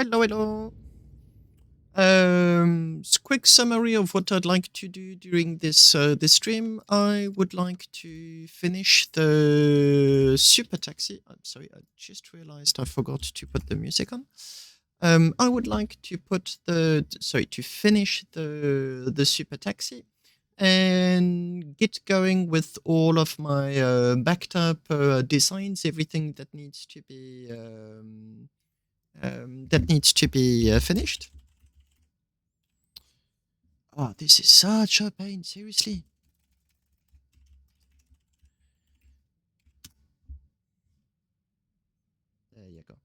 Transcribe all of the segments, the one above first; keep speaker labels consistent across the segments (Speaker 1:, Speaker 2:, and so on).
Speaker 1: Hello, hello. Quick summary of what I'd like to do during this stream. I would like to finish the super taxi. I'm sorry, I just realized I forgot to put the music on. I would like to finish the super taxi and get going with all of my backed up designs, everything that needs to be finished. Oh, this is such a pain, seriously. There you go.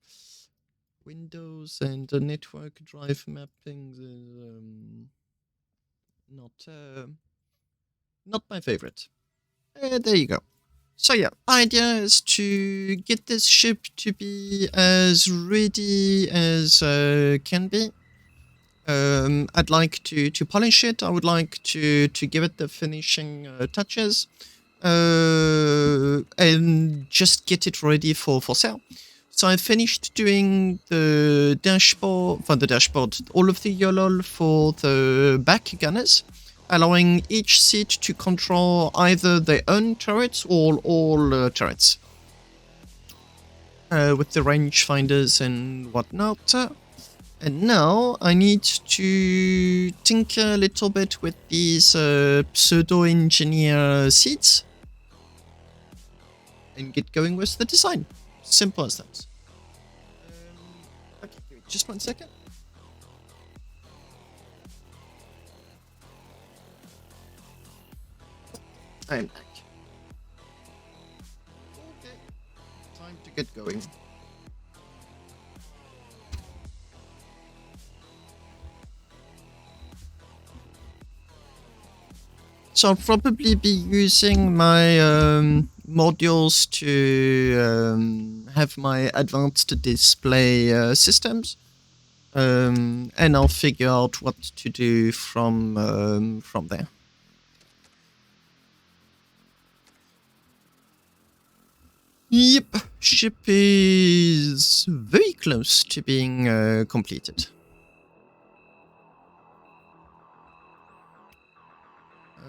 Speaker 1: Windows and the network drive mapping is not my favorite. There you go. So yeah, idea is to get this ship to be as ready as can be. I'd like to polish it. I would like to give it the finishing touches and just get it ready for sale. So I finished doing the dashboard, all of the Yolol for the back gunners, allowing each seat to control either their own turrets or all turrets with the rangefinders and whatnot. And now I need to tinker a little bit with these pseudo-engineer seats and get going with the design. Simple as that. Okay, give me just 1 second. I'm back. Okay, time to get going. So I'll probably be using my modules to have my advanced display systems, and I'll figure out what to do from there. Yep, ship is very close to being completed.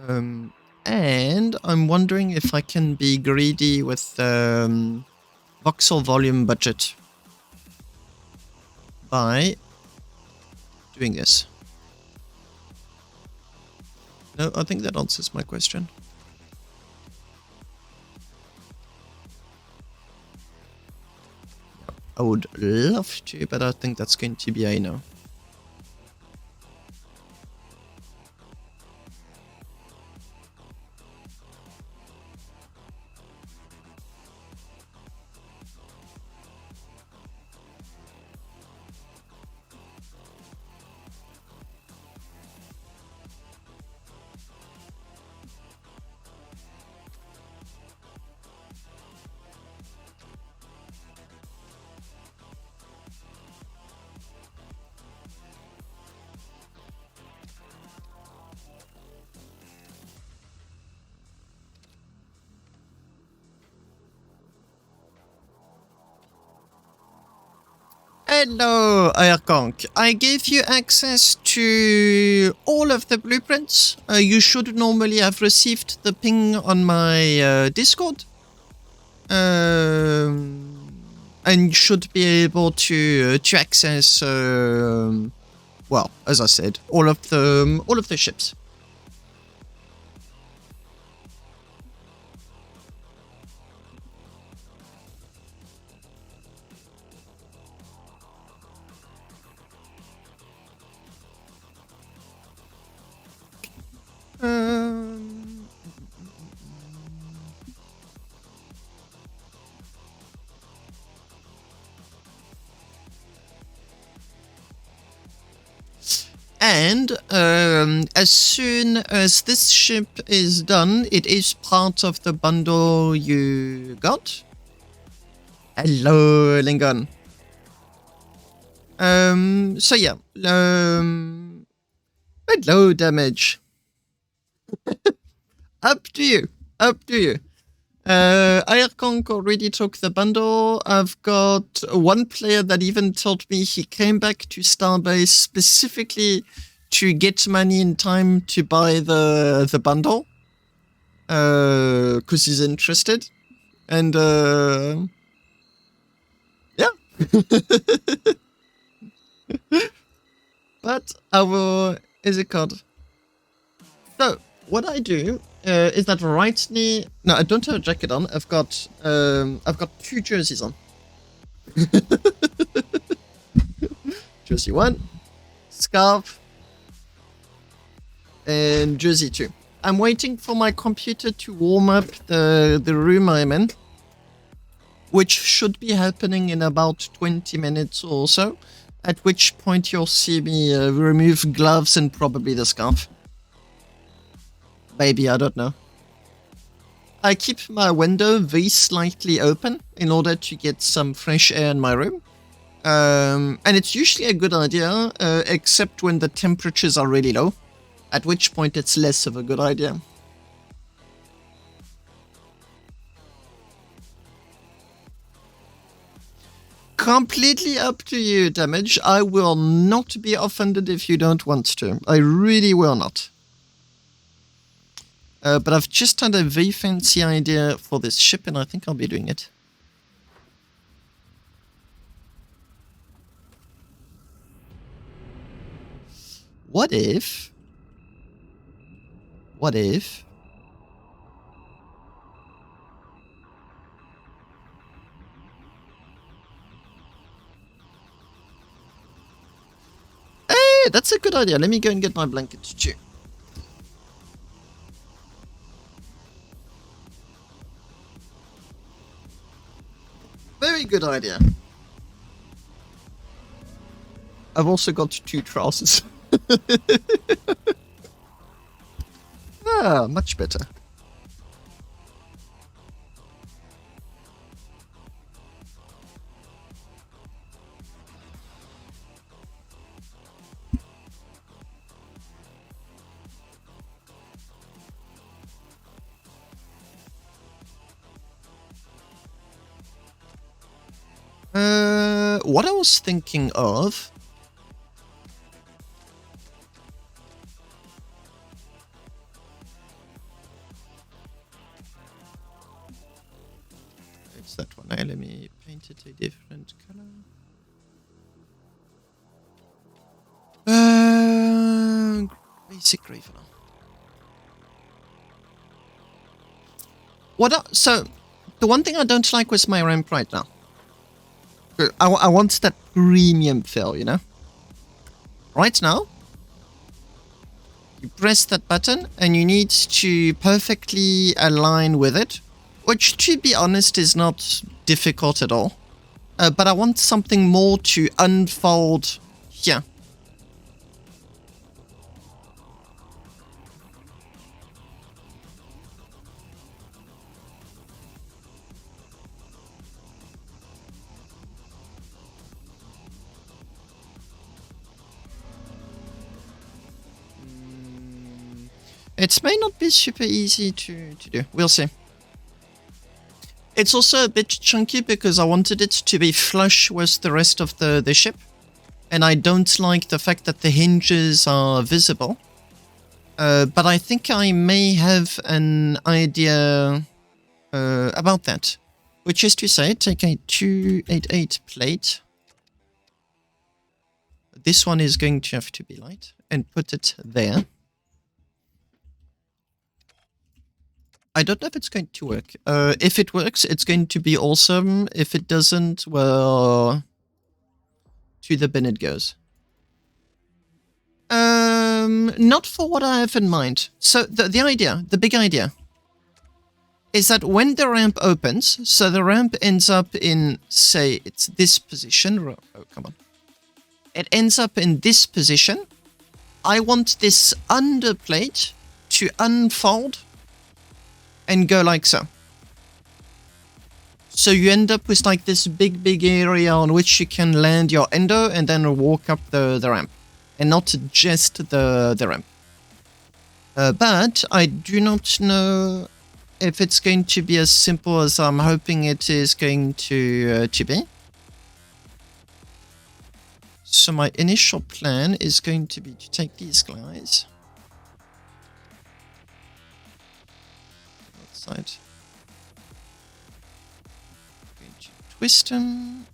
Speaker 1: And I'm wondering if I can be greedy with voxel volume budget by doing this. No, I think that answers my question. I would love to, but I think that's going to be a no. Hello, Airconk. I gave you access to all of the blueprints. You should normally have received the ping on my Discord. And should be able to access, well, as I said, all of the ships. And as soon as this ship is done, it is part of the bundle you got. Hello, Lingon. So yeah, hello, damage. Up to you. Airconk already took the bundle. I've got one player that even told me he came back to Starbase specifically to get money in time to buy the bundle. Because he's interested. And, yeah. But is it called? So, what I do is that right near... No, I don't have a jacket on. I've got 2 jerseys on. Jersey 1, scarf, and jersey 2. I'm waiting for my computer to warm up the room I'm in, which should be happening in about 20 minutes or so, at which point you'll see me remove gloves and probably the scarf. Maybe, I don't know. I keep my window very slightly open in order to get some fresh air in my room. And it's usually a good idea, except when the temperatures are really low, at which point it's less of a good idea. Completely up to you, Damage. I will not be offended if you don't want to. I really will not. But I've just had a very fancy idea for this ship, and I think I'll be doing it. What if... Hey, that's a good idea. Let me go and get my blanket too. Very good idea. I've also got 2 trousers. Ah, much better. What I was thinking of... It's that one. Let me paint it a different color. Basic gray color. So, the one thing I don't like was my ramp right now. I want that premium feel, you know? Right now, you press that button and you need to perfectly align with it, which, to be honest, is not difficult at all. But I want something more to unfold here. It may not be super easy to do. We'll see. It's also a bit chunky because I wanted it to be flush with the rest of the ship. And I don't like the fact that the hinges are visible. But I think I may have an idea about that. Which is to say, take a 288 plate. This one is going to have to be light. And put it there. I don't know if it's going to work. If it works, it's going to be awesome. If it doesn't, well, to the bin it goes. Not for what I have in mind. So the idea, the big idea, is that when the ramp opens, so the ramp ends up in, say, it's this position. Oh, come on. It ends up in this position. I want this underplate to unfold and go like so. So you end up with like this big area on which you can land your endo and then walk up the ramp. And not just the ramp. But I do not know if it's going to be as simple as I'm hoping it is going to be. So my initial plan is going to be to take these guys outside. Going to twist them.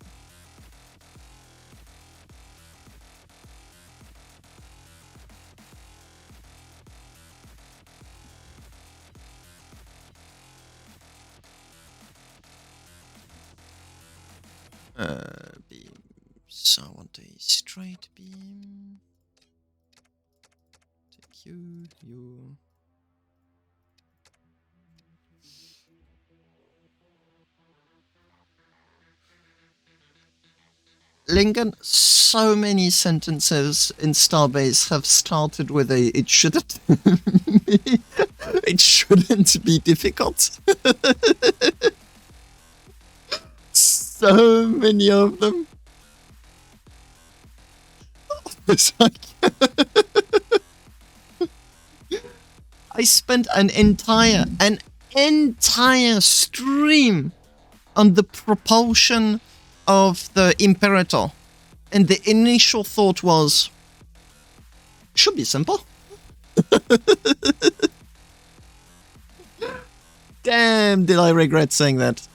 Speaker 1: Beams. I want a straight beam. Take you. Lincoln, so many sentences in Starbase have started with a "it shouldn't." It shouldn't be difficult. So many of them. It's like I spent an entire stream on the propulsion of the Imperator, and the initial thought was, should be simple. Damn, did I regret saying that.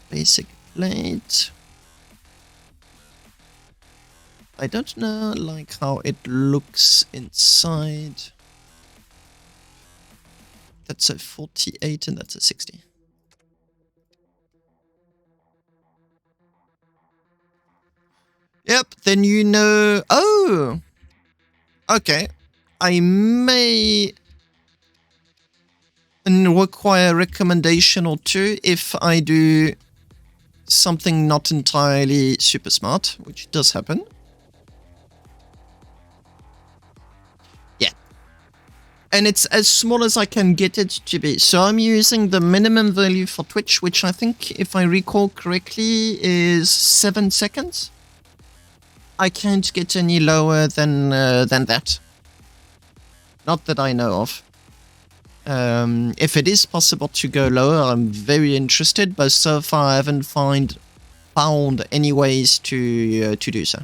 Speaker 1: Basic plate. I don't know, like, how it looks inside. That's a 48 and that's a 60. Yep, then you know... Oh! Okay. I may require a recommendation or two if I do something not entirely super smart, which does happen. Yeah. And it's as small as I can get it to be. So I'm using the minimum value for Twitch, which I think, if I recall correctly, is 7 seconds. I can't get any lower than that. Not that I know of. If it is possible to go lower, I'm very interested, but so far I haven't found any ways to do so.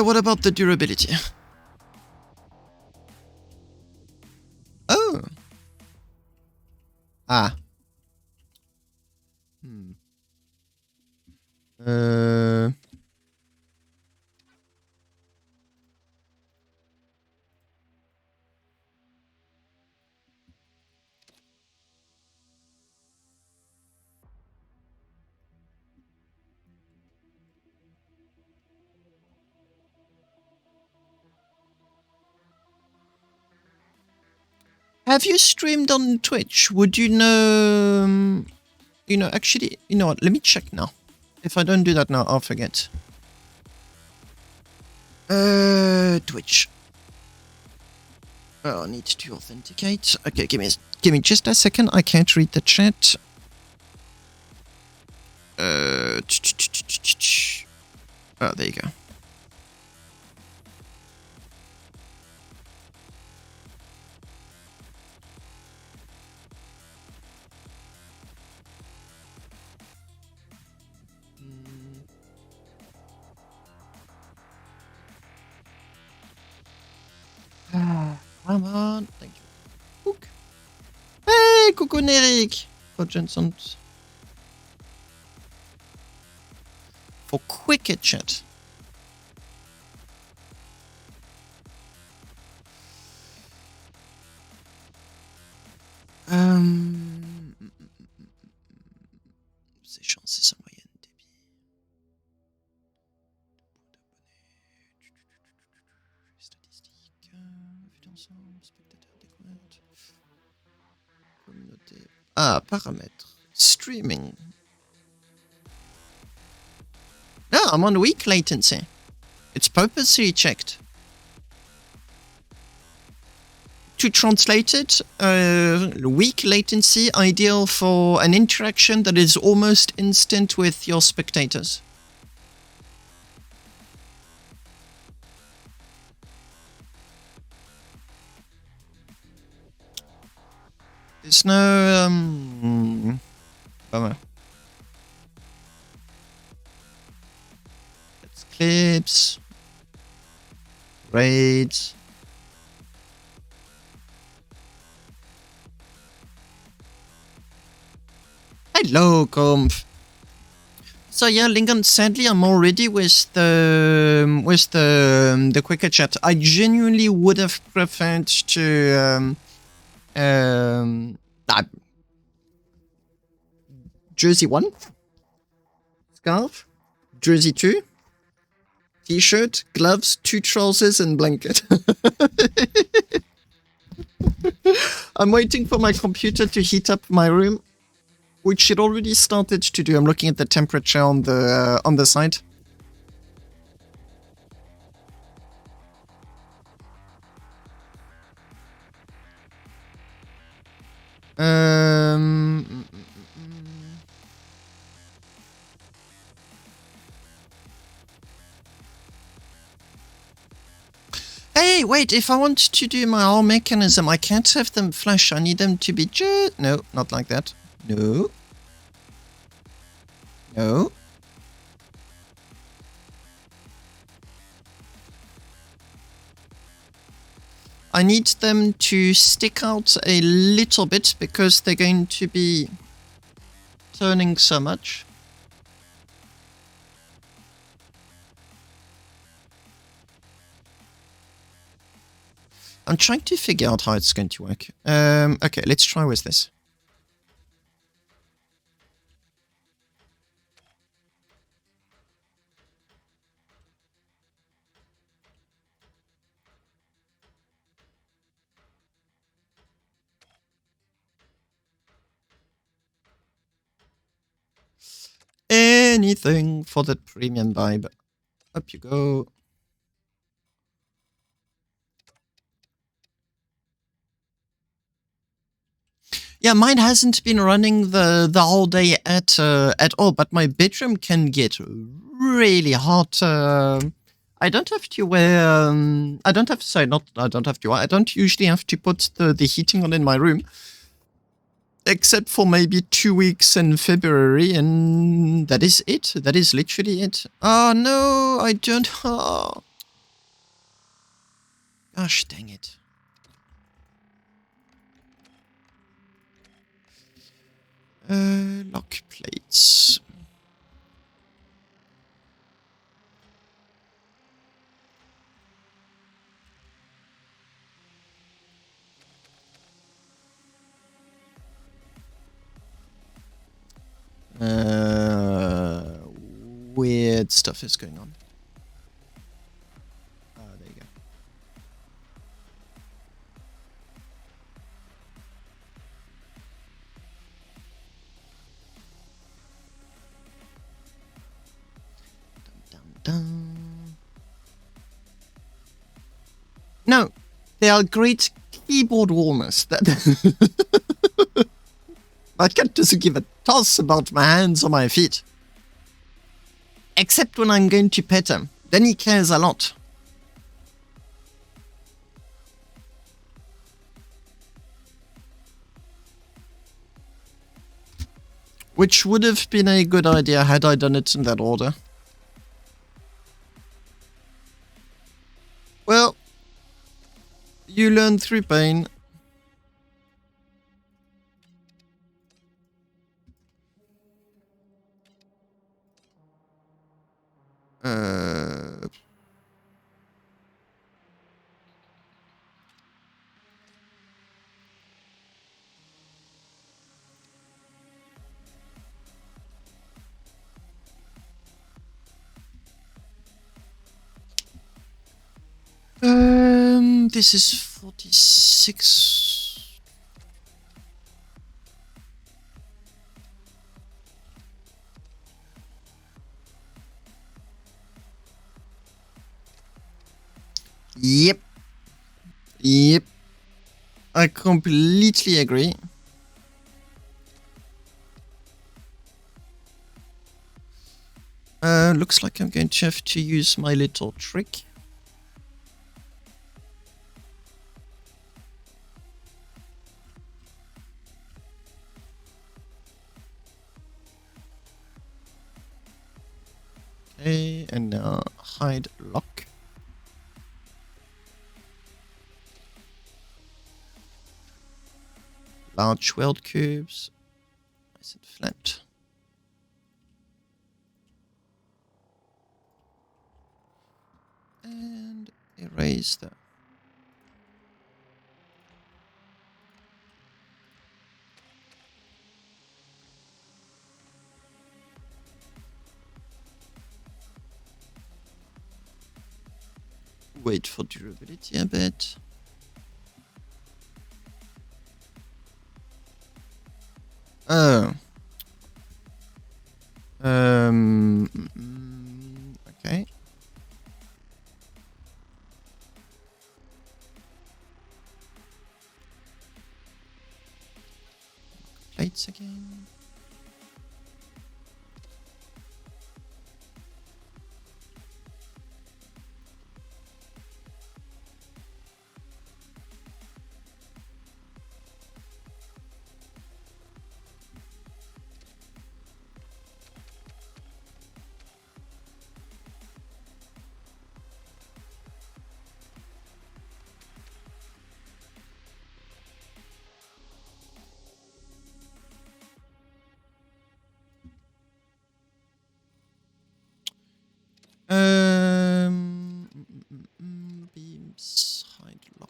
Speaker 1: What about the durability? Oh. Ah. Have you streamed on Twitch? Would you know... actually, you know what? Let me check now. If I don't do that now, I'll forget. Twitch. Oh, I need to authenticate. Okay, give me just a second. I can't read the chat. Oh, there you go. Come on, thank you. Hook. Hey, coucou Nerik. For Jensen. For quicker chat. C'est chanceux sa moyenne débit. Statistiques, vue d'ensemble, spectateurs découvertes, communauté. Ah, paramètres. Streaming. No, I'm on weak latency. It's purposely checked. to translate it, weak latency, ideal for an interaction that is almost instant with your spectators. There's no, bummer. It's clips, raids. Hello, Comp. So yeah, Lincoln, sadly I'm already with the quicker chat. I genuinely would have preferred to Jersey 1, scarf, Jersey 2, t-shirt, gloves, 2 trousers and blanket. I'm waiting for my computer to heat up my room, which it already started to do. I'm looking at the temperature on the side. Hey, wait, if I want to do my arm mechanism, I can't have them flash. I need them to be no, not like that. No. No. I need them to stick out a little bit because they're going to be turning so much. I'm trying to figure out how it's going to work. Okay, let's try with this. Anything for that premium vibe. Up you go. Yeah, mine hasn't been running the whole day at all, but my bedroom can get really hot. I don't have to wear. I don't have. Sorry, not. I don't have to. I don't usually have to put the heating on in my room, except for maybe 2 weeks in February, and that is it. That is literally it. Oh no, I don't. Oh. Gosh, dang it. Lock plates. Weird stuff is going on. There you go. Dun, dun, dun. No, they are great keyboard warmers. My cat doesn't give a toss about my hands or my feet. Except when I'm going to pet him. Then he cares a lot. Which would have been a good idea had I done it in that order. Well, you learn through pain. This is 46. Yep. Yep. I completely agree. Looks like I'm going to have to use my little trick. Okay, and now hide lock. Large weld cubes. Nice and flat. And erase that. Wait for durability a bit. Oh. Okay. Plates again. Beams, hide lock.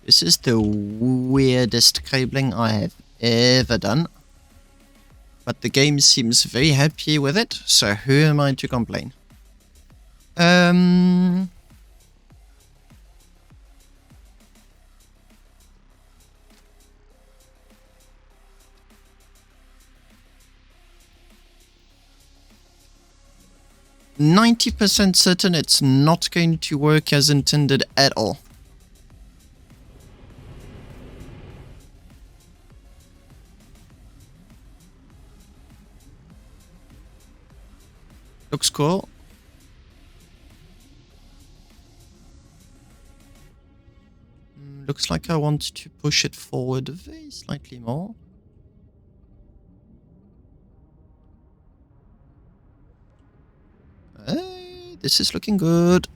Speaker 1: This is the weirdest cabling I have ever done. But the game seems very happy with it, so who am I to complain? 90% certain it's not going to work as intended at all. Looks cool. Looks like I want to push it forward very slightly more. Hey, this is looking good.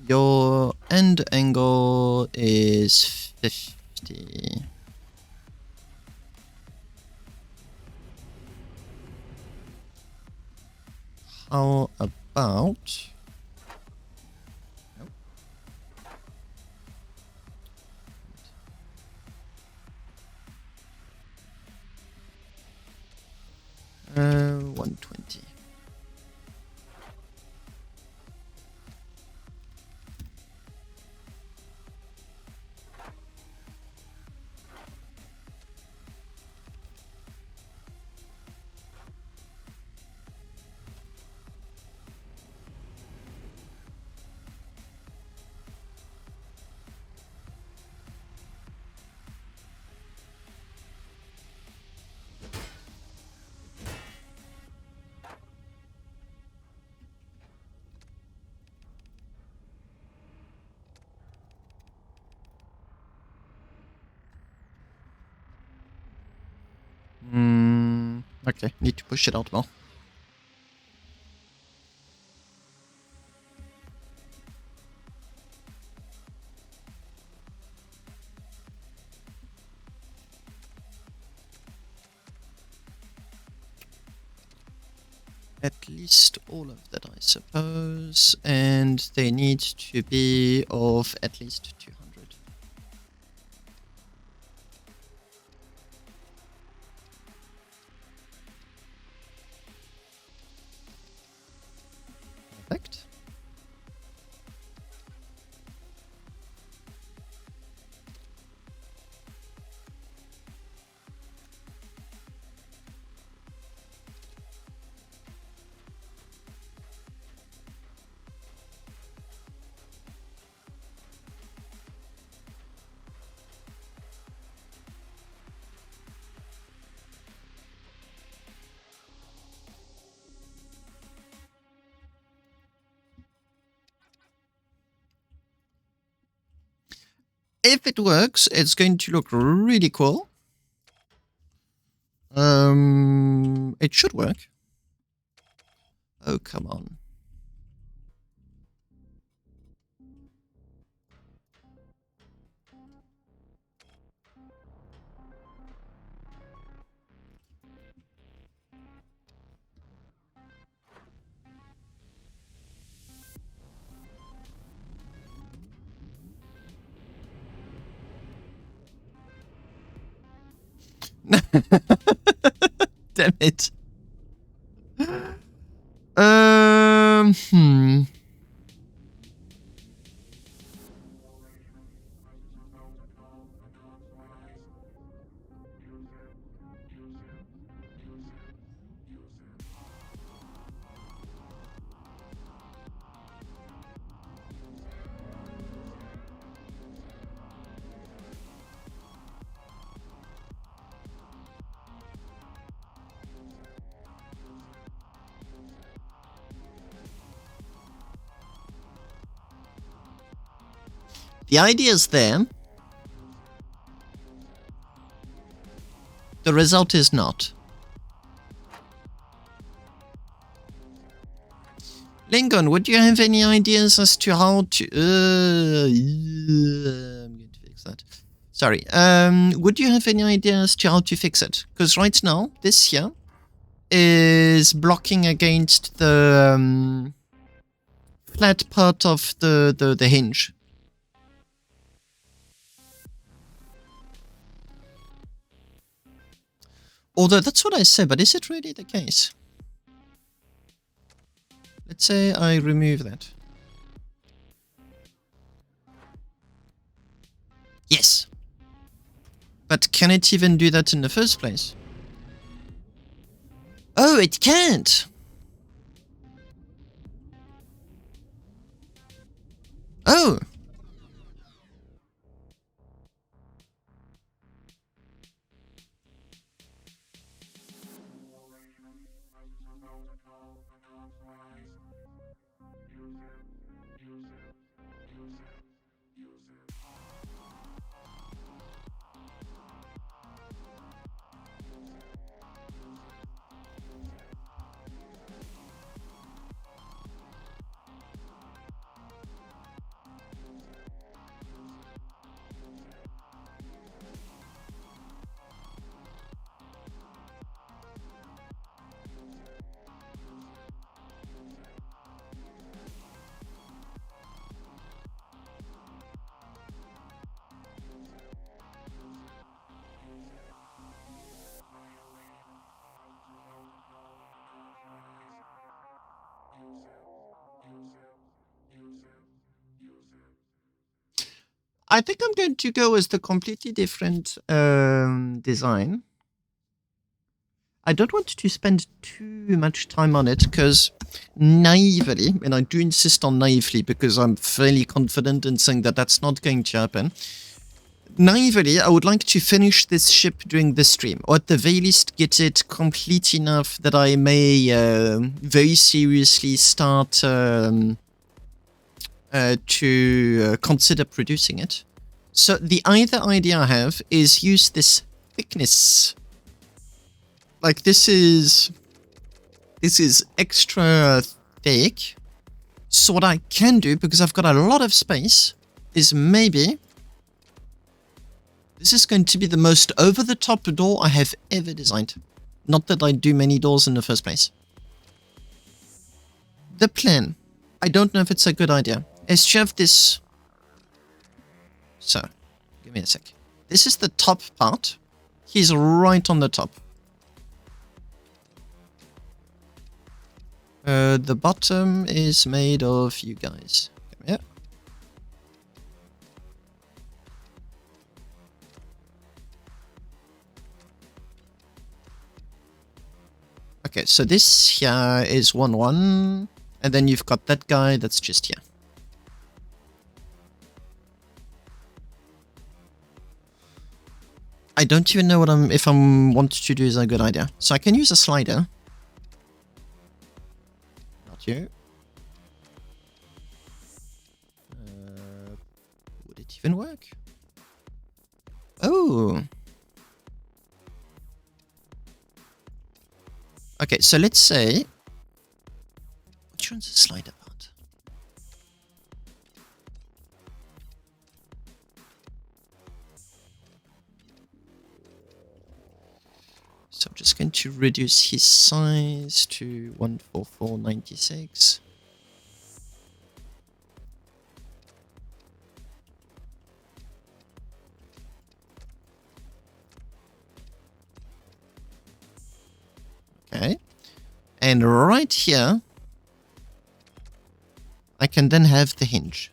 Speaker 1: Your end angle is 50. How about... Nope. 120. Okay, need to push it out more. at least all of that, I suppose, and they need to be of at least 200. Perfect. If it works, it's going to look really cool. It should work. Oh, come on. Damn it. Hmm. The idea's there. The result is not. Lincoln, would you have any ideas as to how to... I'm going to fix that. Sorry. Would you have any ideas as to how to fix it? Because right now, this here is blocking against the flat part of the hinge. Although that's what I said, but is it really the case? Let's say I remove that. Yes. But can it even do that in the first place? Oh, it can't! Oh! I think I'm going to go with the completely different design. I don't want to spend too much time on it because naively, and I do insist on naively because I'm fairly confident in saying that that's not going to happen. Naively, I would like to finish this ship during the stream, or at the very least get it complete enough that I may very seriously start to consider producing it. So the other idea I have is use this thickness. Like this is extra thick. So what I can do, because I've got a lot of space, is maybe this is going to be the most over-the-top door I have ever designed. Not that I do many doors in the first place. the plan, I don't know if it's a good idea, is to have this. So, give me a sec. This is the top part. He's right on the top. The bottom is made of you guys. Come here. Okay, so this here is 1-1, and then you've got that guy that's just here. I don't even know what if I want to do is a good idea. So I can use a slider. Not you. Would it even work? Oh. Okay, so let's say... Which one's the slider part? So I'm just going to reduce his size to 14496. Okay. And right here, I can then have the hinge.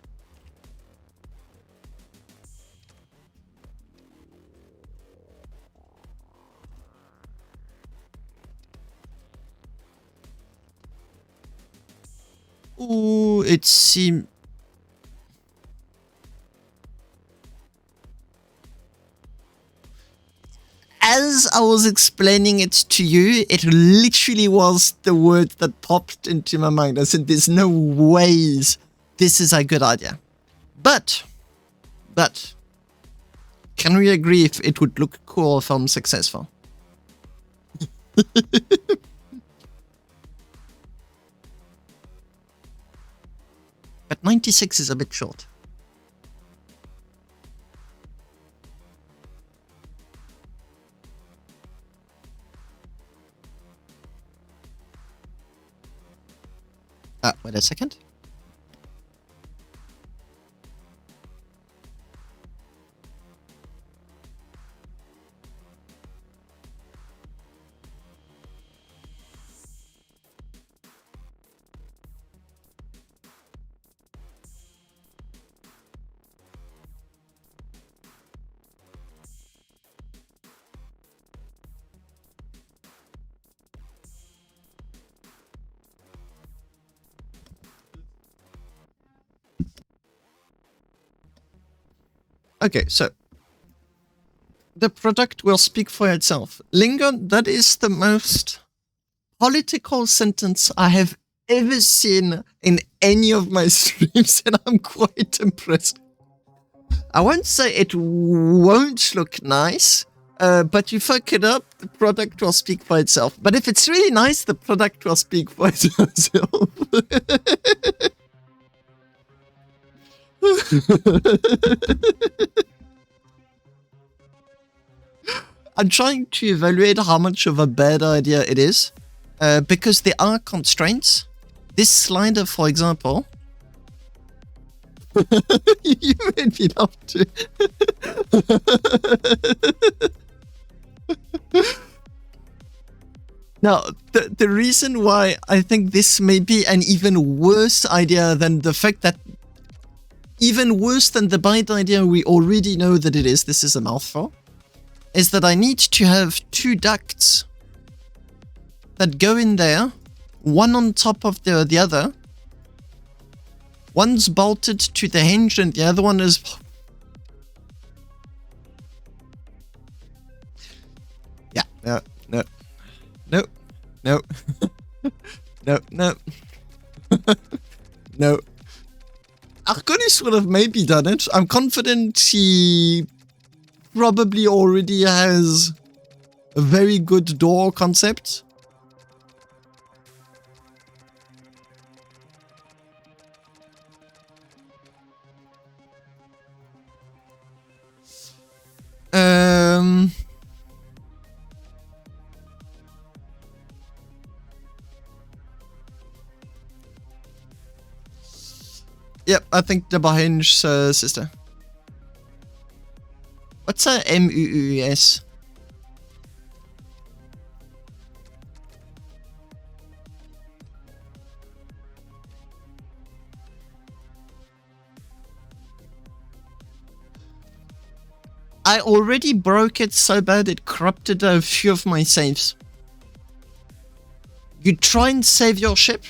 Speaker 1: Ooh, it seems... As I was explaining it to you, it literally was the word that popped into my mind. I said, there's no ways this is a good idea. But, can we agree if it would look cool if I'm successful? But 96 is a bit short. Wait a second. Okay, so the product will speak for itself. Lingon, that is the most political sentence I have ever seen in any of my streams, and I'm quite impressed. I won't say it won't look nice, but you fuck it up, the product will speak for itself. But if it's really nice, the product will speak for itself. I'm trying to evaluate how much of a bad idea it is, because there are constraints. This slider, for example, you made me laugh too. Now, the reason why I think this may be an even worse idea than the fact that even worse than the bad idea we already know that it is, this is a mouthful, is that I need to have two ducts that go in there, one on top of the other. One's bolted to the hinge and the other one is... Yeah, no, no, no, no, no, no, no. Arconis would have maybe done it. I'm confident he probably already has a very good door concept. Yep, I think the Bahinge sister. What's a MUUS? I already broke it so bad it corrupted a few of my saves. You try and save your ship,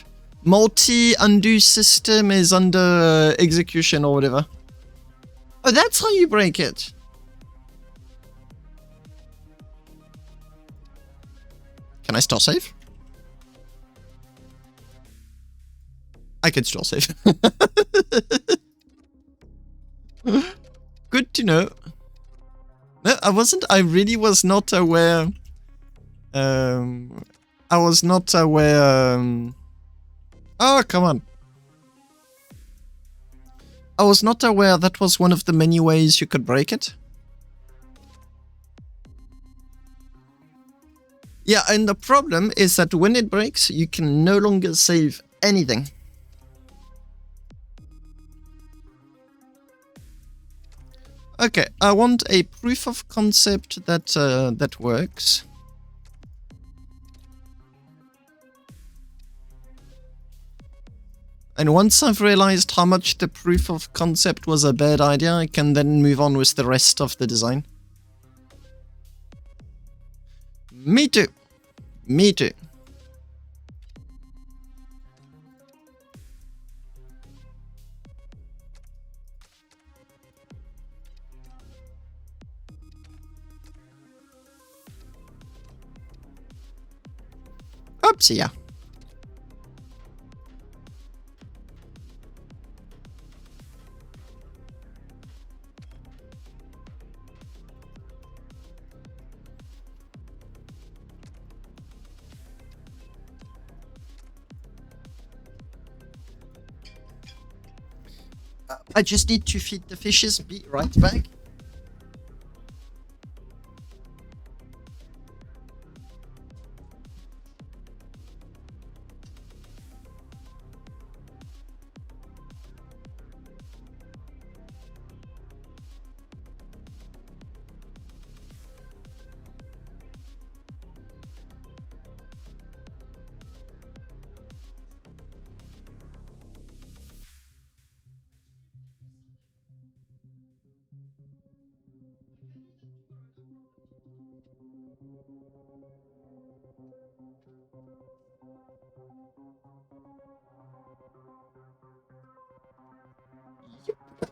Speaker 1: multi-undo system is under execution or whatever. Oh, that's how you break it. Can I still save? I can still save. Good to know. No, I really was not aware. I was not aware. Oh, come on. I was not aware that was one of the many ways you could break it. Yeah, and the problem is that when it breaks, you can no longer save anything. Okay, I want a proof of concept that that works. And once I've realized how much the proof of concept was a bad idea, I can then move on with the rest of the design. Me too. Me too. Oopsie, yeah. I just need to feed the fishes. Be right back.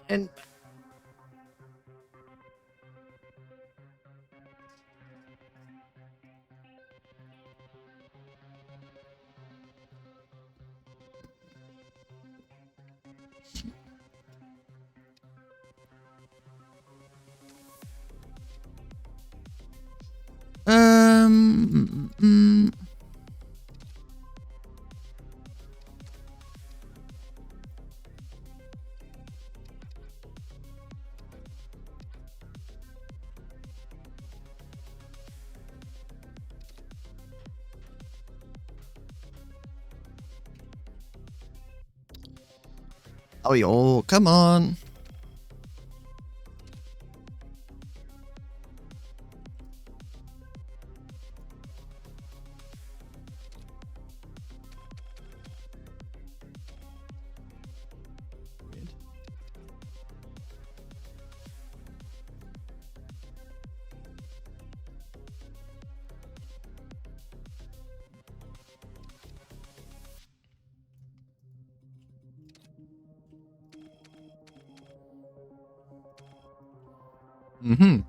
Speaker 1: And oh, yo, come on. Mm-hmm.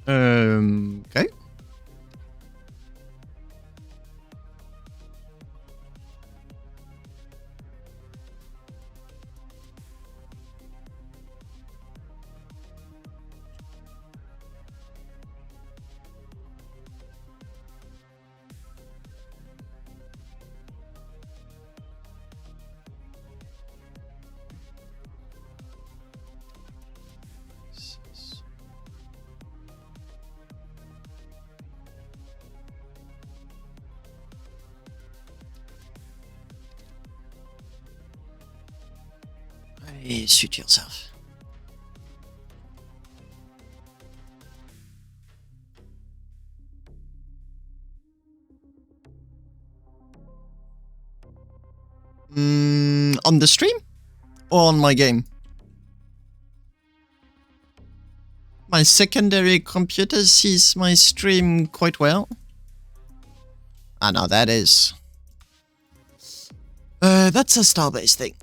Speaker 1: Okay. Suit yourself. On the stream? Or on my game? My secondary computer sees my stream quite well. Ah, no, that is... that's a Starbase thing.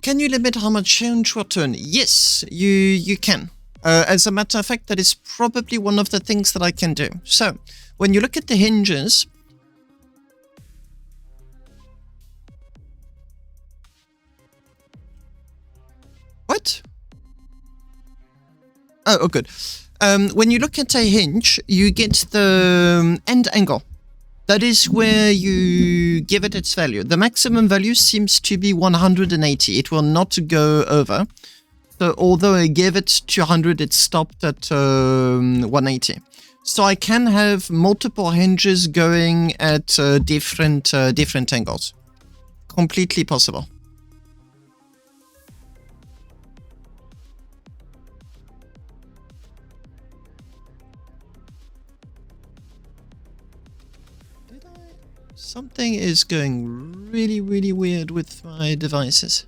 Speaker 1: Can you limit how much hinge will turn? Yes, you can. As a matter of fact, that is probably one of the things that I can do. So, when you look at the hinges... What? Oh, good. When you look at a hinge, you get the end angle. That is where you give it its value. The maximum value seems to be 180. It will not go over. So although I gave it 200, it stopped at 180. So I can have multiple hinges going at different angles. Completely possible. Something is going really, really weird with my devices.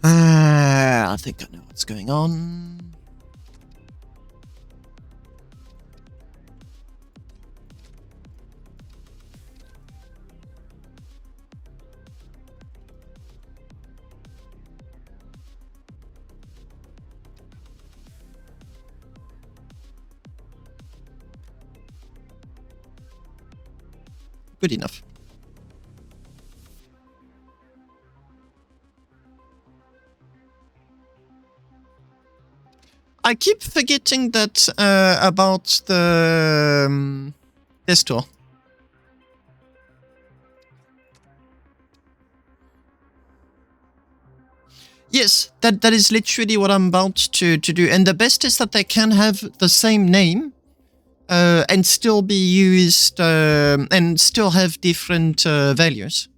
Speaker 1: I think I know what's going on. Good enough. I keep forgetting that about the this tool. Yes, that is literally what I'm about to do. And the best is that they can have the same name and still be used and still have different values.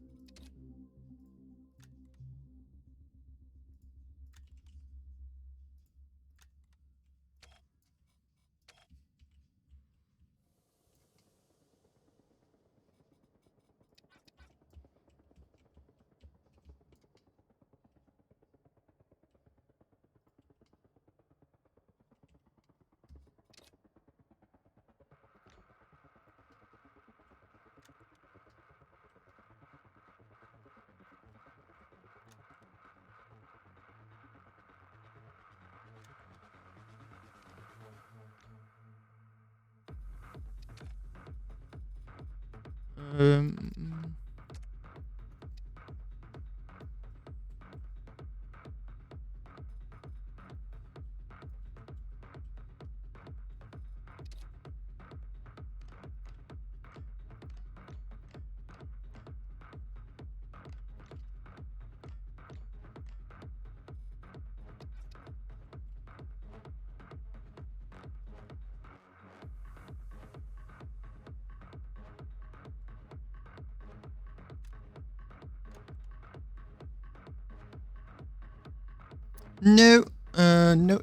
Speaker 1: No, no.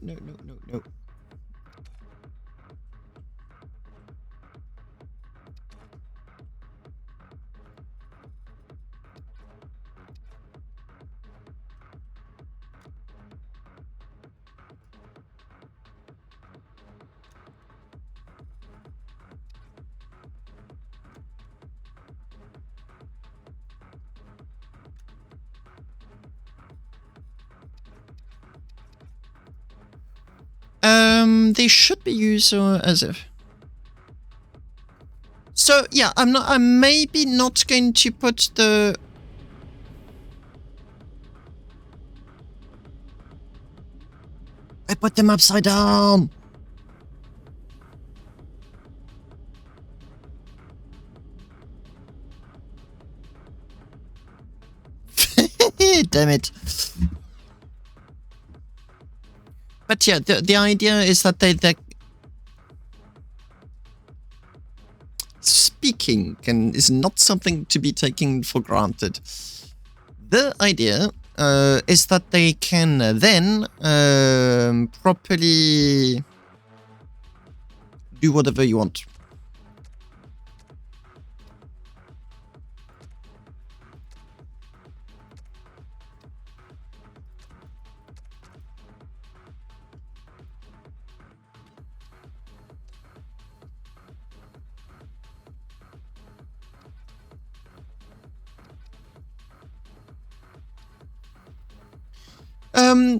Speaker 1: They should be used as if. So yeah, I'm maybe not going to put the. I put them upside down. Damn it. But yeah, the idea is that they speaking is not something to be taken for granted. The idea is that they can then properly do whatever you want.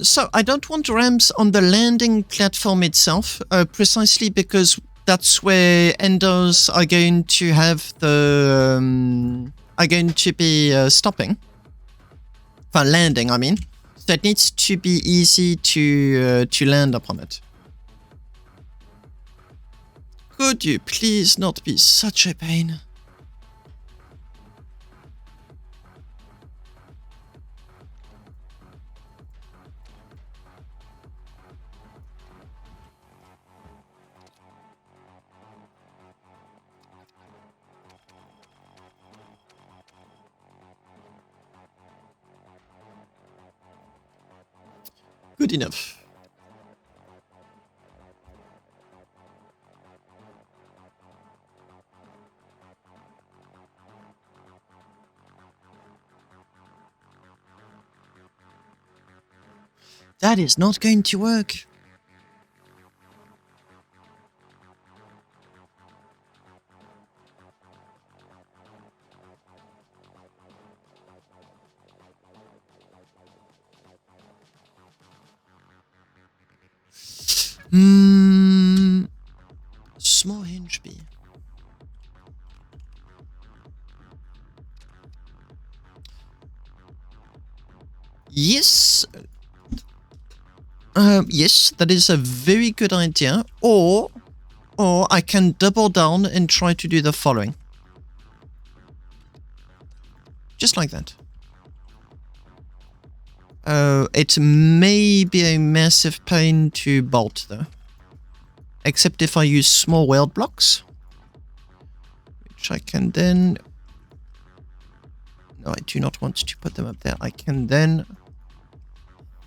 Speaker 1: So I don't want ramps on the landing platform itself, precisely because that's where endos are going to have are going to be stopping. For landing, I mean. So it needs to be easy to land upon it. Could you please not be such a pain? Good enough. That is not going to work. Small hinge B. Yes. Yes, that is a very good idea. Or I can double down and try to do the following. Just like that. It may be a massive pain to bolt though. Except if I use small weld blocks. Which I can then... No, I do not want to put them up there. I can then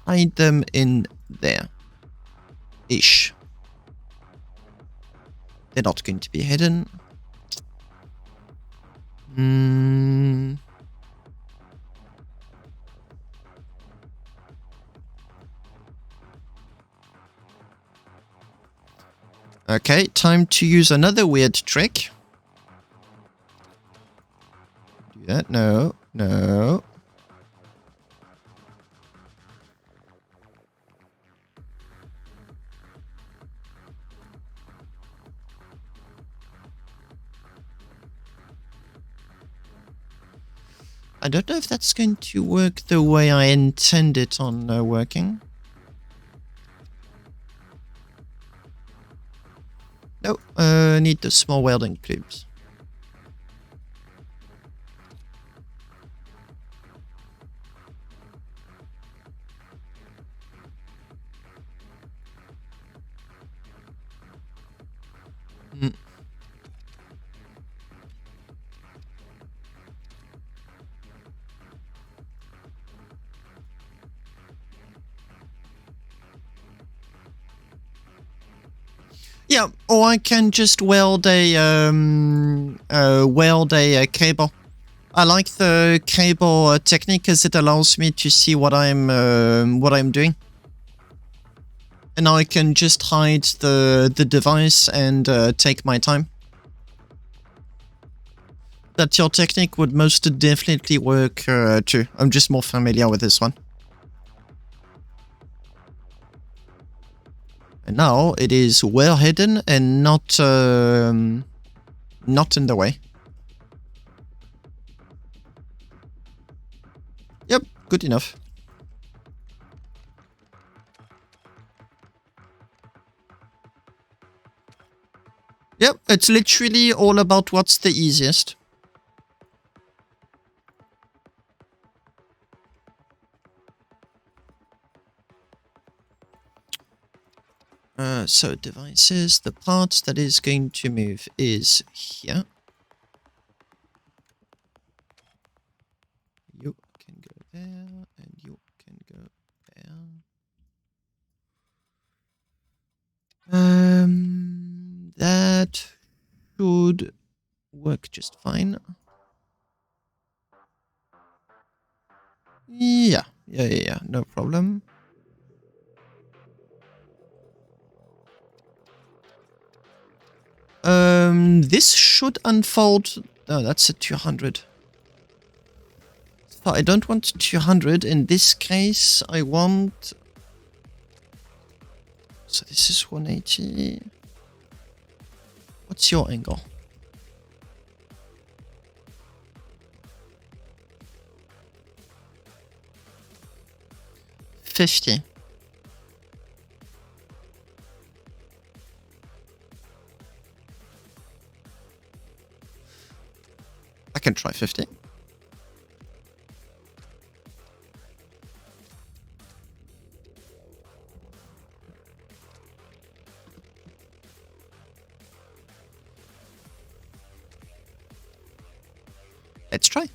Speaker 1: hide them in there. Ish. They're not going to be hidden. Okay, time to use another weird trick. Do that. No, no. I don't know if that's going to work the way I intend it on working. No, need the small welding tubes. Yeah, or I can just weld a cable. I like the cable technique as it allows me to see what I'm doing, and I can just hide the device and take my time. That your technique would most definitely work too. I'm just more familiar with this one. And now it is well hidden and not in the way. Yep, good enough. Yep, it's literally all about what's the easiest. So devices, the part that is going to move is here. there, and you can go there. That should work just fine. Yeah, no problem. This should unfold. No, that's a 200. So I don't want 200. In this case, I want... So this is 180. What's your angle? $50. I can try 50. Let's try.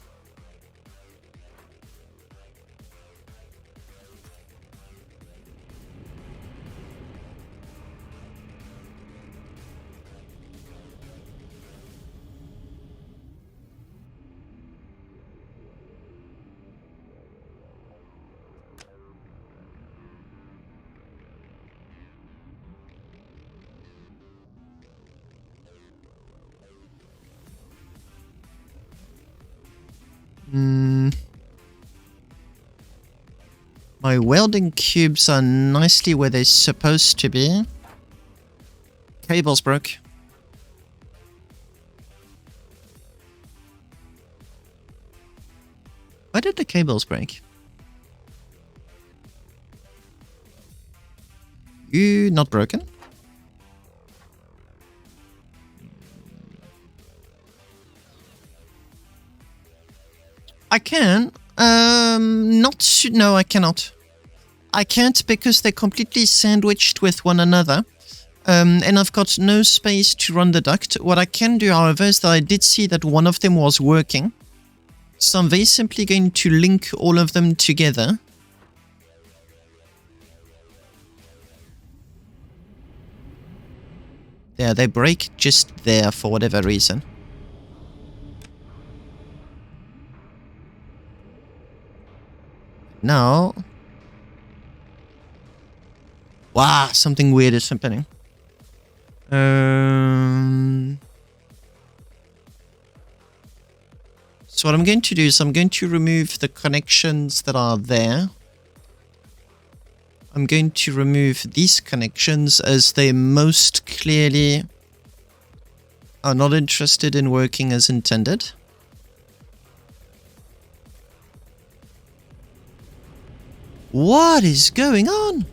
Speaker 1: My welding cubes are nicely where they're supposed to be. Cables broke. Why did the cables break? You not broken? I can. No, I cannot. I can't because they're completely sandwiched with one another. And I've got no space to run the duct. What I can do, however, is that I did see that one of them was working. So I'm very simply going to link all of them together. Yeah, they break just there for whatever reason. Now... Wow, something weird is happening. So what I'm going to do is I'm going to remove the connections that are there. I'm going to remove these connections as they most clearly are not interested in working as intended. What is going on?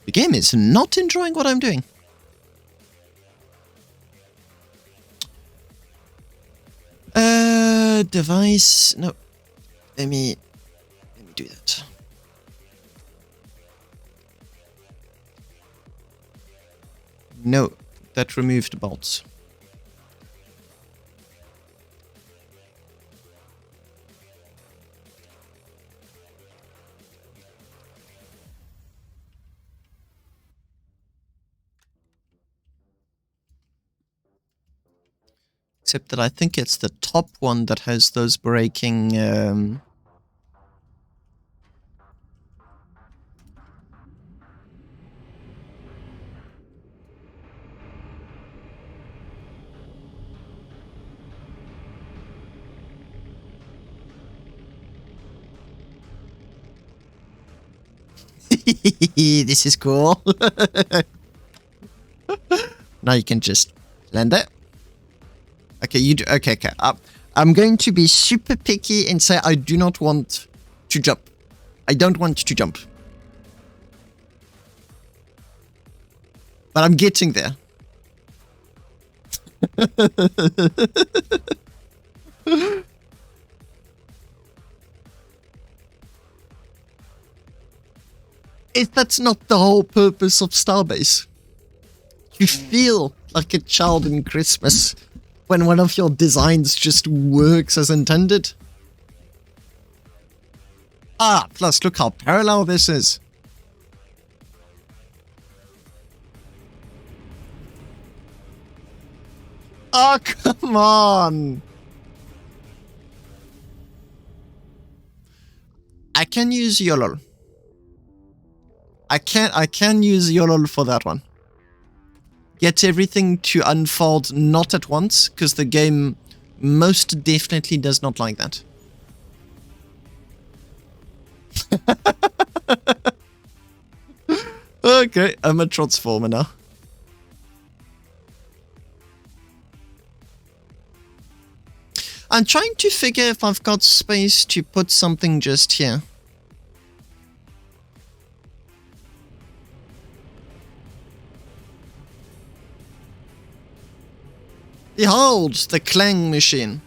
Speaker 1: The game is not enjoying what I'm doing. Device. No. Let me do that. No, that removed bolts. Except that I think it's the top one that has those breaking... This is cool. Now you can just land it. Okay, you do. Okay. I'm going to be super picky and say I do not want to jump. I don't want to jump. But I'm getting there. That's not the whole purpose of Starbase. You feel like a child in Christmas when one of your designs just works as intended. Ah, plus look how parallel this is. Oh, come on. I can use Yolol. I can use Yolol for that one. Get everything to unfold not at once, because the game most definitely does not like that. Okay, I'm a transformer now. I'm trying to figure if I've got space to put something just here. Behold, the clang machine.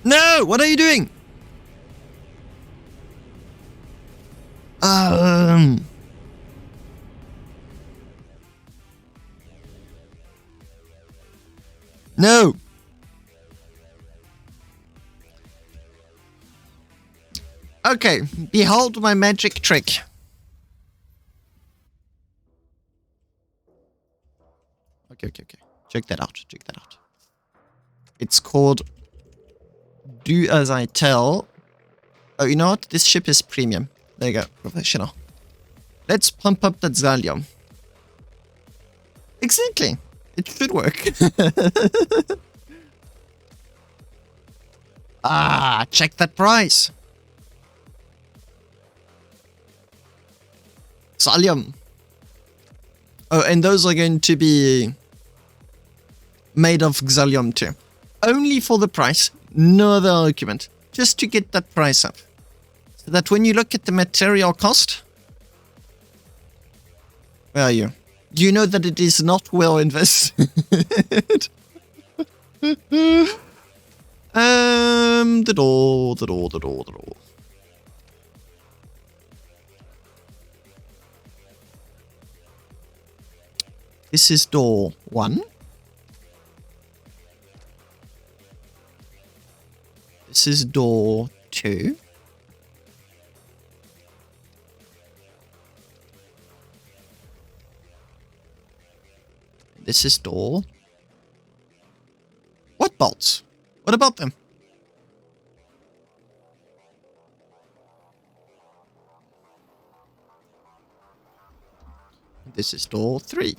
Speaker 1: No! What are you doing? No! Okay, behold my magic trick. Okay. Check that out. It's called Do As I Tell. Oh, you know what? This ship is premium. There you go. Professional. Let's pump up that Zalium. Exactly. It should work. Ah, check that price. Zalium. Oh, and those are going to be made of Xalium too. Only for the price, no other argument. Just to get that price up. So that when you look at the material cost... Where are you? You know that it is not well invested. The door. This is door 1. This is door 2. This is door... What bolts? What about them? This is door 3.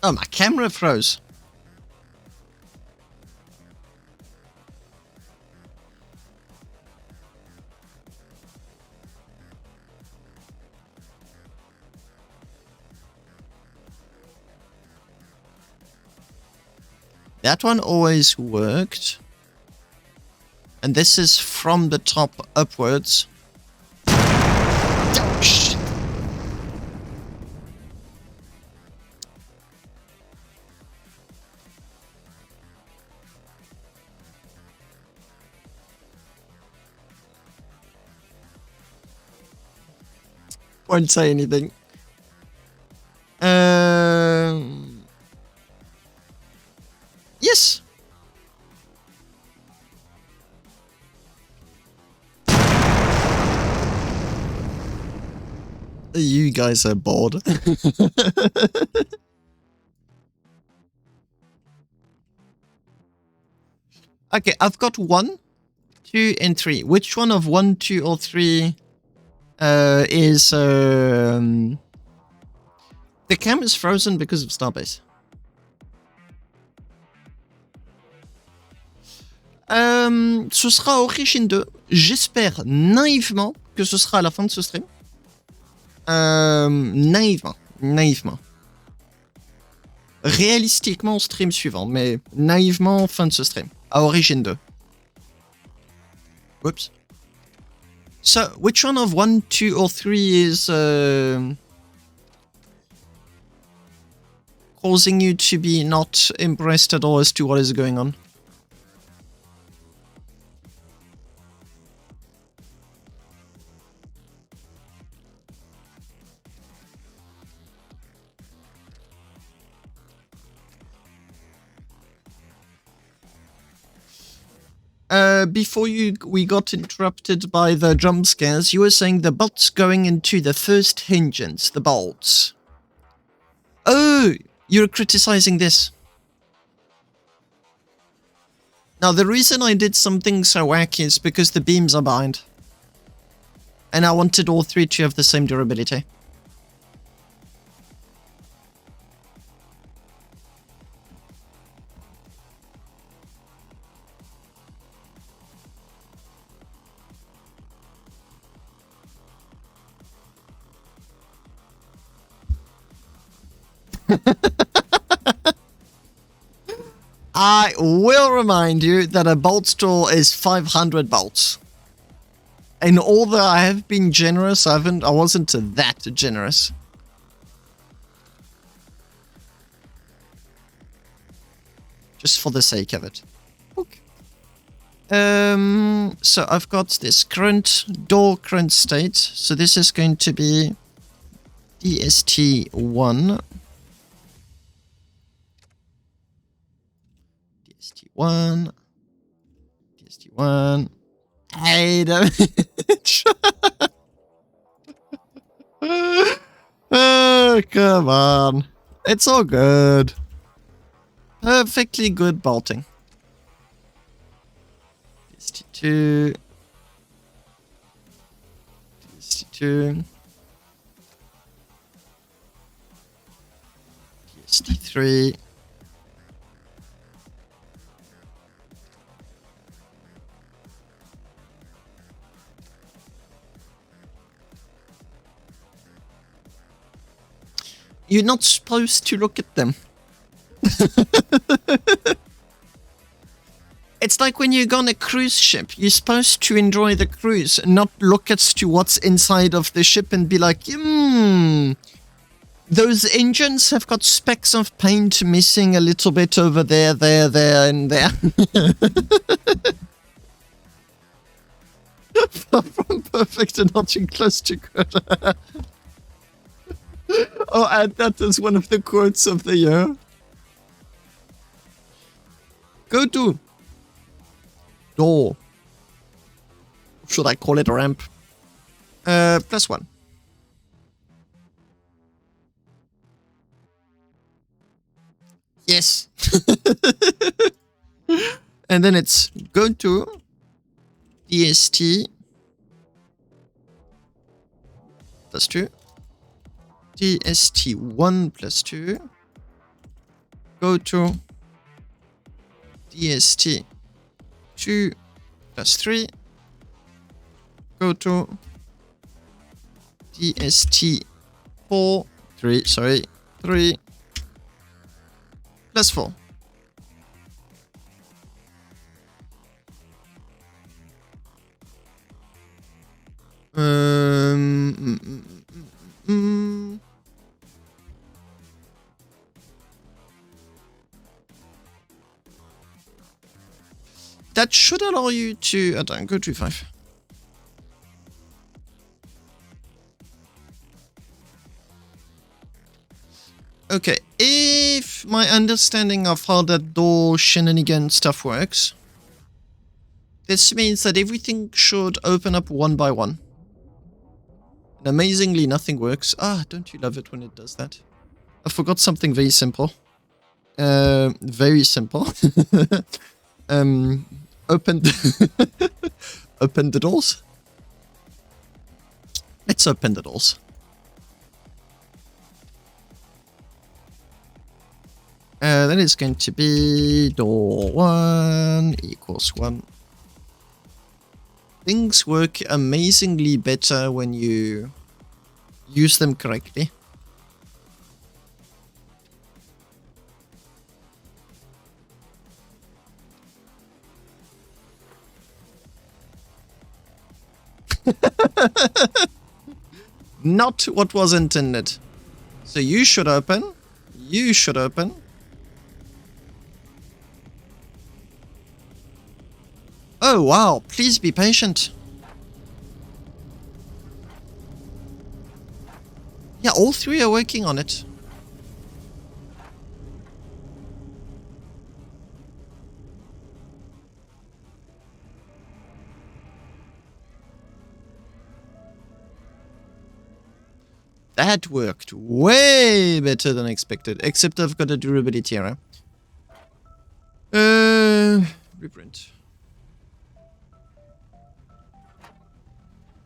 Speaker 1: Oh, my camera froze. That one always worked. And this is from the top upwards. Oh, shit. Won't say anything. Yes. You guys are bored. Okay, I've got 1, 2, and 3. Which one of 1, 2, or 3 is... The cam is frozen because of Starbase. Ce sera Origin 2. J'espère naïvement que ce sera à la fin de ce stream. Naïvement. Réalistiquement, stream suivant, mais naïvement, fin de ce stream. À Origin 2. Whoops. So, which one of 1, 2, or 3 is... causing you to be not impressed at all as to what is going on? Before we got interrupted by the jump scares, you were saying the bolts going into the first hinges, the bolts. Oh, you're criticizing this. Now, the reason I did something so wacky is because the beams are behind. And I wanted all three to have the same durability. I will remind you that a bolt store is 500 bolts. And although I have been generous, I wasn't that generous. Just for the sake of it. Okay. So I've got this current state. So this is going to be DST1. DST1. DST1. Hey, oh, come on. It's all good. Perfectly good bolting. DST2. DST2. DST3. You're not supposed to look at them. It's like when you go on a cruise ship. You're supposed to enjoy the cruise, not look at to what's inside of the ship and be like, those engines have got specks of paint missing a little bit over there, and there. From perfect and notching close to good. Oh, add that as one of the quotes of the year. Go to door. Should I call it a ramp? +1. Yes. And then it's go to DST +2. DST1 +2. Go to DST2 +3. Go to DST4 3 +4. That should allow you to... don't go to 5. Okay, if my understanding of how that door shenanigan stuff works, this means that everything should open up one by one. And amazingly, nothing works. Ah, don't you love it when it does that? I forgot something very simple. Very simple. Open open the doors. Let's open the doors. That is going to be door 1 = 1. Things work amazingly better when you use them correctly. Not what was intended. So you should open. You should open. Oh, wow. Please be patient. Yeah, all three are working on it. That worked way better than expected. Except I've got a durability error. Reprint.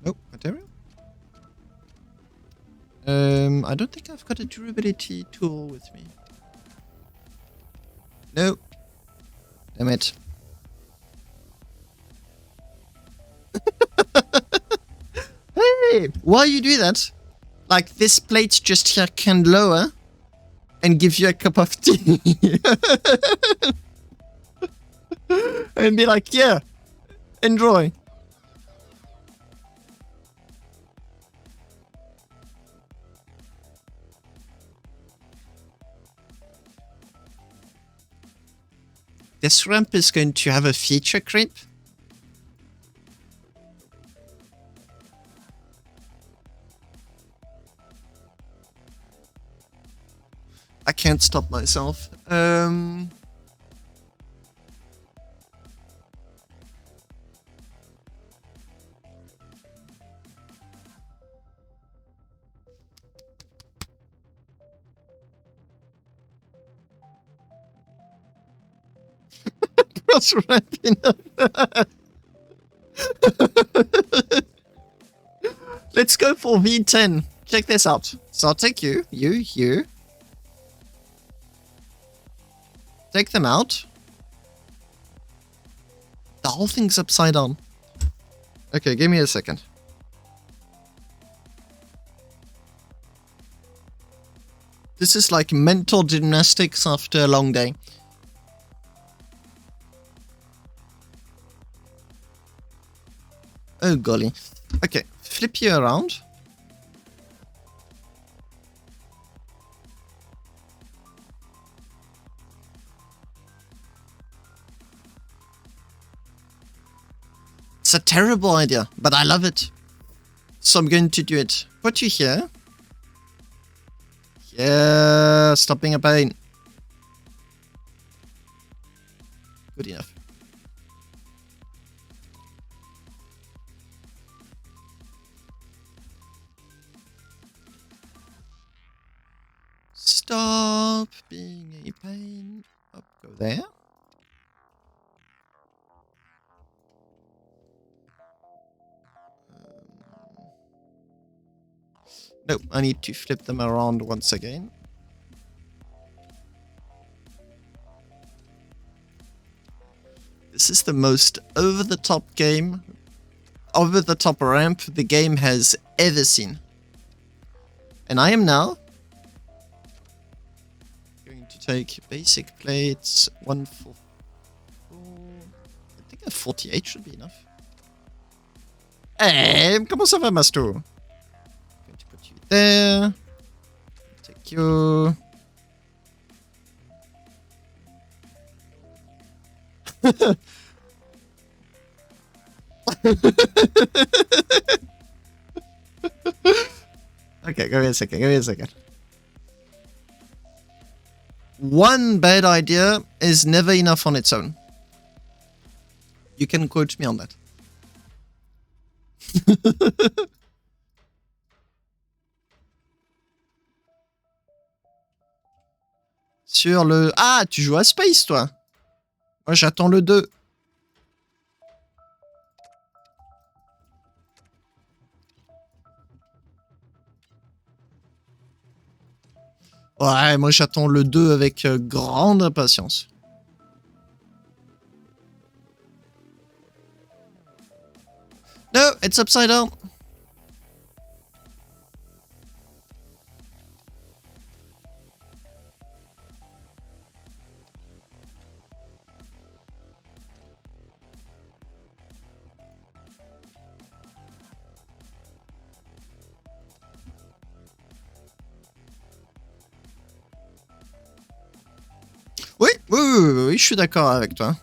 Speaker 1: Nope, material. I don't think I've got a durability tool with me. No. Damn it. Hey, why you do that? Like, this plate just here can lower and give you a cup of tea. And be like, yeah, enjoy. This ramp is going to have a feature creep. I can't stop myself. Cross ramping up. Let's go for V10. Check this out. So I'll take you. Take them out. The whole thing's upside down. Okay, give me a second. This is like mental gymnastics after a long day. Oh golly. Okay, flip you around. It's a terrible idea, but I love it. So I'm going to do it. Put you here. Yeah, stop being a pain. Good enough. Stop being a pain. Up, go there. No, I need to flip them around once again. This is the most over-the-top ramp the game has ever seen. And I am now going to take basic plates, 144. I think a 48 should be enough. Hey, comment ça va, Masto? There. Take you. Okay, give me a second. One bad idea is never enough on its own. You can quote me on that. Sur le... Ah, tu joues à Space, toi. Moi, j'attends le 2. Ouais, moi, j'attends le 2 avec grande impatience. No, it's upside down. Oui, oui, oui, oui, je suis d'accord avec toi.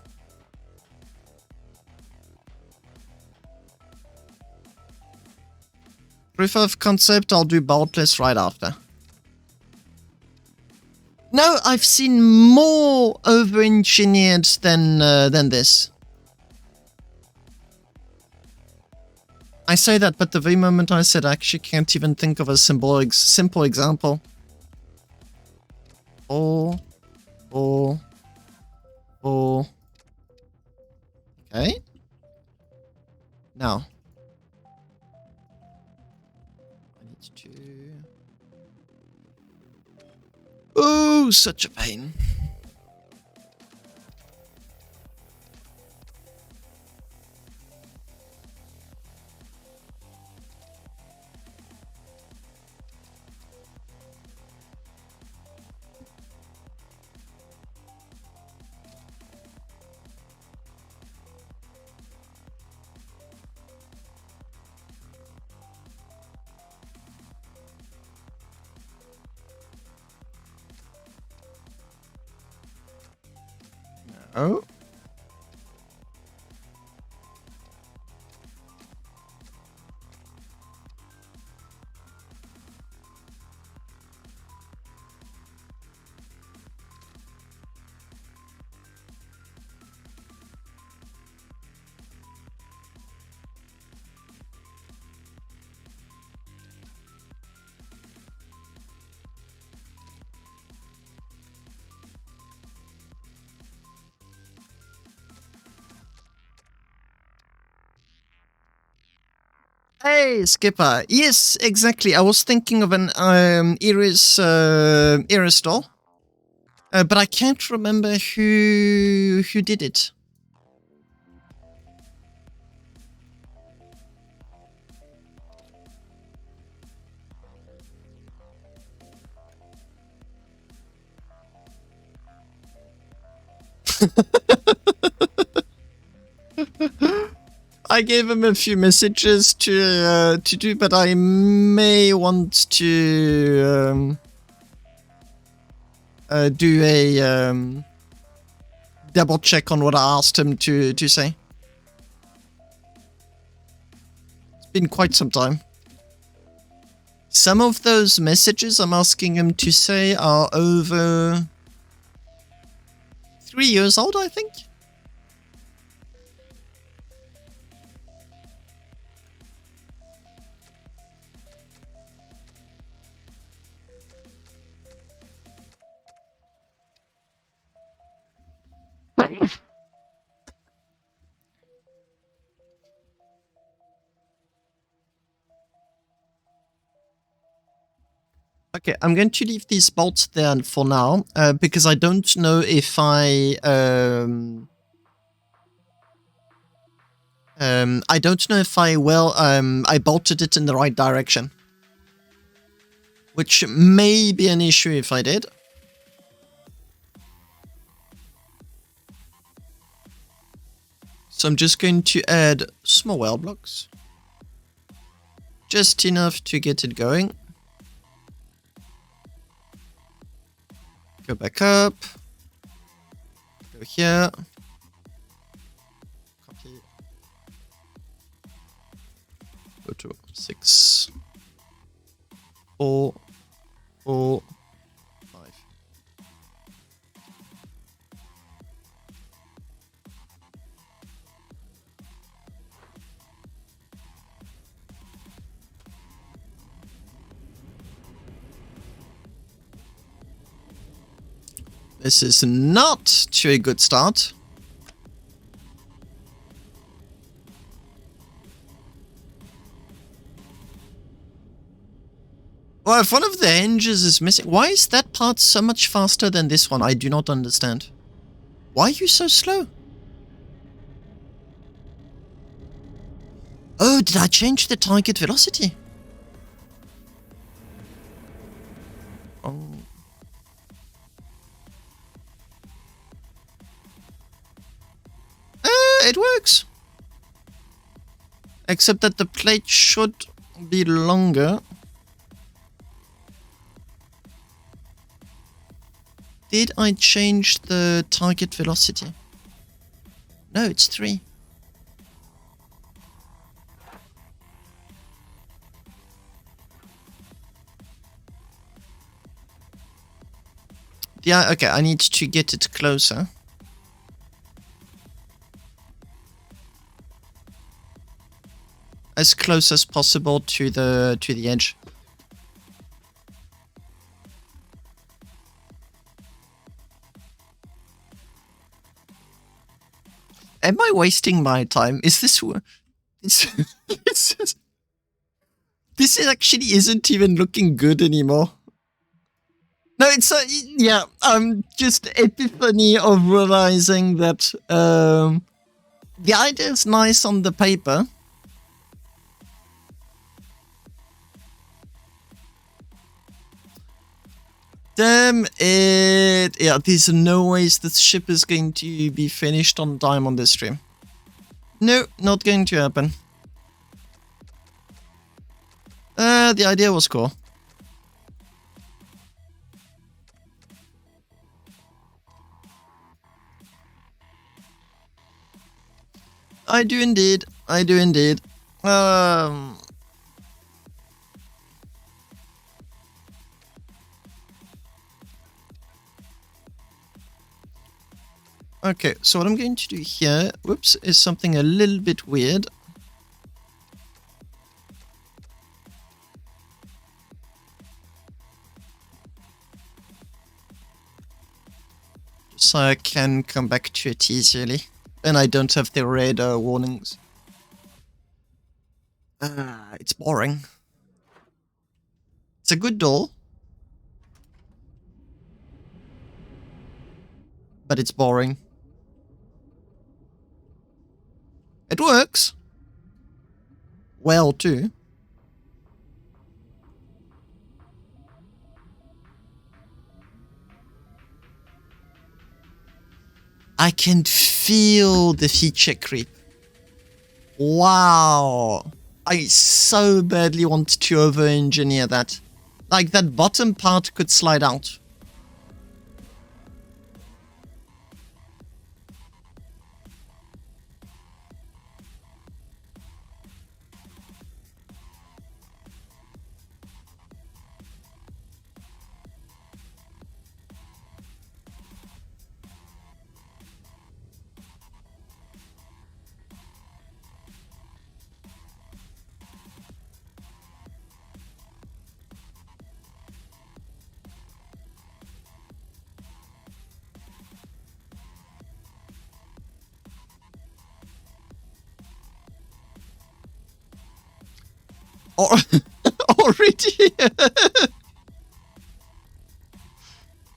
Speaker 1: Proof of concept, I'll do boltless right after. No, I've seen more over-engineered than this. I say that, but the very moment I said I actually can't even think of a simple example. Oh. Okay. Now. I need to... Oh, such a pain. No. Hey, Skipper. Yes, exactly. I was thinking of an Iris doll, but I can't remember who did it. I gave him a few messages to do, but I may want to do a double check on what I asked him to say. It's been quite some time. Some of those messages I'm asking him to say are over 3 years old, I think. Okay, I'm going to leave these bolts there for now, because I don't know if I don't know if I bolted it in the right direction, which may be an issue if I did. So I'm just going to add small weld blocks, just enough to get it going. Go back up, go here, copy, go to 6, 4, 4, 5. This is not to a good start. Well, if one of the hinges is missing, why is that part so much faster than this one? I do not understand. Why are you so slow? Oh, did I change the target velocity? Oh. It works. Except that the plate should be longer. did I change the target velocity? No, it's 3. Yeah, okay, I need to get it closer. As close as possible to the edge. Am I wasting my time? Is this this actually isn't even looking good anymore. No, it's yeah. Just epiphany of realizing that the idea is nice on the paper. Damn it! Yeah, there's no ways this ship is going to be finished on time on this stream. No, not going to happen. The idea was cool. I do indeed. I do indeed. Okay, so what I'm going to do here, whoops, is something a little bit weird. So I can come back to it easily. And I don't have the radar warnings. It's boring. It's a good door. But it's boring. It works. Well, too. I can feel the feature creep. Wow. I so badly want to over-engineer that. Like, that bottom part could slide out. Or already?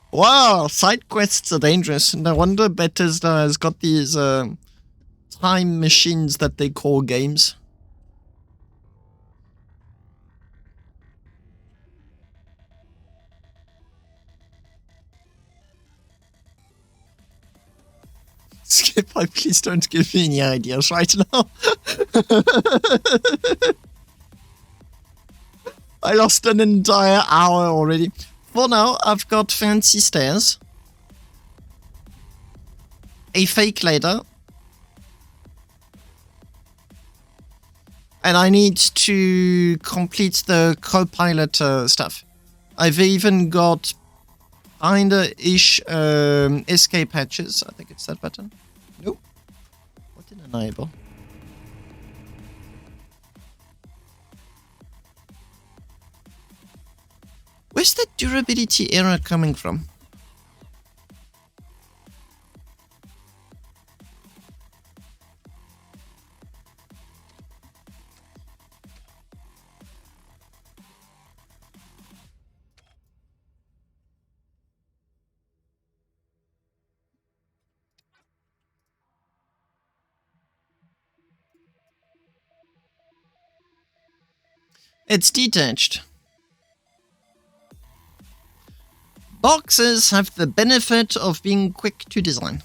Speaker 1: Wow, side quests are dangerous. No wonder Bethesda has got these time machines that they call games. Skip, please don't give me any ideas right now. I lost an entire hour already. For now, I've got fancy stairs, a fake ladder, and I need to complete the co-pilot stuff. I've even got kinda-ish escape hatches. I think it's that button. Nope. What did enable? Where's the durability error coming from? It's detached. Boxes have the benefit of being quick to design.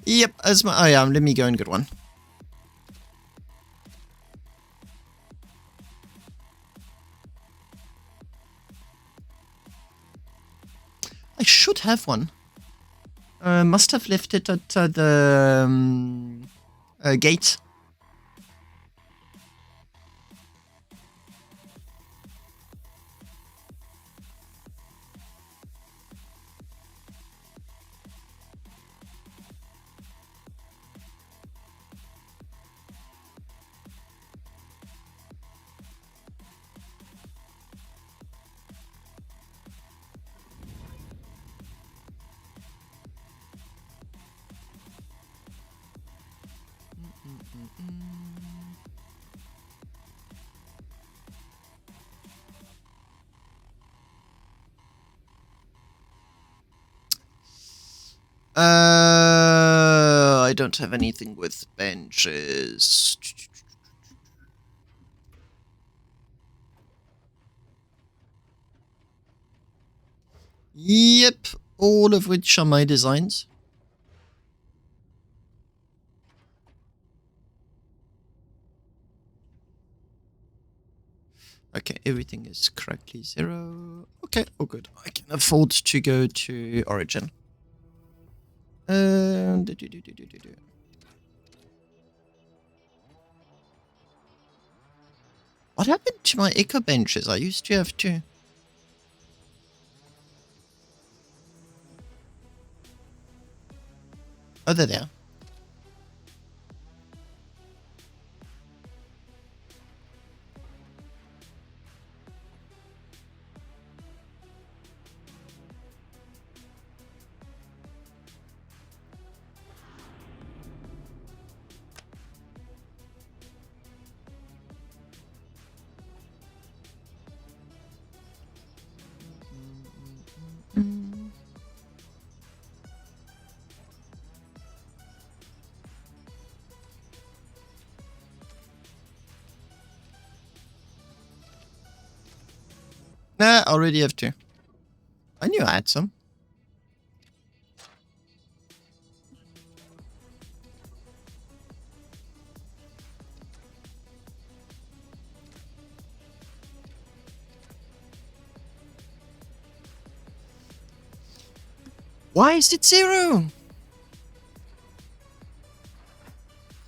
Speaker 1: Yep, as my... Oh yeah, let me go and get one. I should have one. Must have left it at the gate. I don't have anything with benches. Yep, all of which are my designs. Okay, everything is correctly 0. Okay, all good. I can afford to go to Origin. What happened to my echo benches? I used to have 2. Oh, they're there. Nah, I already have 2. I knew I had some. Why is it 0?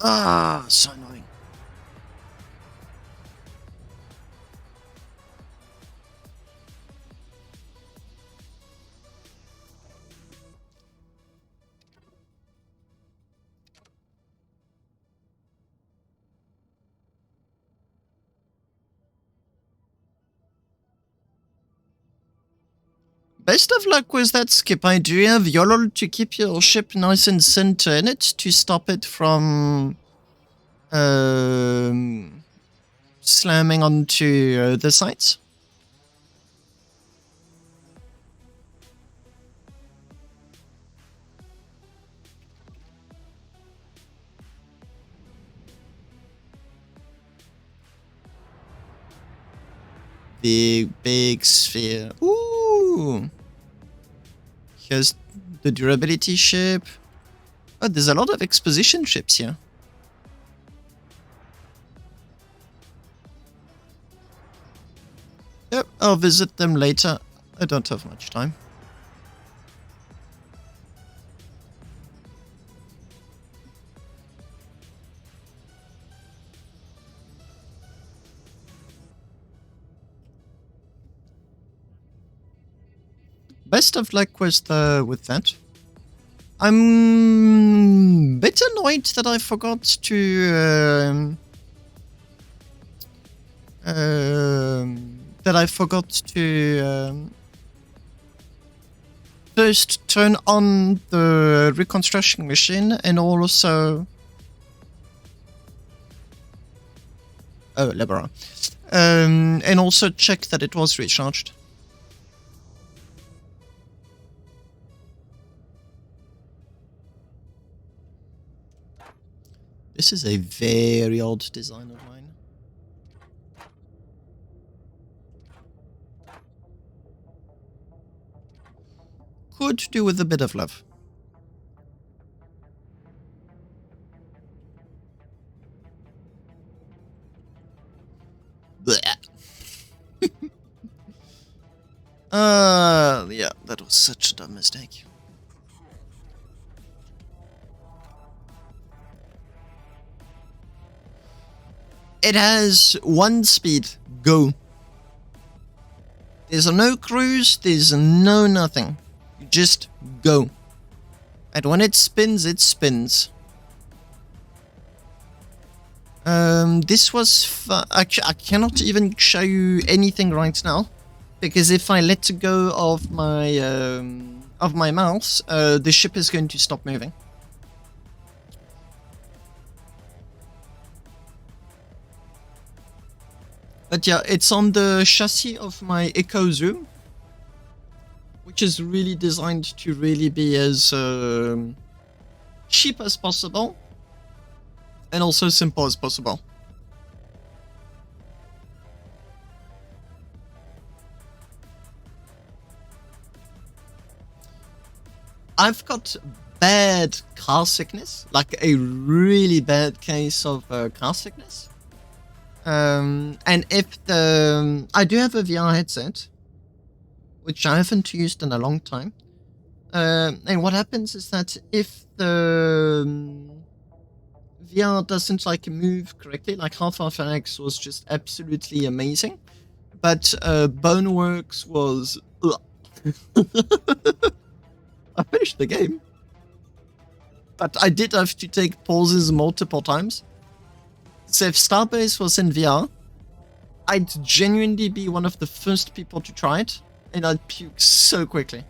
Speaker 1: Ah, so annoying. Best of luck with that, Skip. I do have Yolol to keep your ship nice and center in it to stop it from slamming onto the sides. Big sphere. Ooh! Here's the durability ship. Oh, there's a lot of exposition ships here. Yep, I'll visit them later. I don't have much time. Best of luck with that. I'm a bit annoyed that I forgot to first turn on the reconstruction machine and also Libera, and also check that it was recharged. This is a very old design of mine. Could do with a bit of love. Yeah, that was such a dumb mistake. It has one speed, go. There's no cruise, there's no nothing. You just go. And when it spins, it spins. This was I cannot even show you anything right now, because if I let go of my mouse, the ship is going to stop moving. But yeah, it's on the chassis of my Echo Zoom, which is really designed to really be as cheap as possible and also simple as possible. I've got bad car sickness, like a really bad case of car sickness. And if I do have a VR headset, which I haven't used in a long time. And what happens is that if the VR doesn't like move correctly, like Half-Life Alyx was just absolutely amazing, but Boneworks was. I finished the game, but I did have to take pauses multiple times. So if Starbase was in VR, I'd genuinely be one of the first people to try it, and I'd puke so quickly.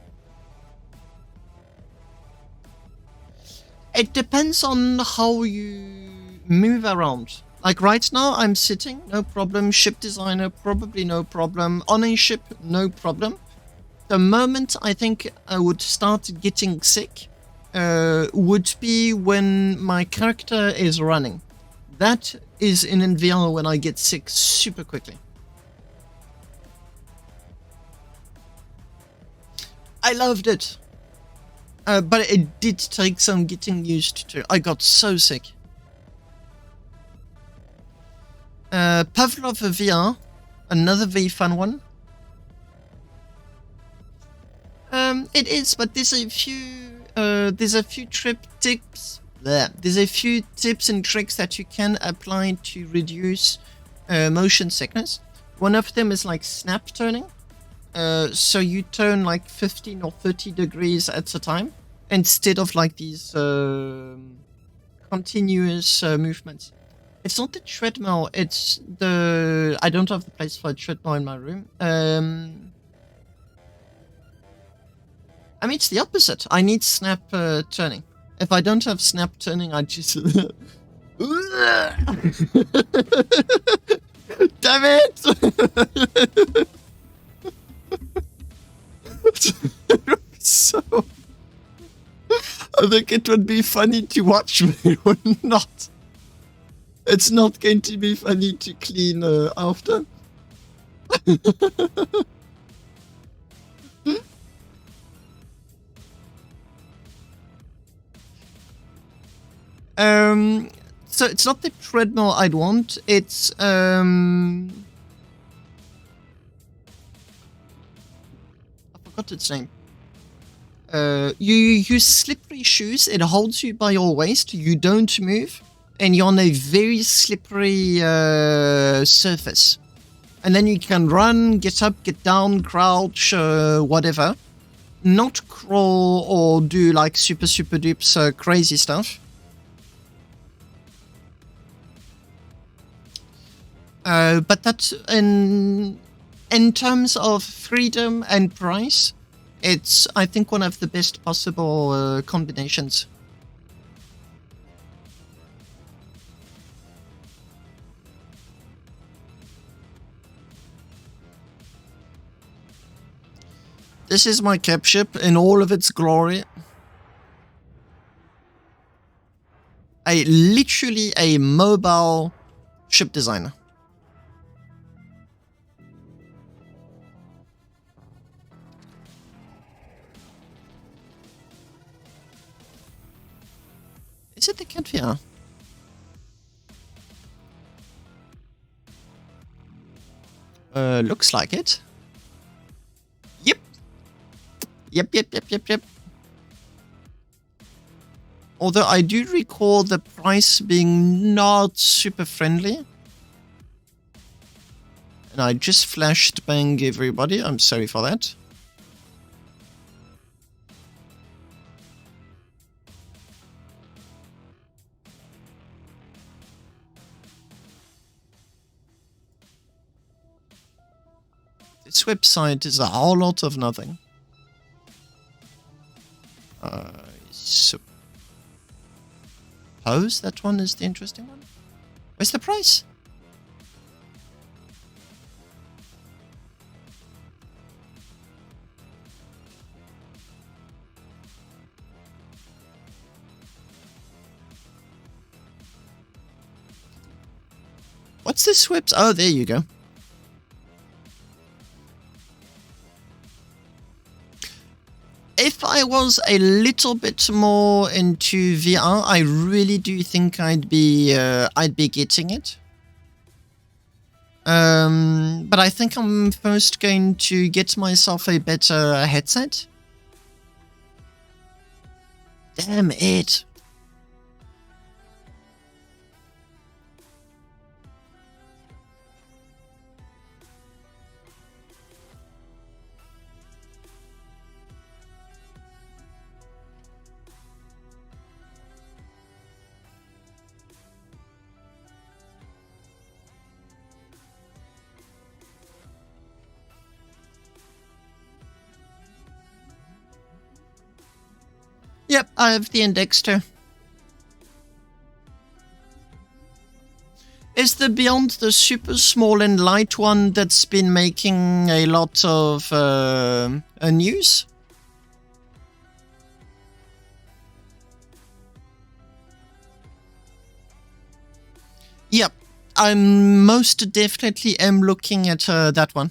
Speaker 1: It depends on how you move around. Like right now, I'm sitting, no problem. Ship designer, probably no problem. On a ship, no problem. The moment I think I would start getting sick would be when my character is running. That is in VR when I get sick super quickly. I loved it. But it did take some getting used to. I got so sick. Pavlov VR, another very fun one. It is, but there's a few tips. There's a few tips and tricks that you can apply to reduce motion sickness. One of them is like snap turning. So you turn like 15 or 30 degrees at a time instead of like these continuous movements. It's not the treadmill, it's the... I don't have the place for a treadmill in my room. I mean, it's the opposite. I need snap turning. If I don't have snap turning, I just... Damn it! So... I think it would be funny to watch, but it would not. It's not going to be funny to clean after. So it's not the treadmill I'd want, it's I forgot its name. You use slippery shoes, it holds you by your waist, you don't move, and you're on a very slippery surface. And then you can run, get up, get down, crouch, whatever. Not crawl or do like super dupes crazy stuff. But that's in terms of freedom and price, it's, I think, one of the best possible combinations. This is my cap ship in all of its glory. Literally a mobile ship designer. Is it the cat VR? Looks like it. Yep. Yep. Although I do recall the price being not super friendly. And I just flashed bang everybody. I'm sorry for that. This website is a whole lot of nothing. Suppose that one is the interesting one. Where's the price? What's this website? Oh, there you go. If I was a little bit more into VR, I really do think I'd be getting it. But I think I'm first going to get myself a better headset. Damn it. Yep, I have the index too. Is the Beyond the super small and light one that's been making a lot of news? Yep, I most definitely am looking at that one.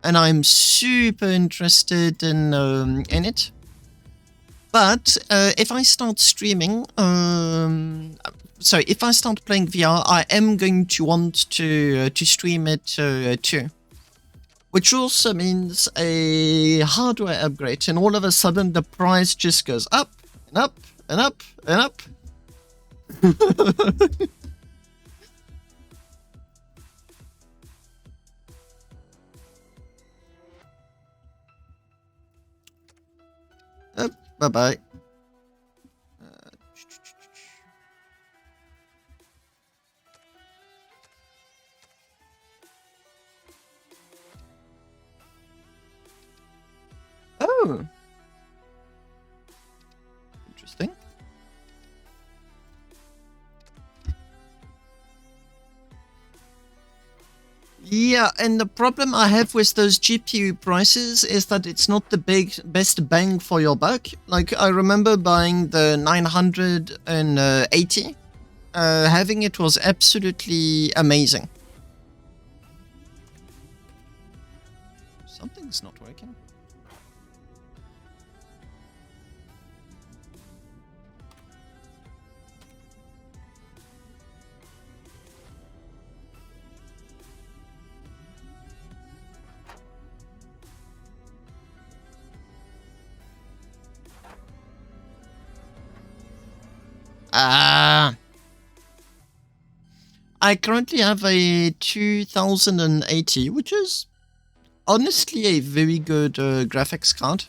Speaker 1: And I'm super interested in it. But if I start streaming, if I start playing VR, I am going to want to stream it too. Which also means a hardware upgrade, and all of a sudden the price just goes up and up and up and up. Bye-bye. Oh. Interesting. Yeah, and the problem I have with those GPU prices is that it's not the best bang for your buck. Like, I remember buying the 980. Having it was absolutely amazing. Something's not working. I currently have a 2080, which is honestly a very good graphics card.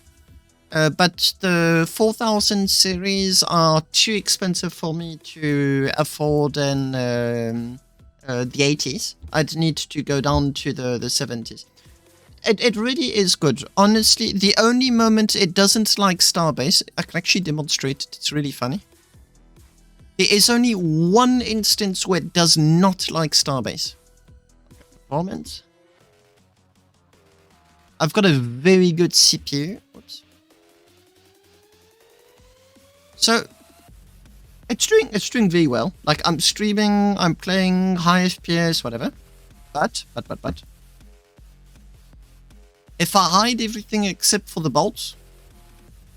Speaker 1: But the 4000 series are too expensive for me to afford in the 80s. I'd need to go down to the 70s. It really is good. Honestly, the only moment it doesn't like Starbase, I can actually demonstrate it, it's really funny. There is only one instance where it does not like Starbase. Performance. I've got a very good CPU. Whoops. So it's doing very well. Like, I'm streaming, I'm playing high FPS, whatever. But if I hide everything except for the bolts,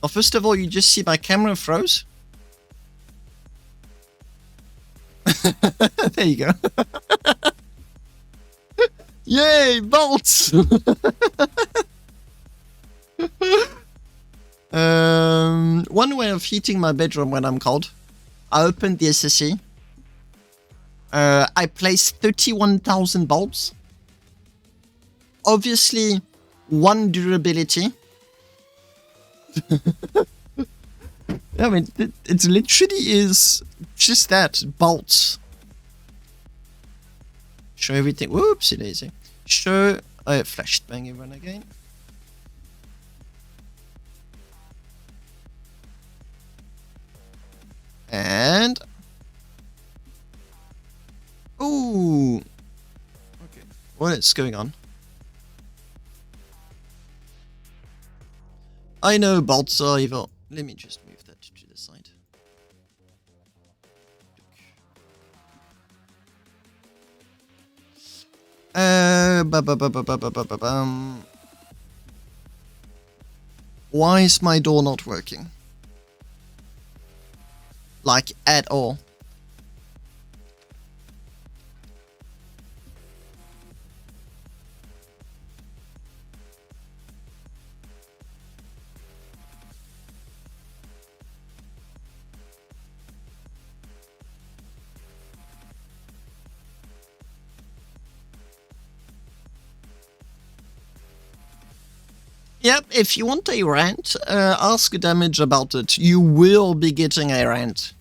Speaker 1: well, first of all, you just see my camera froze. There you go. Yay, bolts! way of heating my bedroom when I'm cold. I opened the SSE. I placed 31,000 bulbs. Obviously, 1 durability. I mean, it literally is just that, bolts. Show everything. Whoopsie daisy. Show. Flashed bang everyone again. And. Ooh. Okay. What is going on? I know bolts are evil. Let me just move that to the side. Why is my door not working? Like, at all. Yep, if you want a rant, ask Damage about it. You will be getting a rant.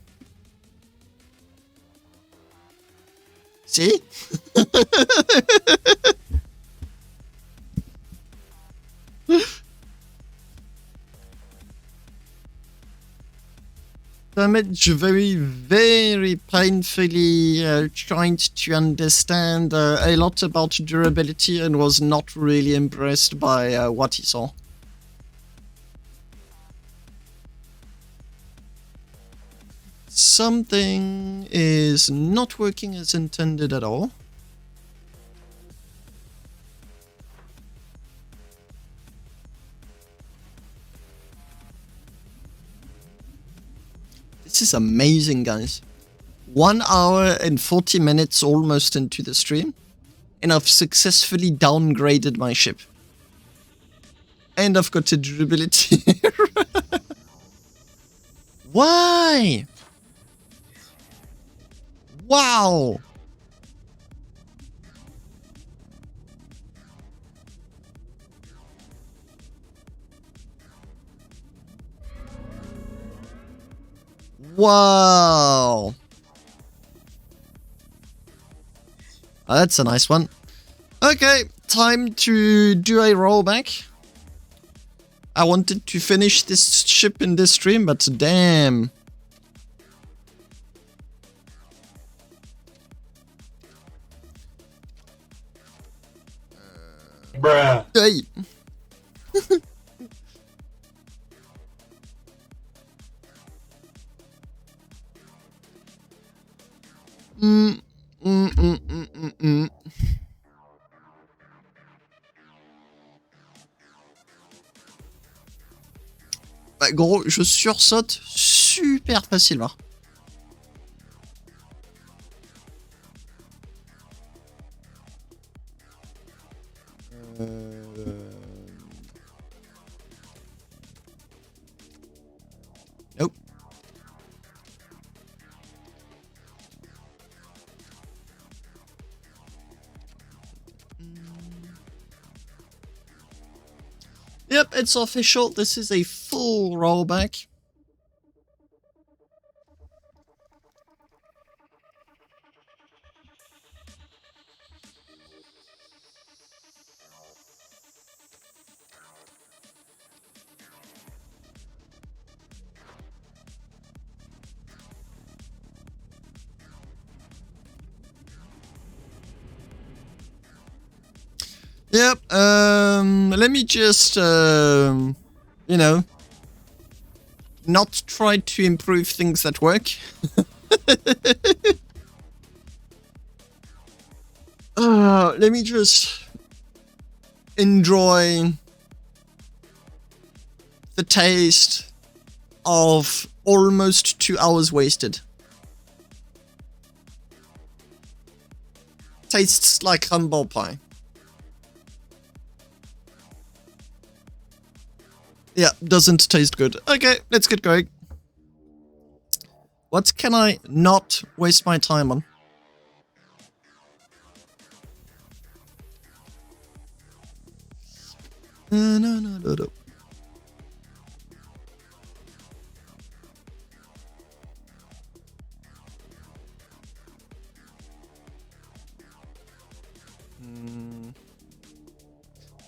Speaker 1: See? Damage very painfully trying to understand a lot about durability and was not really impressed by what he saw. Something is not working as intended at all. This is amazing, guys. 1 hour and 40 minutes almost into the stream, and I've successfully downgraded my ship. And I've got a durability error. Why? Wow. Wow. Oh, that's a nice one. Okay, time to do a rollback. I wanted to finish this ship in this stream, but damn.
Speaker 2: Bruh.
Speaker 1: Hey. Bah, gros, je sursaute super facilement. Nope. Yep, it's official. This is a full rollback. Yep, let me just, you know, not try to improve things that work. Let me just enjoy the taste of almost 2 hours wasted. Tastes like humble pie. Yeah, doesn't taste good. Okay, let's get going. What can I not waste my time on? No.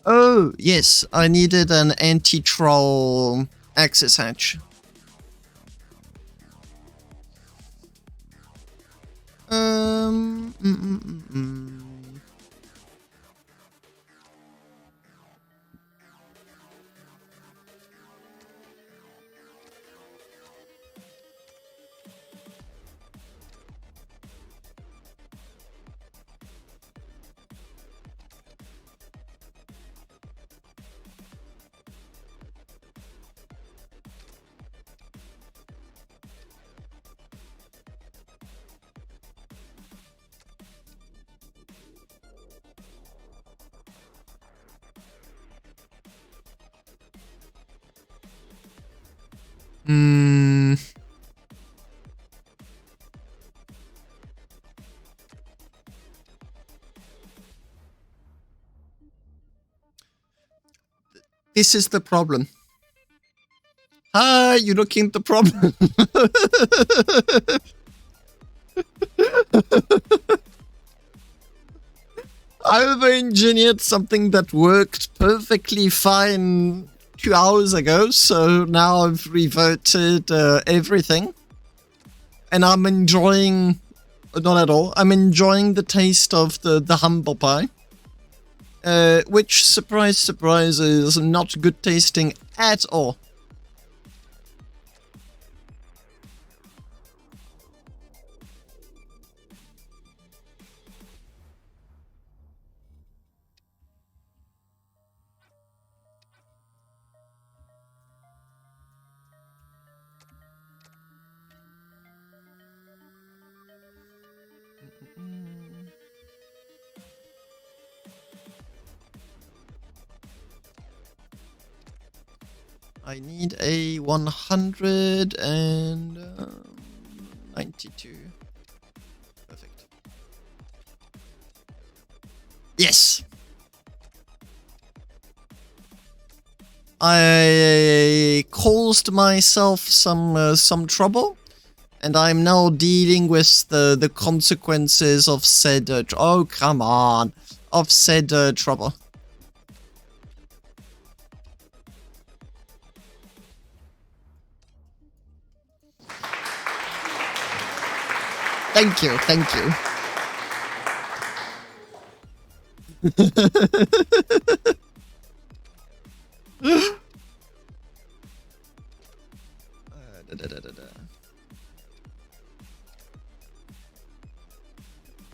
Speaker 1: Oh, yes, I needed an anti-troll access hatch. Um... Mm -mm -mm -mm. Hmm... This is the problem. Ah, you're looking at the problem. I over-engineered something that worked perfectly fine 2 hours ago, so now I've reverted everything. And I'm enjoying... Not at all. I'm enjoying the taste of the humble pie. Which, surprise, surprise, is not good tasting at all. I need a 192. Perfect. Yes! I caused myself some trouble, and I'm now dealing with the consequences of said oh come on, of said trouble. Thank you, thank you.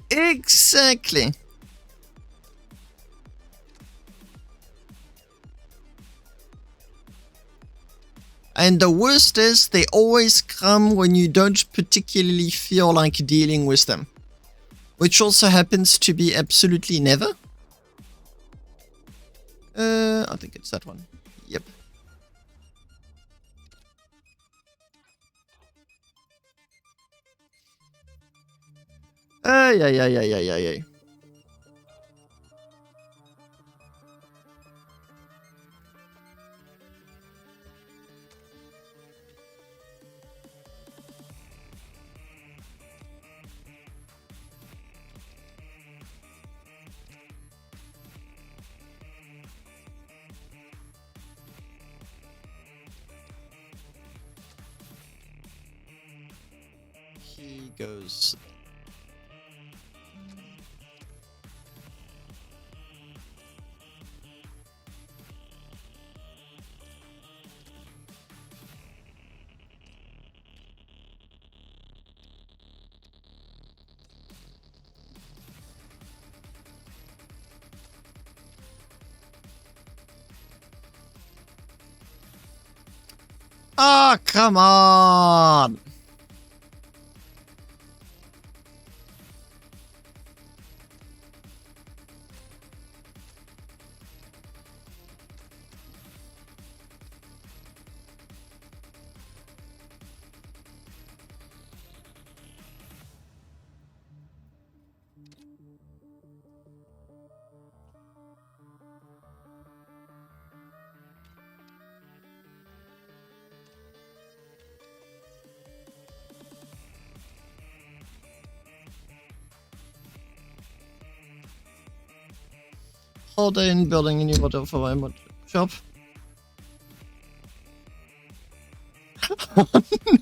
Speaker 1: Exactly. And the worst is, they always come when you don't particularly feel like dealing with them. Which also happens to be absolutely never. I think it's that one. Yep. Yeah. He goes... Ah, come on! harder in building a new model for my mod shop. Oh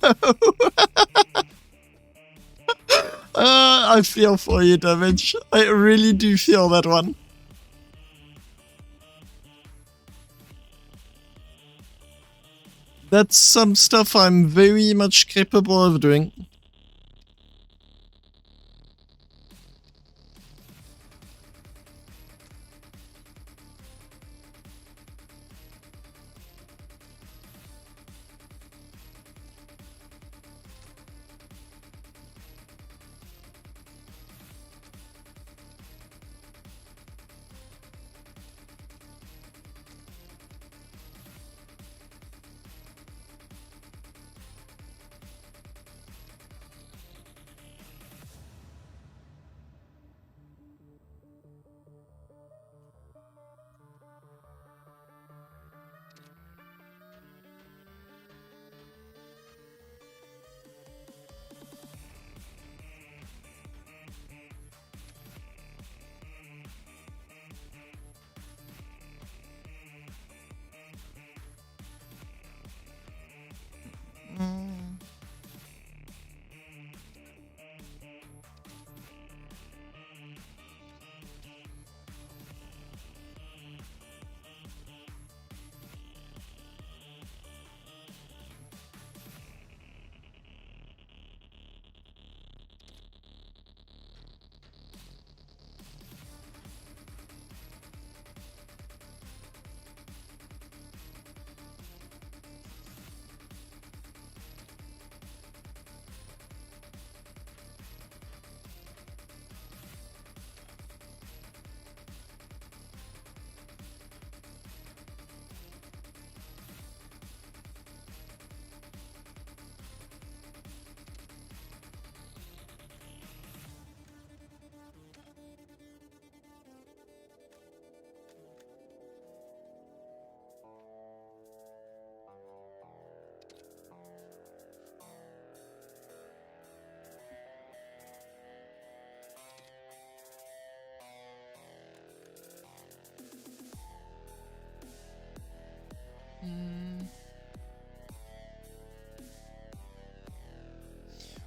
Speaker 1: no! I feel for you, Damage. I really do feel that one. That's some stuff I'm very much capable of doing.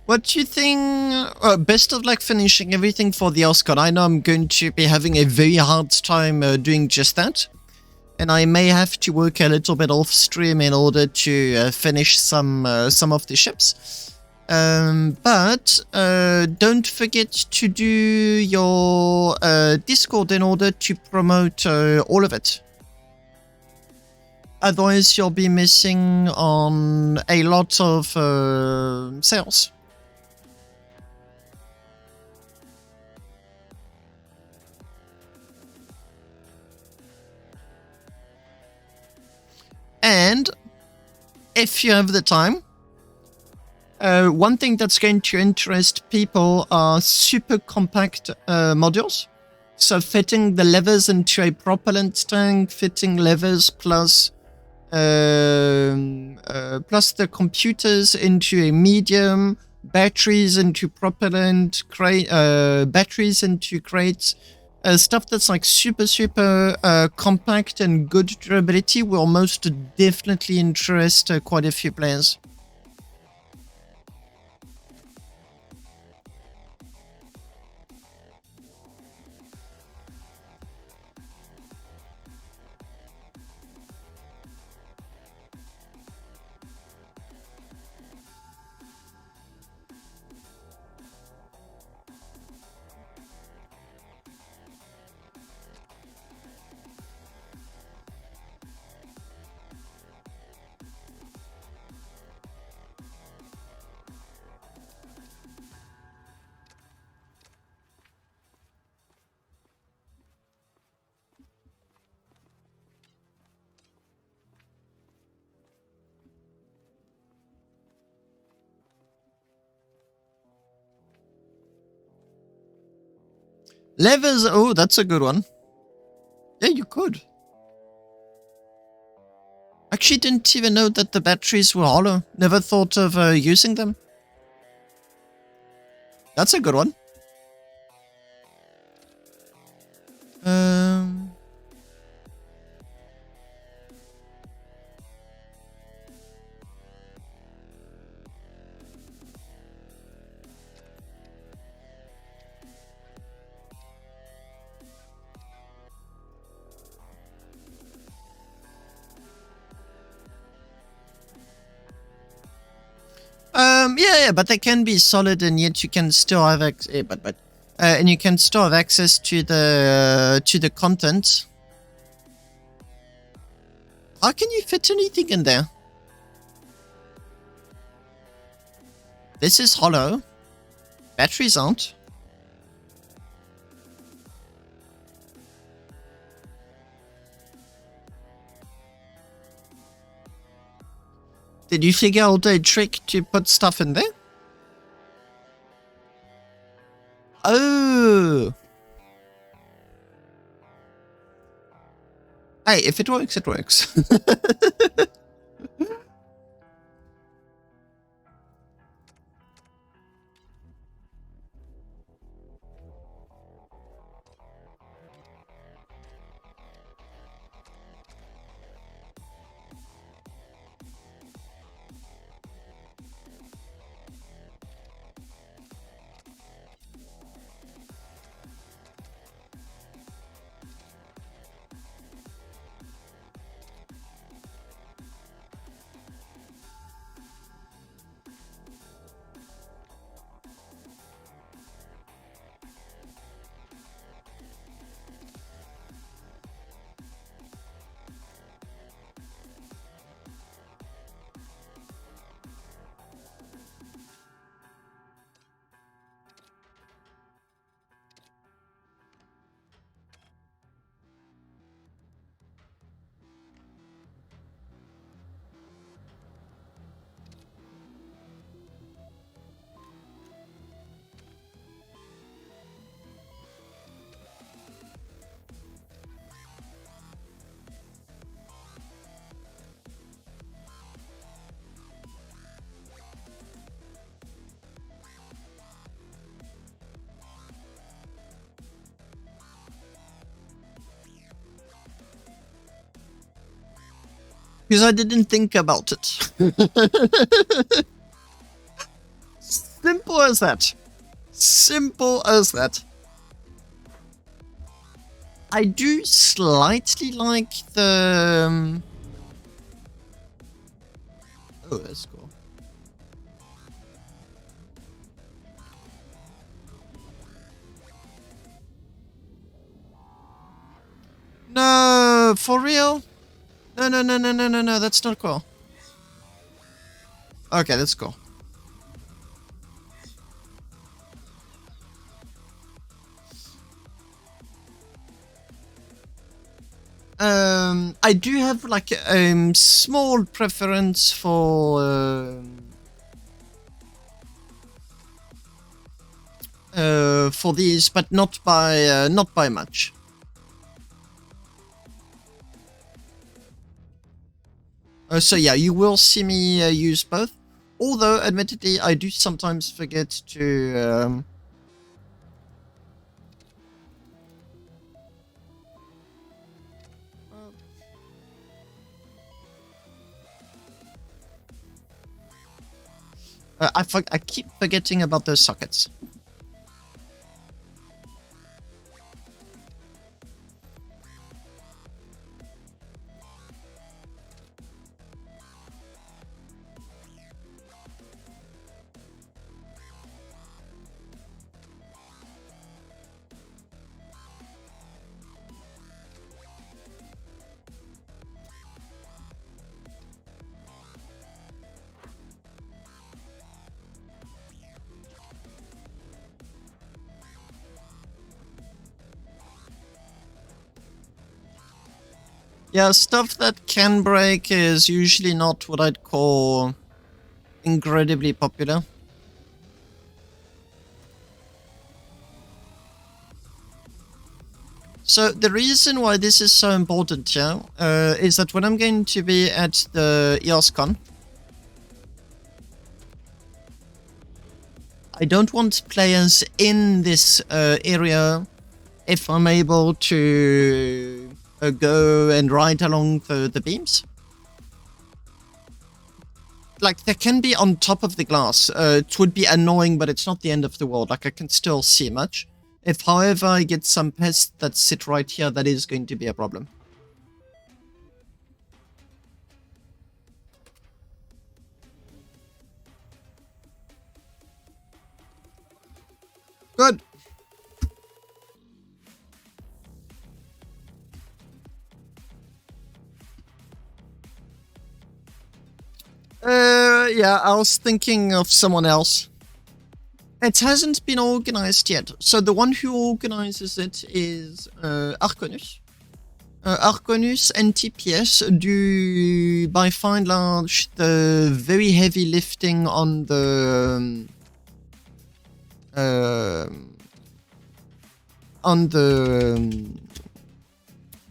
Speaker 1: What do you think? Best of luck finishing everything for the Oscar. I know I'm going to be having a very hard time doing just that. And I may have to work a little bit off stream in order to finish some of the ships. But don't forget to do your Discord in order to promote all of it. Otherwise, you'll be missing on a lot of sales. And if you have the time, one thing that's going to interest people are super compact modules. So fitting the levers into a propellant tank, fitting levers plus the computers into a medium, batteries into propellant, batteries into crates. Stuff that's like super compact and good durability will most definitely interest quite a few players. Levers, oh, that's a good one. Yeah, you could. Actually didn't even know that the batteries were hollow. Never thought of using them. That's a good one. Yeah, but they can be solid, and yet you can still have and you can still have access to the content. How can you fit anything in there? This is hollow. Batteries aren't. Did you figure out a trick to put stuff in there? Oh. Hey, if it works, it works. Because I didn't think about it. Simple as that. Simple as that. I do slightly like the... Oh, that's cool. No, for real? No, that's not cool. Okay, that's cool. I do have like a small preference for these, but not by much. So yeah, you will see me use both. Although, admittedly, I do sometimes forget to... I keep forgetting about those sockets. Yeah, stuff that can break is usually not what I'd call incredibly popular. So the reason why this is so important here is that when I'm going to be at the EOSCon, I don't want players in this area if I'm able to go and ride along the beams. Like, they can be on top of the glass. It would be annoying, but it's not the end of the world. Like, I can still see much. If, however, I get some pests that sit right here, that is going to be a problem. Good. Yeah, I was thinking of someone else. It hasn't been organized yet. So the one who organizes it is Arconus. Arconus and TPS do, by far and large, the very heavy lifting on the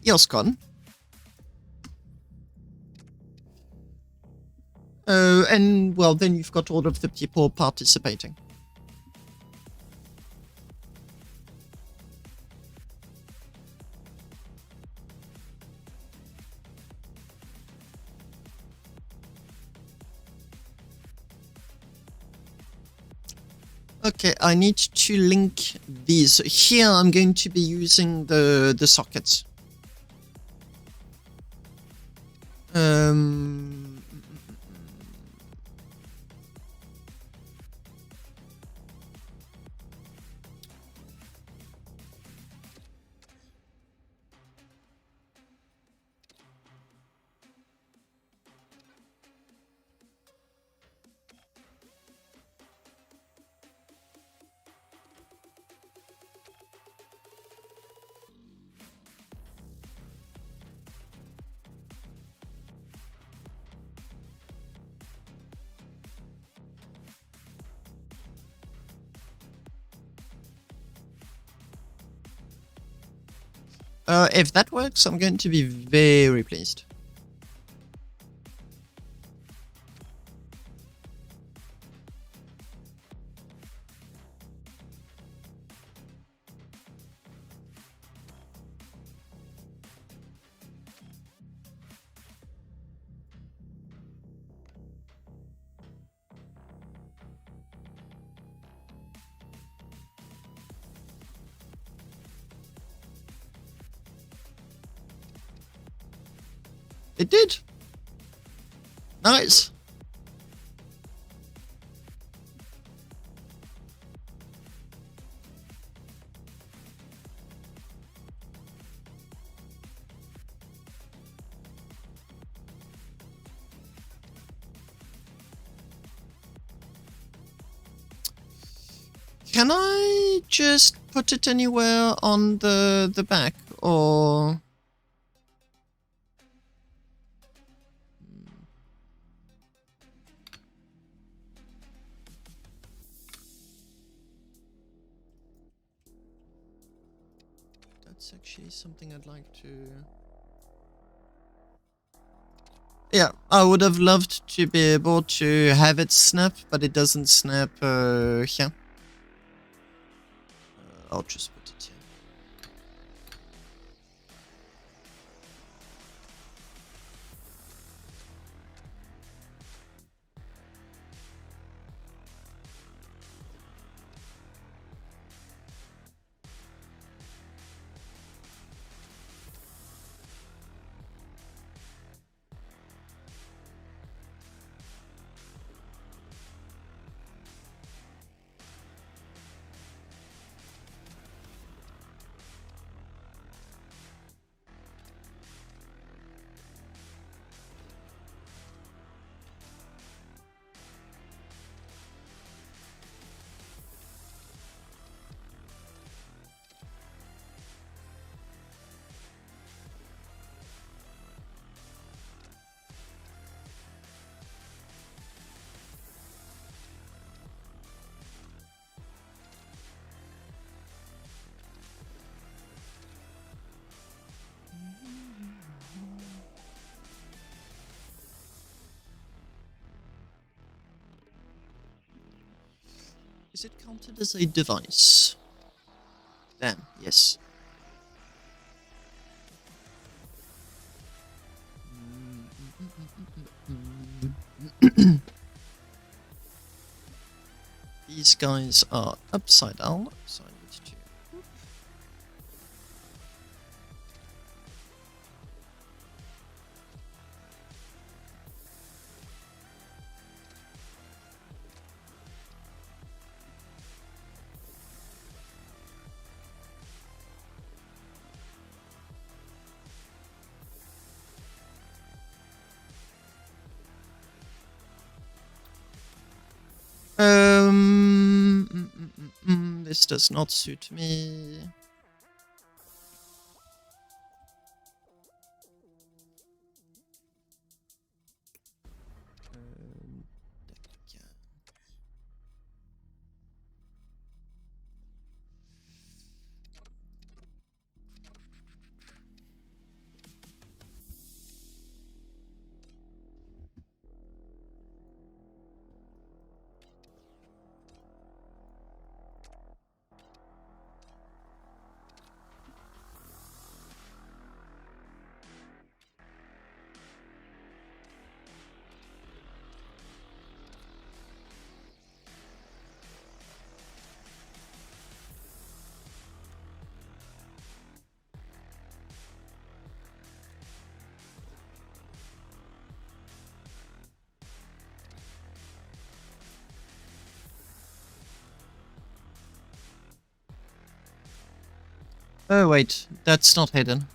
Speaker 1: EOSCon. And, well, then you've got all of the people participating. Okay, I need to link these. Here I'm going to be using the sockets. If that works, I'm going to be very pleased. It did. Nice. Can I just put it anywhere on the back, or... That's actually something I'd like to... Yeah, I would have loved to be able to have it snap, but it doesn't snap here. I'll just put it here. Is it counted as a device? Damn, yes. These guys are upside down, so I need to... This does not suit me. Oh wait, that's not hidden.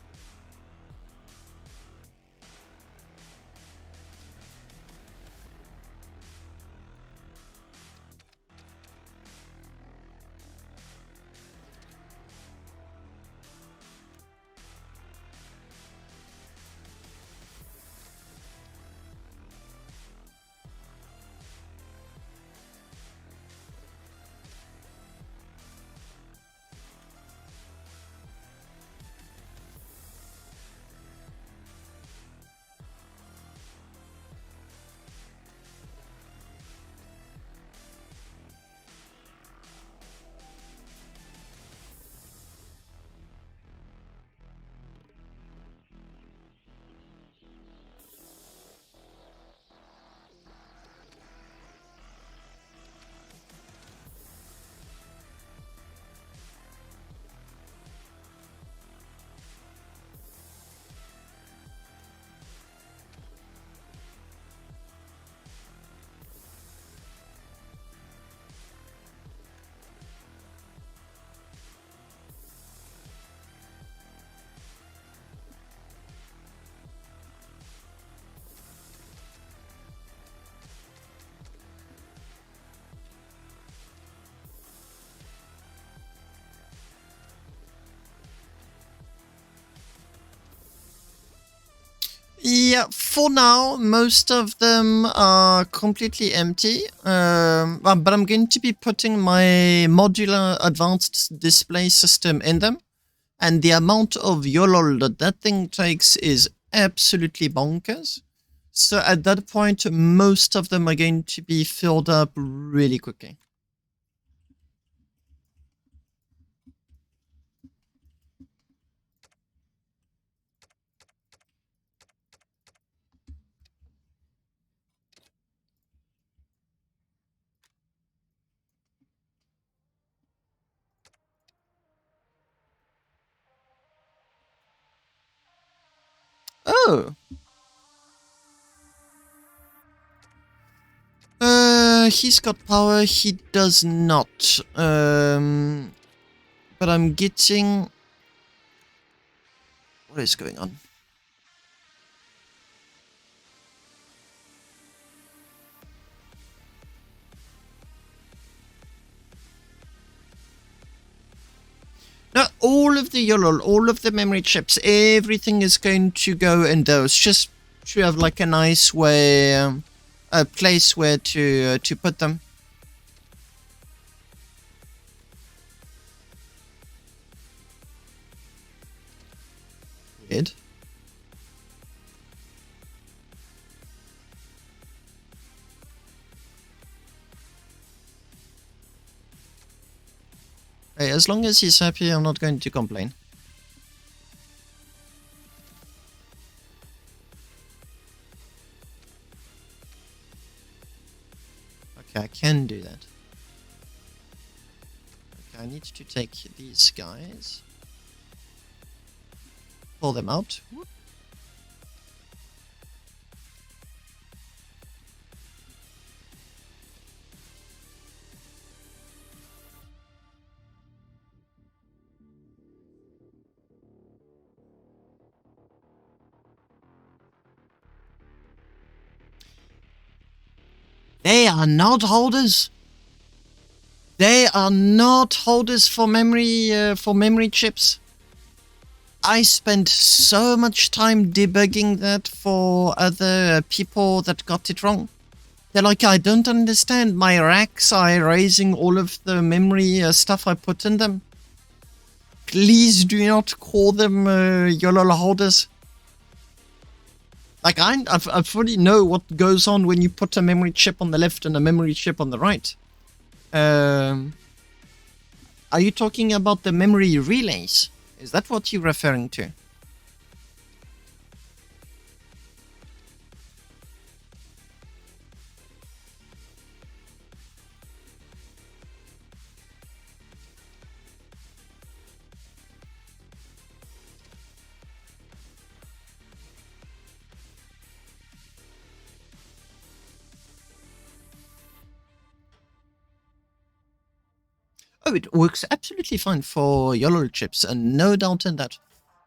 Speaker 1: Yeah, for now, most of them are completely empty. But I'm going to be putting my modular advanced display system in them. And the amount of Yolol that thing takes is absolutely bonkers. So at that point, most of them are going to be filled up really quickly. Oh. He's got power, he does not. But I'm getting... What is going on? Now, all of the Yolol, all of the memory chips, everything is going to go in those, just to have like a nice way, a place where to put them. Weird. Hey, as long as he's happy, I'm not going to complain. Okay, I can do that. Okay, I need to take these guys. Pull them out. Whoop. They are node holders. They are not holders for memory chips. I spent so much time debugging that for other people that got it wrong. They're like, I don't understand. My racks are erasing all of the memory stuff I put in them. Please do not call them Yolol holders. Like, I fully know what goes on when you put a memory chip on the left and a memory chip on the right. Are you talking about the memory relays? Is that what you're referring to? Oh, it works absolutely fine for Yolol chips, and no doubt in that.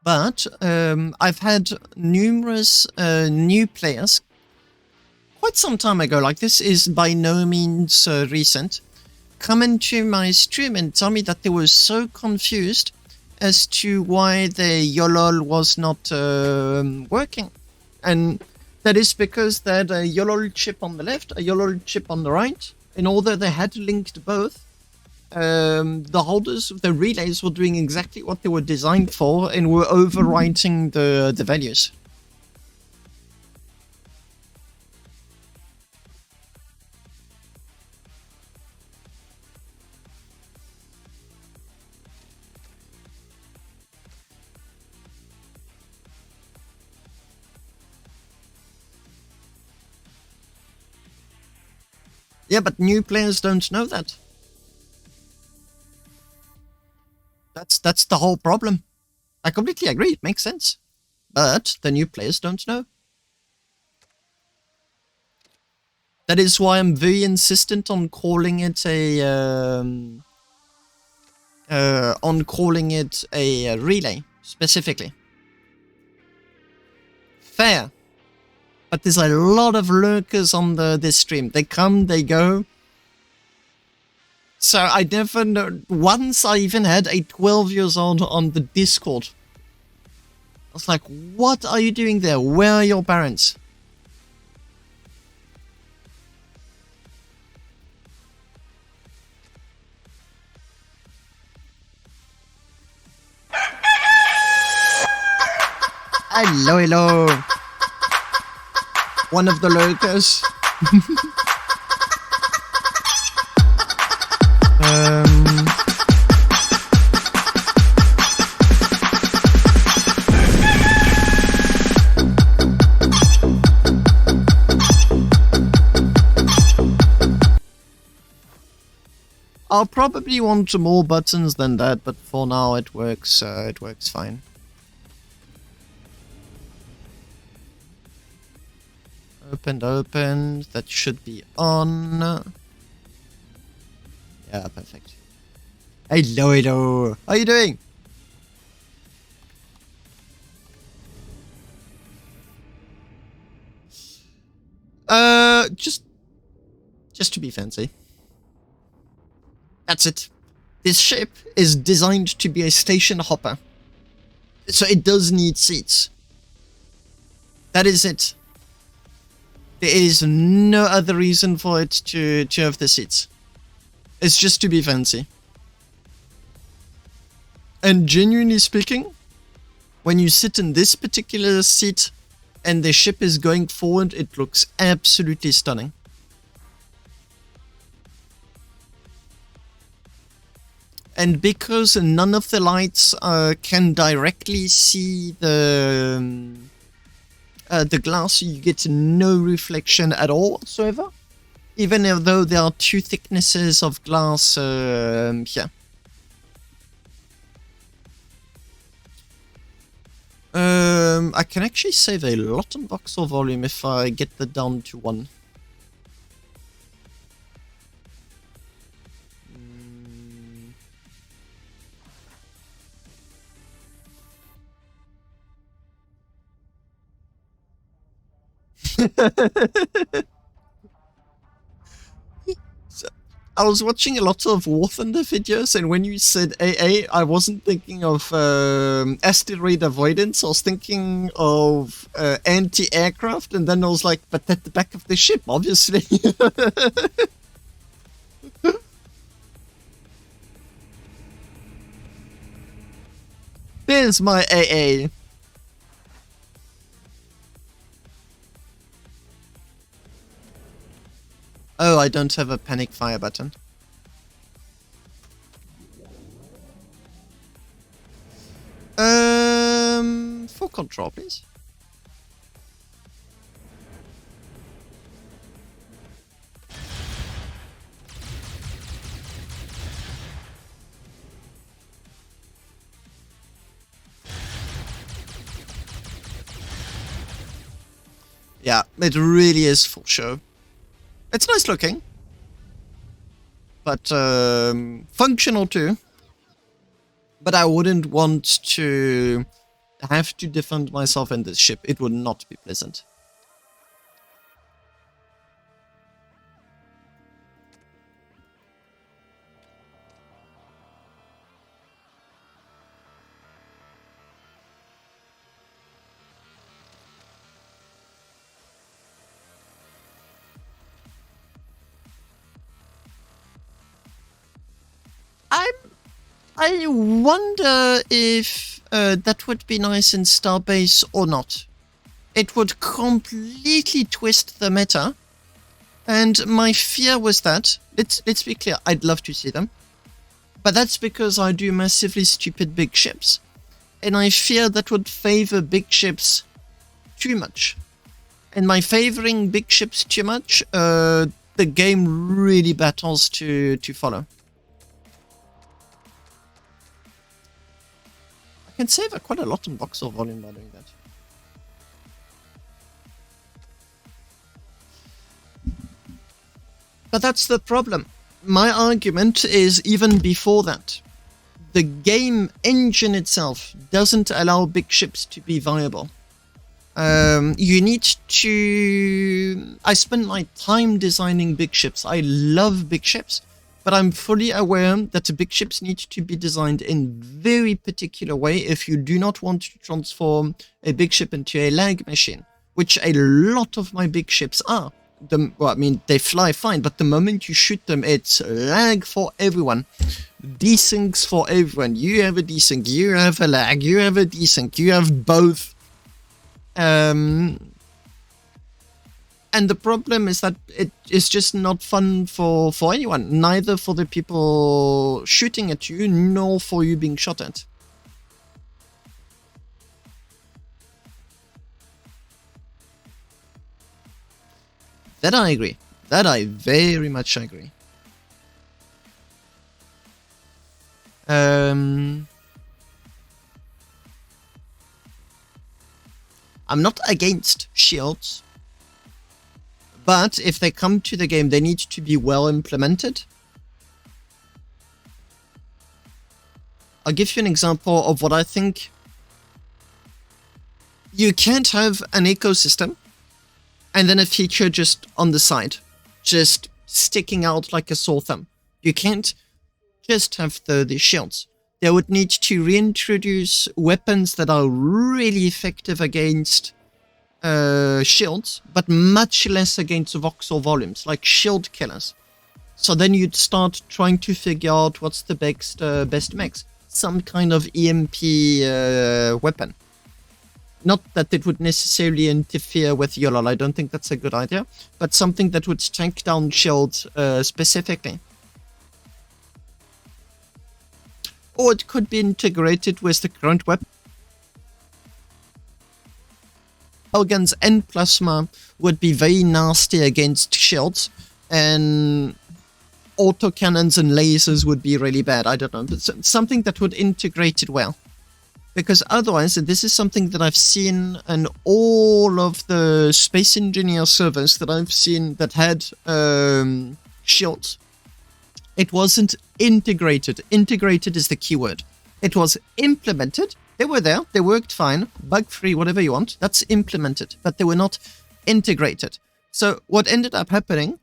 Speaker 1: But I've had numerous new players quite some time ago, like this is by no means recent, come into my stream and tell me that they were so confused as to why the Yolol was not working. And that is because they had a Yolol chip on the left, a Yolol chip on the right, and although they had linked both, the holders, the relays were doing exactly what they were designed for and were overwriting the values. Yeah, but new players don't know that. That's the whole problem. I completely agree, it makes sense. But the new players don't know. That is why I'm very insistent on calling it a relay specifically. Fair. But there's a lot of lurkers on this stream. They come, they go. So I never know. Once I even had a 12 years old on the Discord. I was like, what are you doing there? Where are your parents? Hello, hello. One of the lurkers. I'll probably want more buttons than that, but for now it works fine. Opened, that should be on. Yeah, perfect. Hello, hello. How are you doing? Just to be fancy. That's it. This ship is designed to be a station hopper. So it does need seats. That is it. There is no other reason for it to have the seats. It's just to be fancy. And genuinely speaking, when you sit in this particular seat and the ship is going forward, it looks absolutely stunning. And because none of the lights can directly see the glass, you get no reflection at all whatsoever, even though there are two thicknesses of glass here. I can actually save a lot on voxel volume if I get that down to 1. I was watching a lot of War Thunder videos, and when you said AA, I wasn't thinking of asteroid avoidance. I was thinking of anti-aircraft, and then I was like, but at the back of the ship, obviously. There's my AA. Oh, I don't have a panic fire button. Full control, please. Yeah, it really is full show. It's nice looking, but functional too. But I wouldn't want to have to defend myself in this ship. It would not be pleasant. I wonder if that would be nice in Starbase or not. It would completely twist the meta, and my fear was that, let's be clear, I'd love to see them, but that's because I do massively stupid big ships, and I fear that would favor big ships too much. And by favoring big ships too much, the game really battles to follow. I can save quite a lot in voxel volume by doing that. But that's the problem. My argument is even before that. The game engine itself doesn't allow big ships to be viable. You need to... I spend my time designing big ships. I love big ships. But I'm fully aware that the big ships need to be designed in very particular way if you do not want to transform a big ship into a lag machine, which a lot of my big ships are. Well, I mean, they fly fine, but the moment you shoot them, it's lag for everyone. Desyncs for everyone. You have a desync, you have a lag, you have a desync, you have both. And the problem is that it is just not fun for anyone, neither for the people shooting at you, nor for you being shot at. That I agree. That I very much agree. I'm not against shields. But if they come to the game, they need to be well implemented. I'll give you an example of what I think. You can't have an ecosystem and then a feature just on the side, just sticking out like a sore thumb. You can't just have the shields. They would need to reintroduce weapons that are really effective against shields, but much less against voxel volumes, like shield killers. So then you'd start trying to figure out what's the best mix. Some kind of EMP weapon. Not that it would necessarily interfere with Yolol, I don't think that's a good idea, but something that would tank down shields specifically. Or it could be integrated with the current weapon. Guns and plasma would be very nasty against shields, and autocannons and lasers would be really bad. I don't know, but something that would integrate it well. Because otherwise, and this is something that I've seen in all of the Space Engineer servers that I've seen that had shields, it wasn't integrated. Integrated is the keyword. It was implemented. They were there, they worked fine, bug-free, whatever you want, that's implemented, but they were not integrated. So what ended up happening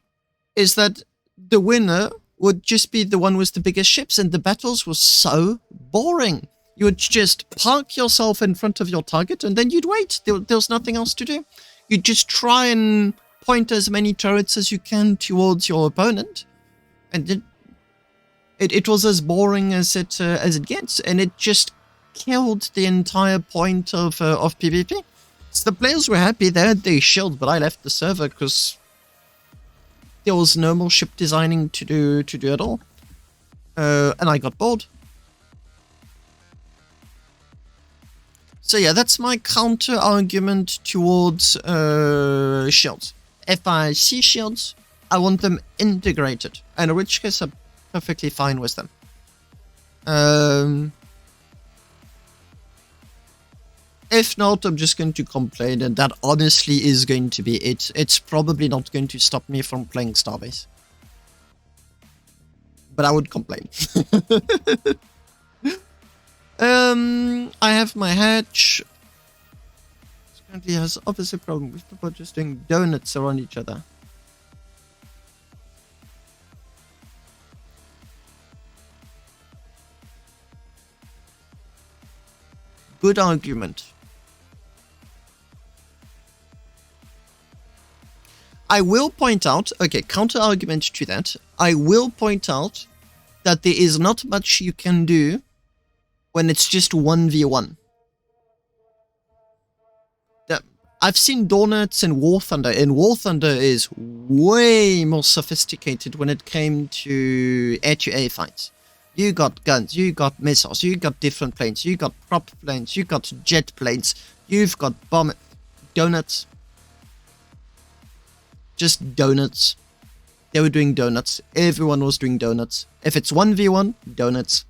Speaker 1: is that the winner would just be the one with the biggest ships, and the battles were so boring. You would just park yourself in front of your target, and then you'd wait. There was nothing else to do. You'd just try and point as many turrets as you can towards your opponent, and it was as boring as it gets, and it just killed the entire point of PvP. So the players were happy, they had their shield, but I left the server because there was no more ship designing to do at all, and I got bored. So yeah, that's my counter argument towards shields. If I see shields, I want them integrated, and in which case I'm perfectly fine with them. If not, I'm just going to complain, and that honestly is going to be it. It's probably not going to stop me from playing Starbase. But I would complain. I have my hatch. This currently has opposite problem with people just doing donuts around each other. Good argument. I will point out, okay, counter argument to that, I will point out that there is not much you can do when it's just 1v1. I've seen donuts in War Thunder, and War Thunder is way more sophisticated when it came to air-to-air fights. You got guns, you got missiles, you got different planes, you got prop planes, you got jet planes, you've got bomb... Donuts. Just donuts. They were doing donuts. Everyone was doing donuts. If it's 1v1, donuts.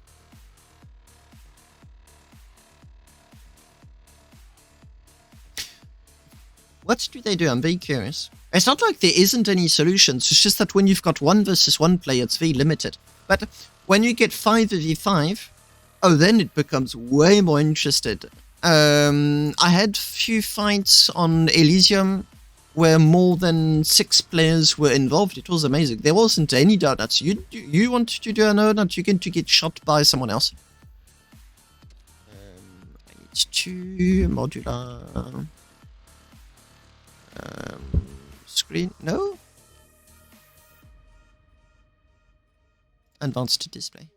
Speaker 1: What do they do? I'm very curious. It's not like there isn't any solutions. It's just that when you've got 1 versus 1 play, it's very limited. But when you get 5v5, oh, then it becomes way more interested. I had few fights on Elysium where more than 6 players were involved. It was amazing. There wasn't any donuts. You want to do a donut, you're going to get shot by someone else. I need to modular screen. No. Advanced display.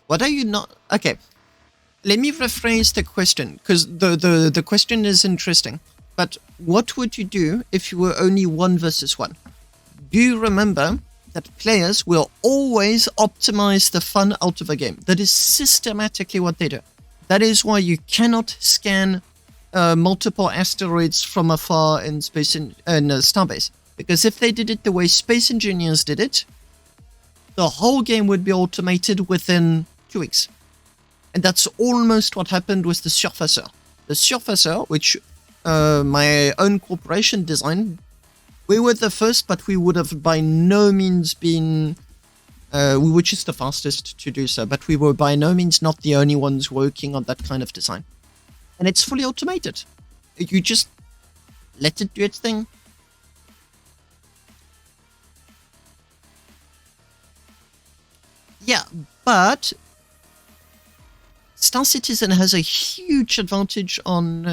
Speaker 1: What are you not... Okay, let me rephrase the question, because the question is interesting. But what would you do if you were only 1 versus 1? Do you remember that players will always optimize the fun out of a game? That is systematically what they do. That is why you cannot scan multiple asteroids from afar in space in Starbase. Because if they did it the way space engineers did it, the whole game would be automated within 2 weeks. And that's almost what happened with the Surfacer. The Surfacer, which my own corporation designed, we were the first, but we would have by no means been... we were just the fastest to do so, but we were by no means not the only ones working on that kind of design. And it's fully automated. You just let it do its thing. Yeah, but Star Citizen has a huge advantage on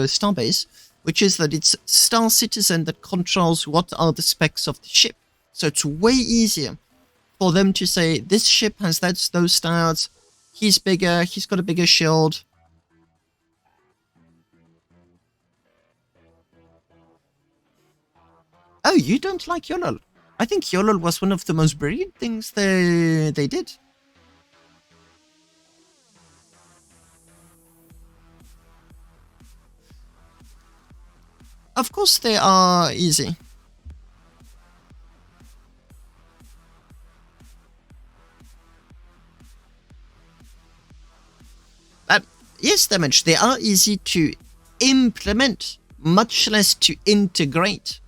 Speaker 1: Starbase, which is that it's Star Citizen that controls what are the specs of the ship. So it's way easier for them to say, this ship has those stats, he's bigger, he's got a bigger shield. Oh, you don't like Yolol? I think Yolol was one of the most brilliant things they did. Of course they are easy. Yes, Damage, they are easy to implement, much less to integrate.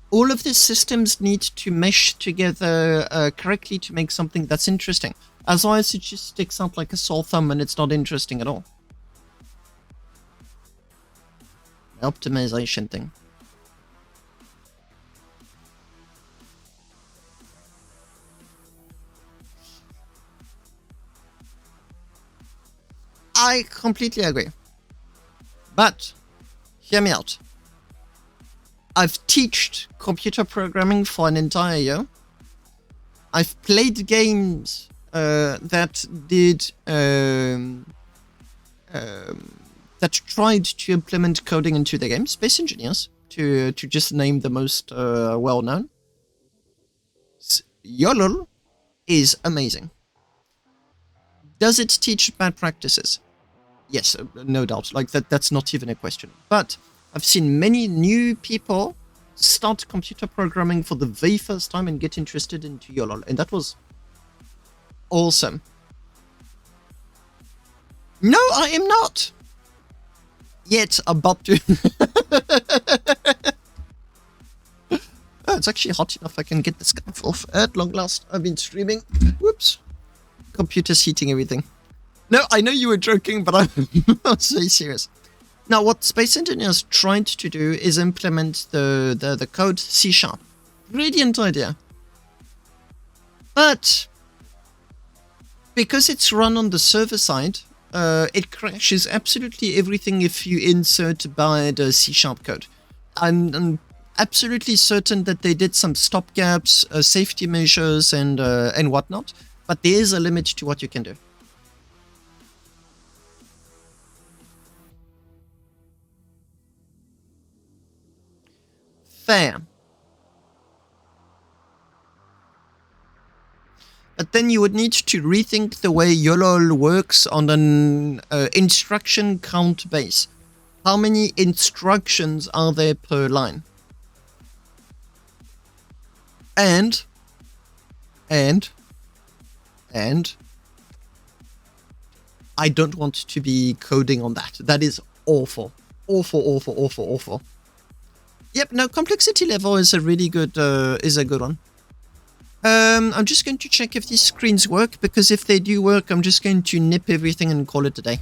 Speaker 1: All of these systems need to mesh together correctly to make something that's interesting. Otherwise, it just sticks out like a sore thumb and it's not interesting at all. optimization thing. I completely agree. But, hear me out. I've taught computer programming for an entire year. I've played games that did that tried to implement coding into the game. Space Engineers, to just name the most well-known. Yolol is amazing. Does it teach bad practices? Yes, no doubt. Like that's not even a question. But I've seen many new people start computer programming for the very first time and get interested into Yolol, and that was awesome. No, I am not. Yet, about to. Oh, it's actually hot enough I can get the scarf off at long last. I've been streaming. Whoops. Computer's heating everything. No, I know you were joking, but I'm very serious. Now, what Space Engineers tried to do is implement the code C#. Brilliant idea. But because it's run on the server side, it crashes absolutely everything if you insert by the C# code. I'm absolutely certain that they did some stopgaps, safety measures, and whatnot. But there is a limit to what you can do. Fair. But then you would need to rethink the way Yolol works on an instruction count base. How many instructions are there per line? And I don't want to be coding on that. That is awful. Awful. Yep, no, complexity level is a really good, is a good one. I'm just going to check if these screens work, because if they do work, I'm just going to nip everything and call it a day.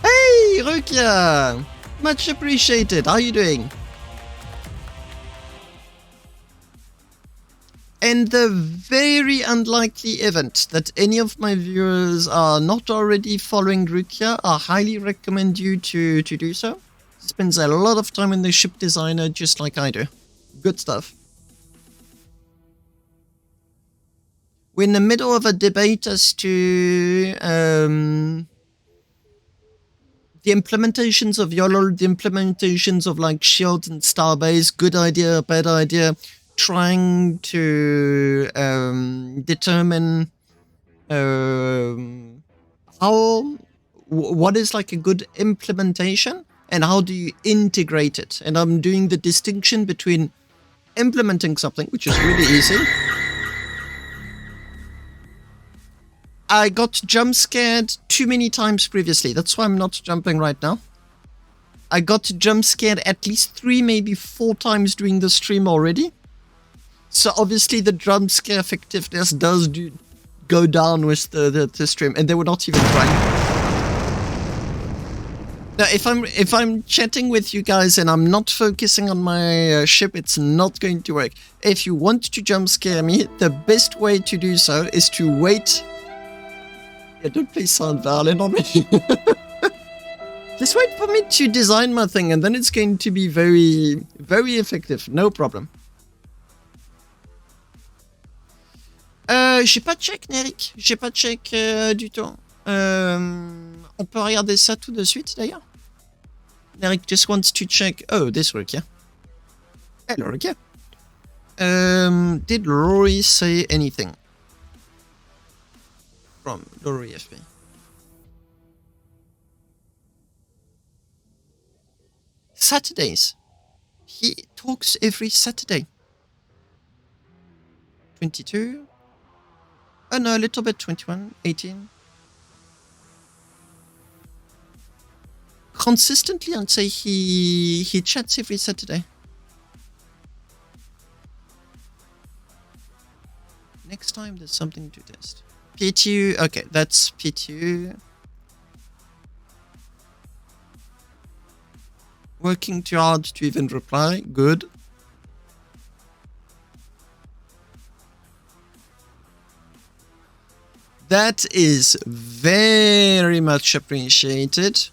Speaker 1: Hey, Rukia! Much appreciated. How are you doing? In the very unlikely event that any of my viewers are not already following Rukia, I highly recommend you to do so. Spends a lot of time in the ship designer, just like I do. Good stuff. We're in the middle of a debate as to the implementations of Yolol, the implementations of like Shield and Starbase. Good idea, bad idea. Trying to determine what is like a good implementation and how do you integrate it. And I'm doing the distinction between implementing something, which is really easy. I got jump scared too many times previously. That's why I'm not jumping right now. I got jump scared at least 3, maybe 4 times during the stream already. So obviously the jump scare effectiveness does go down with the stream, and they were not even trying. Now, if I'm chatting with you guys and I'm not focusing on my ship, it's not going to work. If you want to jump scare me, the best way to do so is to wait. Yeah, don't play sound violin on me. Just wait for me to design my thing, and then it's going to be very, very effective. No problem. J'ai pas check, Neric. J'ai pas check du tout. On peut regarder ça tout de suite, d'ailleurs. Neric just wants to check. Oh, this work, yeah. Hello, yeah. Did Rory say anything? From Rory FB. Saturdays. He talks every Saturday. 22. Oh no, a little bit. 21, 18. Consistently, I'd say he chats every Saturday. Next time there's something to test. P2, okay, that's P2. Working too hard to even reply, good. That is very much appreciated.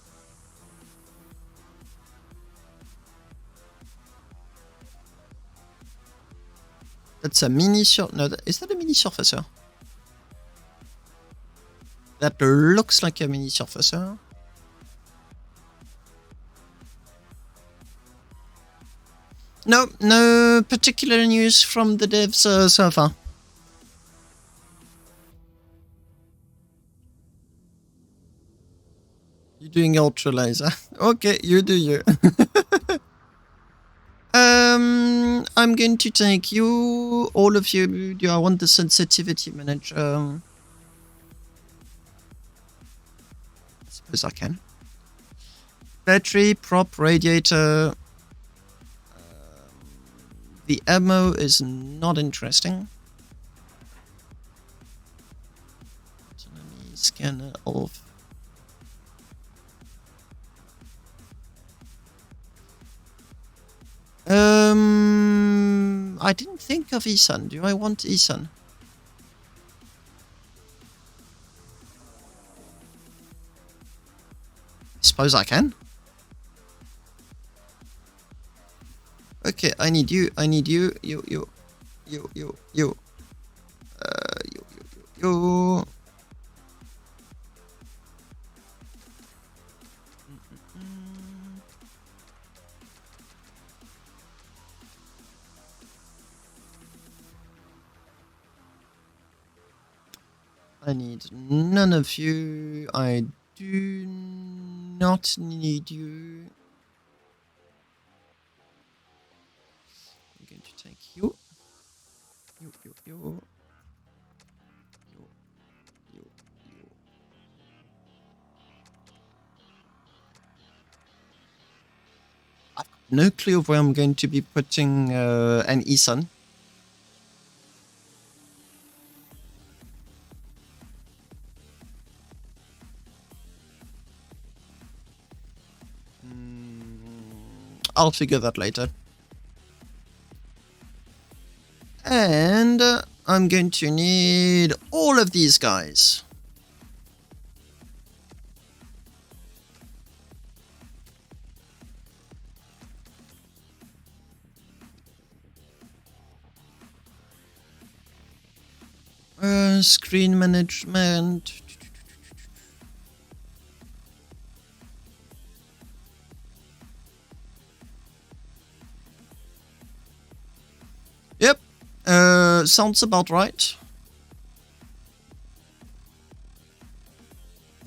Speaker 1: That's a mini no, is that a mini surfacer? That looks like a mini surfacer. No, no particular news from the devs so far. You're doing ultra laser. Okay, you do you. I'm going to take you, all of you. Do I want the sensitivity manager? I suppose I can. Battery, prop, radiator. The ammo is not interesting. Autonomy scanner off. I didn't think of Isan. Do I want Isan? Suppose I can. Okay, I need you. I need you. You. You. You. I need none of you. I do not need you. I'm going to take you. You. I've no clue of where I'm going to be putting an Isan. I'll figure that later. And I'm going to need all of these guys. Screen management. Yep. Sounds about right.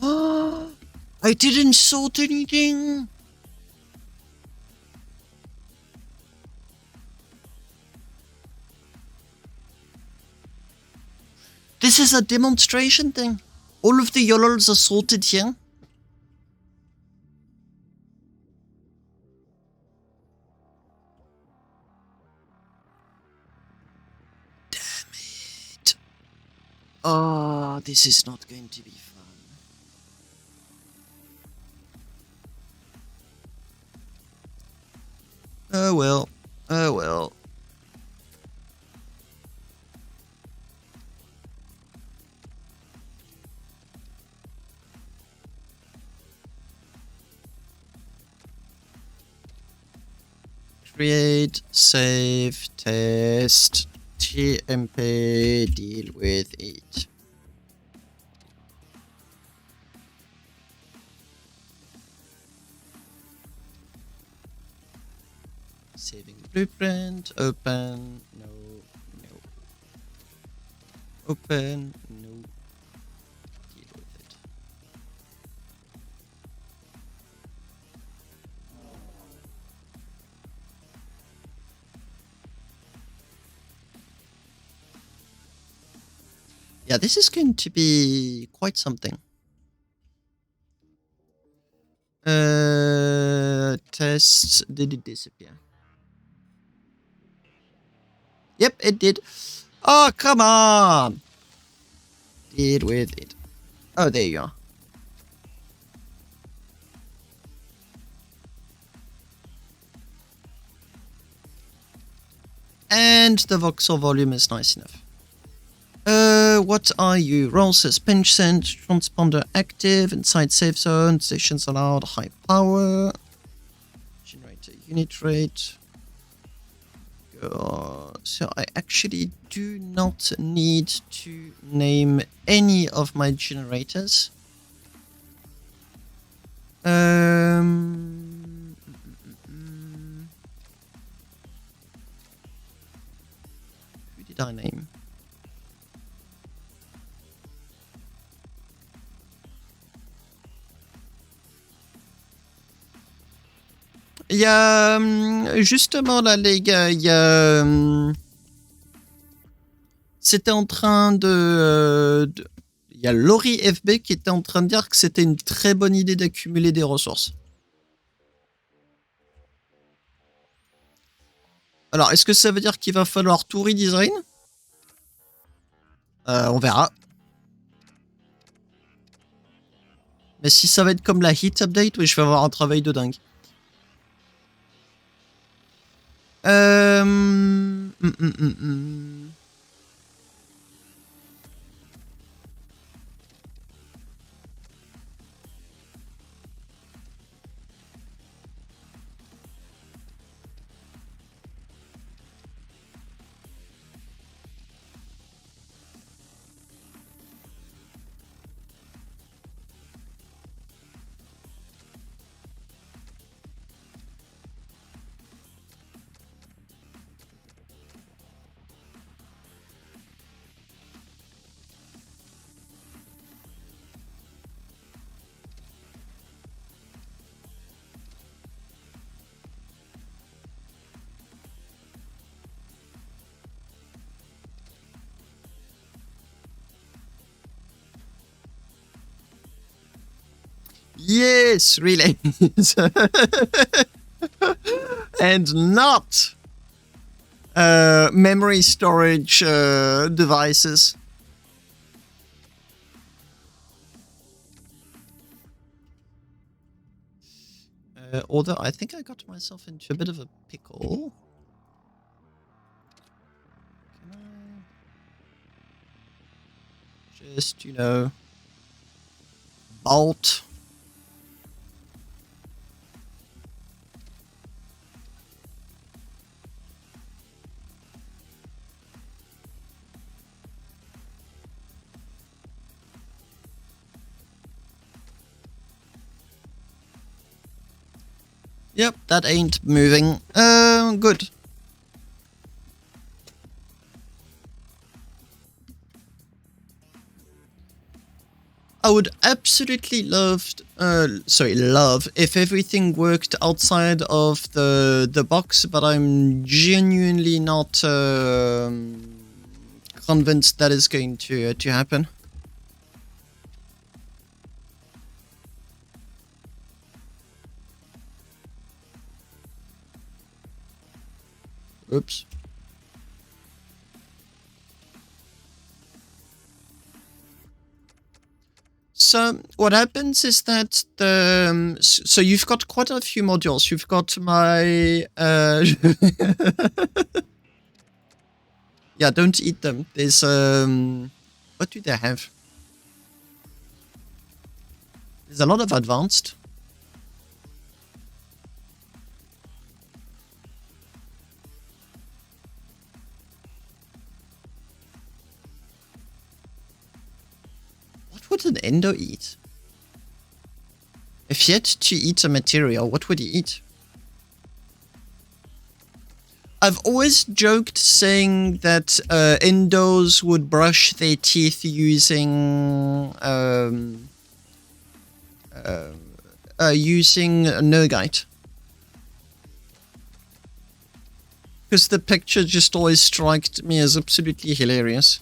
Speaker 1: I didn't sort anything. This is a demonstration thing. All of the Yolols are sorted here. Damn it. Oh, this is not going to be fun. Oh well. Oh well. Create, save, test, TMP, deal with it. Saving blueprint, open, no. Open, no. Deal with it. Yeah, this is going to be quite something. Test, did it disappear? Yep, it did. Oh, come on! Deal with it. Oh, there you are. And the voxel volume is nice enough. What are you? Roll suspension, transponder active, inside safe zone, stations allowed, high power, generator unit rate. So I actually do not need to name any of my generators. Who did I name? Il y a justement là les gars, il y a c'était en train de il y a Laurie FB qui était en train de dire que c'était une très bonne idée d'accumuler des ressources. Alors, est-ce que ça veut dire qu'il va falloir tout redesign? On verra. Mais si ça va être comme la hit update, oui, je vais avoir un travail de dingue. Yes, really. And not memory storage devices. Although I think I got myself into a bit of a pickle. Can I just, you know, bolt? Yep, that ain't moving. Good. I would absolutely love if everything worked outside of the box, but I'm genuinely not convinced that is going to happen. Oops. So what happens is that so you've got quite a few modules. You've got my yeah, don't eat them. There's what do they have? There's a lot of advanced. What would an endo eat? If he had to eat a material, what would he eat? I've always joked saying that endos would brush their teeth using Nergite. Because the picture just always struck me as absolutely hilarious.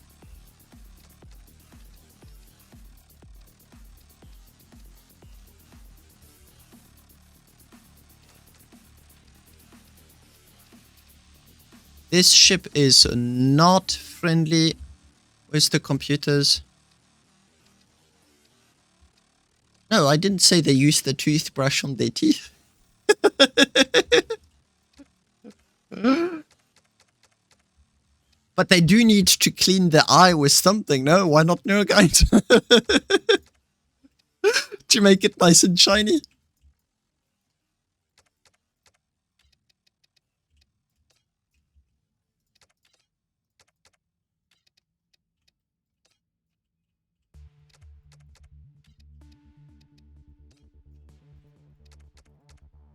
Speaker 1: This ship is not friendly with the computers. No, I didn't say they use the toothbrush on their teeth. But they do need to clean the eye with something, no? Why not Neurogate? To make it nice and shiny.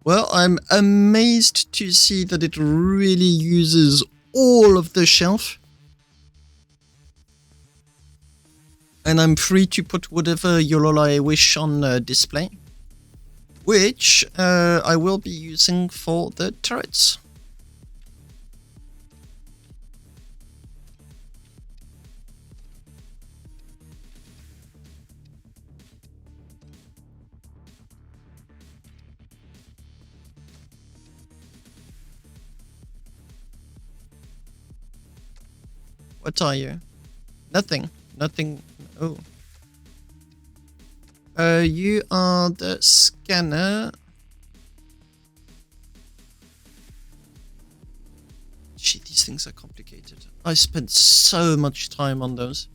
Speaker 1: Well, I'm amazed to see that it really uses all of the shelf. And I'm free to put whatever Yolol I wish on display. Which I will be using for the turrets. What are you? Nothing. Nothing. Oh. You are the scanner. Gee, these things are complicated. I spent so much time on those.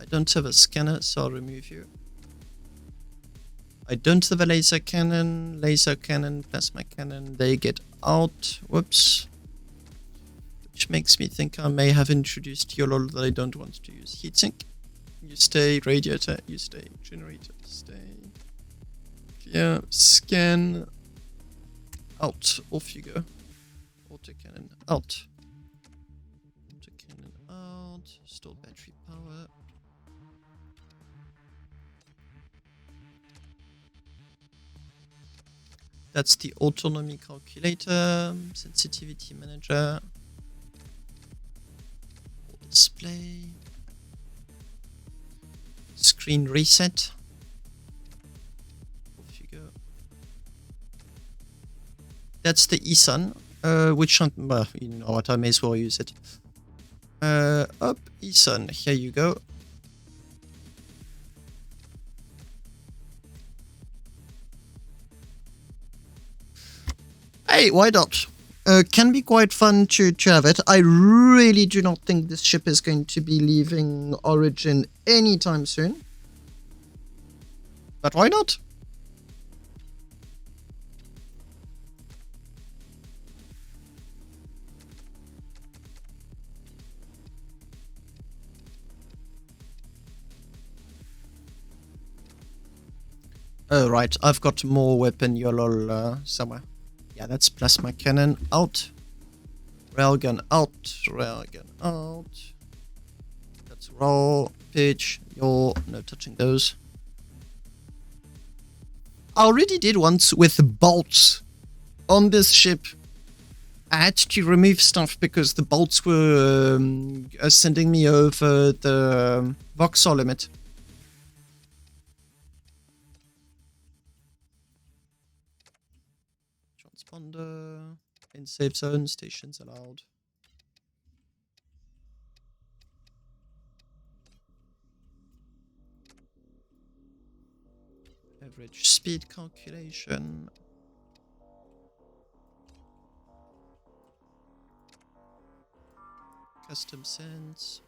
Speaker 1: I don't have a scanner, so I'll remove you. I don't have a laser cannon, plasma cannon. They get out. Whoops. Which makes me think I may have introduced Yolol that I don't want to use. Heatsink. You stay. Radiator. You stay. Generator. Stay. Clear. Scan. Out. Off you go. Autocannon. Out. Autocannon out. Stored battery power. That's the autonomy calculator. Sensitivity manager. Display. Screen reset. Off you go. That's the eSun, which, well, you know what, I may as well use it. Up, eSun, here you go. Hey, why not? Can be quite fun to have it. I really do not think this ship is going to be leaving Origin anytime soon. But why not? Oh, right. I've got more weapon Yolol somewhere. Yeah, that's plasma cannon out. Railgun out. Railgun out. That's raw. Pitch. Yaw. No touching those. I already did once with bolts on this ship. I had to remove stuff because the bolts were sending me over the voxel limit. Transponder. In safe zone. Stations allowed. Average speed calculation. Custom sense.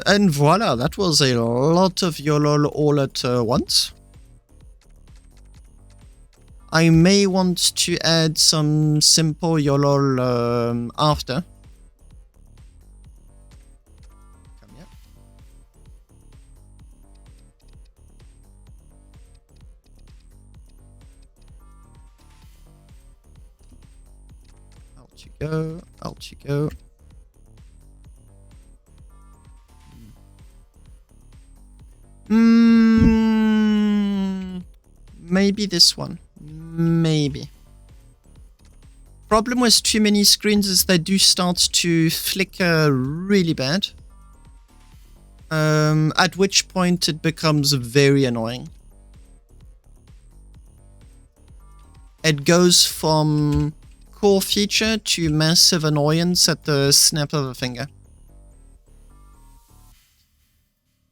Speaker 1: And voila, that was a lot of Yolol all at once. I may want to add some simple Yolol after. Come here. Out you go, out you go. Maybe this one. Maybe. Problem with too many screens is they do start to flicker really bad. At which point it becomes very annoying. it goes from core feature to massive annoyance at the snap of a finger.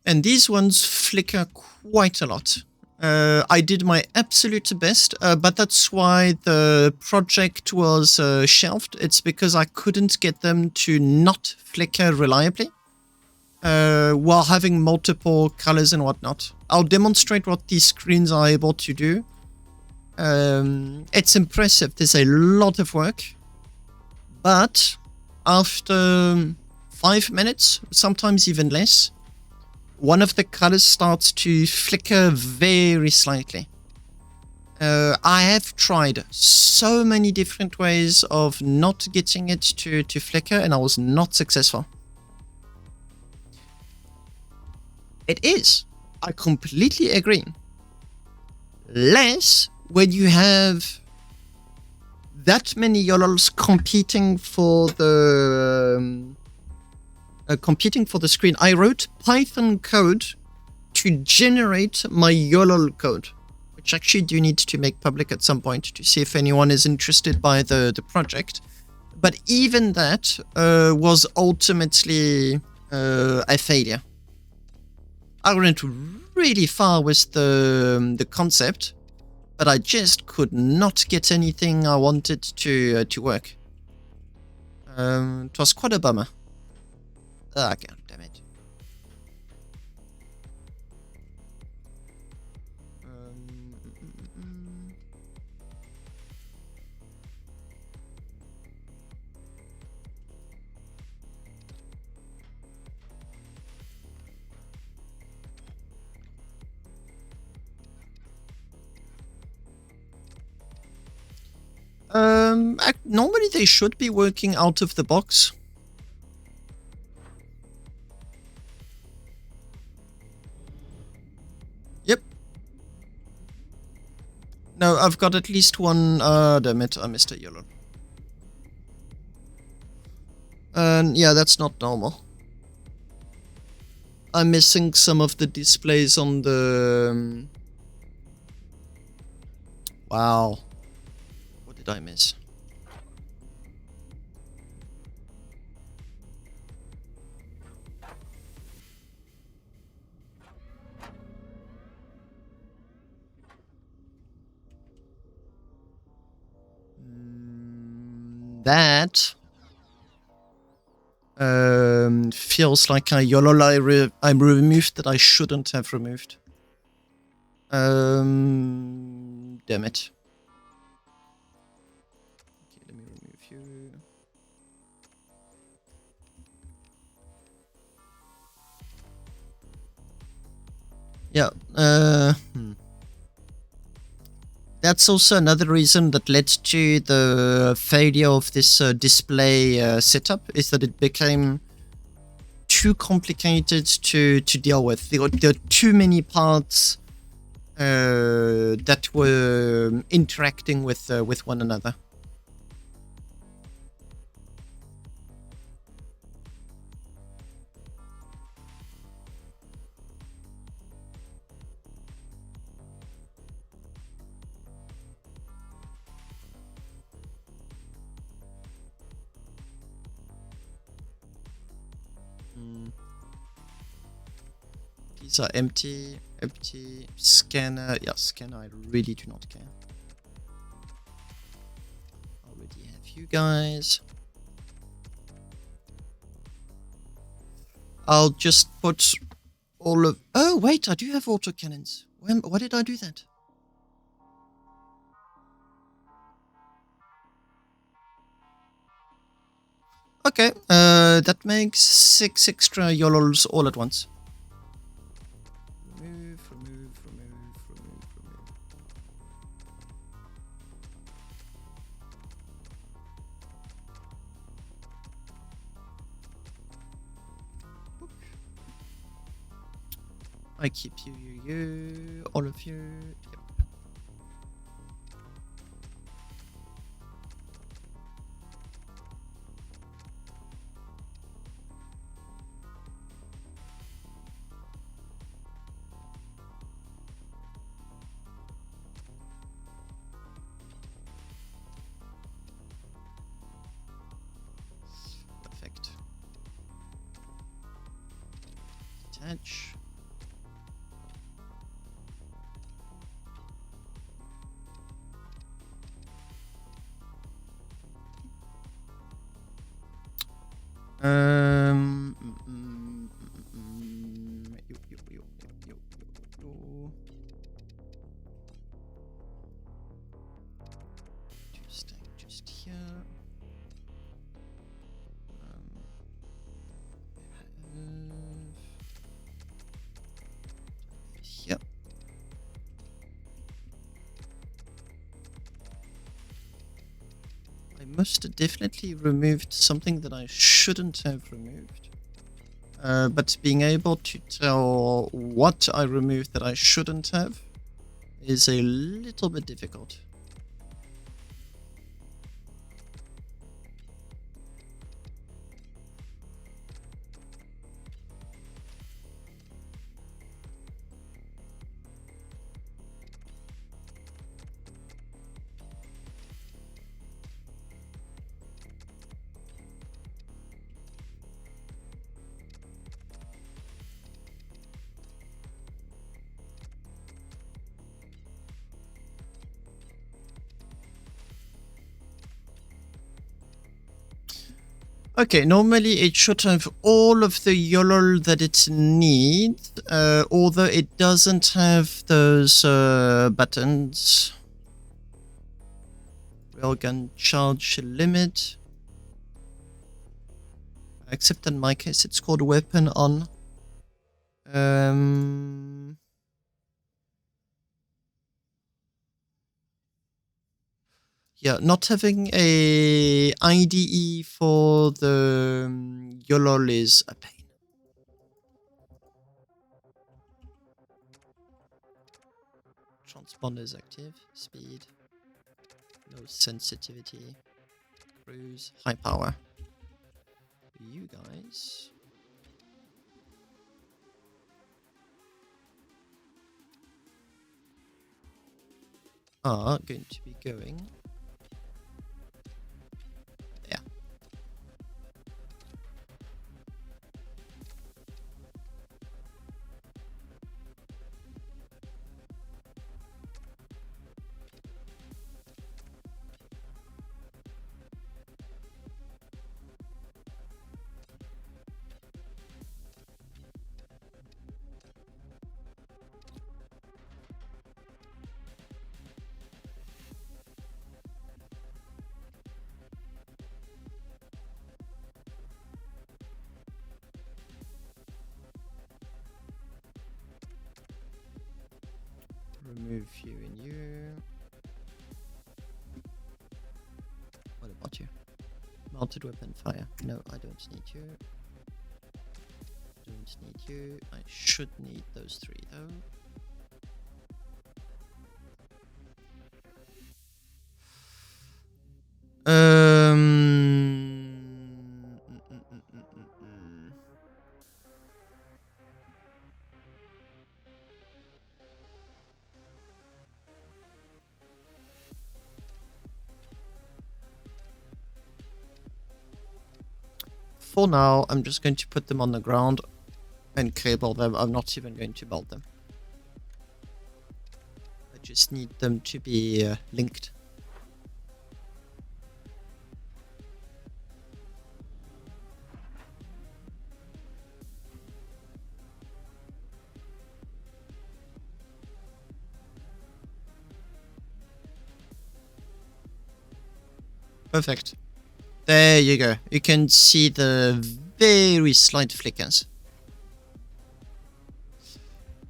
Speaker 1: And these ones flicker quite a lot. I did my absolute best, but that's why the project was shelved. It's because I couldn't get them to not flicker reliably while having multiple colors and whatnot. I'll demonstrate what these screens are able to do. It's impressive. There's a lot of work, but after 5 minutes, sometimes even less, one of the colors starts to flicker very slightly. I have tried so many different ways of not getting it to flicker, and I was not successful. It is. I completely agree. Less when you have that many Yolols competing for the screen. I wrote Python code to generate my Yolol code, which actually do need to make public at some point to see if anyone is interested by the project. But even that was ultimately a failure. I went really far with the concept, but I just could not get anything I wanted to work. It was quite a bummer. Ah, god damn it. Normally they should be working out of the box. Yep. No, I've got at least one. Damn it, I missed a yellow. Yeah, that's not normal. I'm missing some of the displays on the... Wow. What did I miss? That feels like a Yolol I removed that I shouldn't have removed. Damn it. Okay, let me remove you. Yeah, that's also another reason that led to the failure of this display setup, is that it became too complicated to deal with. There are too many parts that were interacting with one another. These are empty, scanner. Yeah, scanner, I really do not care. Already have you guys. I'll just put all of... Oh, wait, I do have autocannons. Why did I do that? Okay, that makes 6 extra Yolols all at once. Remove. I keep you, all of you. Yep. attach. Um, Just here. Here. I must definitely removed something that I shouldn't have removed. But being able to tell what I removed that I shouldn't have is a little bit difficult. Okay, normally it should have all of the Yolol that it needs, although it doesn't have those buttons. Railgun charge limit. Except in my case, it's called weapon on. Yeah, not having a IDE for the Yolol is a pain. Transponder is active. Speed. No sensitivity. Cruise. High power. You guys are going to be going there. Remove you and you. What about you? Mounted weapon fire. No, I don't need you. Don't need you. I should need those three though. For now, I'm just going to put them on the ground and cable them. I'm not even going to build them. I just need them to be linked. Perfect. There you go. You can see the very slight flickers.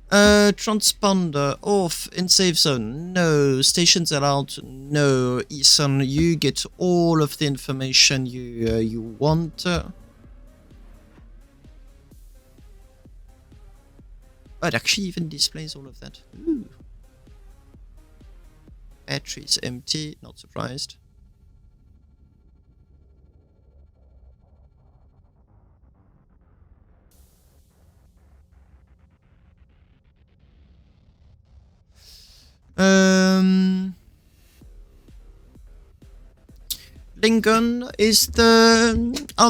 Speaker 1: Transponder off in safe zone. No. Stations allowed. No. Ethan, you get all of the information you want. It actually even displays all of that. Ooh. Battery's empty. Not surprised. Lincoln, are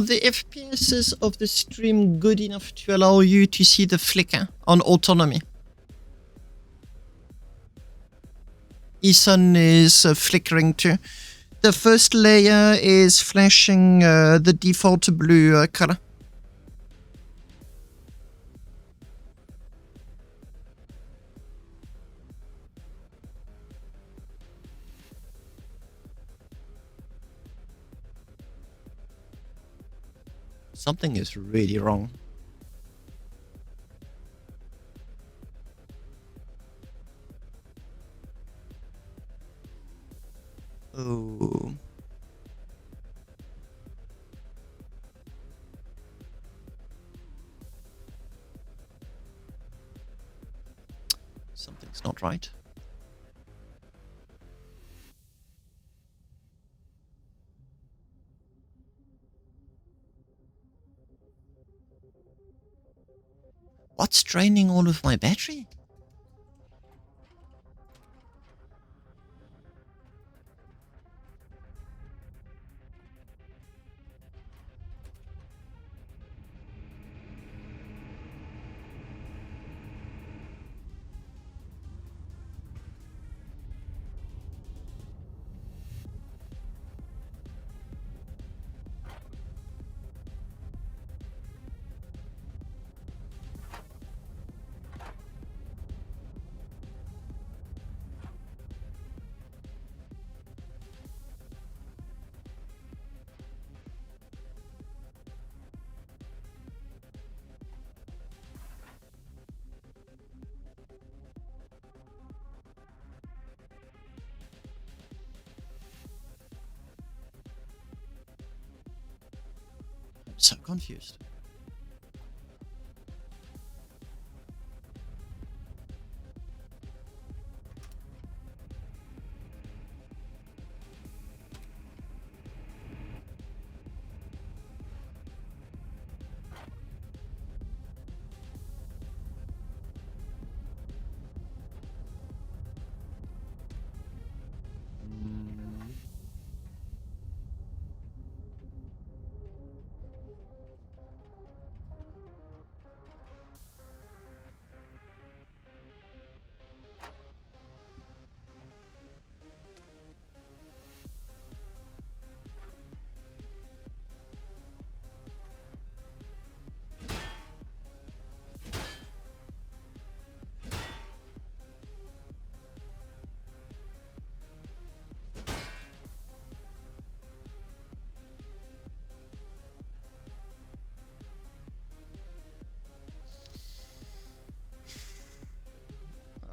Speaker 1: the FPSs of the stream good enough to allow you to see the flicker on autonomy? Ethan is flickering too. The first layer is flashing the default blue color. Something is really wrong. Oh. Something's not right. What's draining all of my battery? I'm so confused.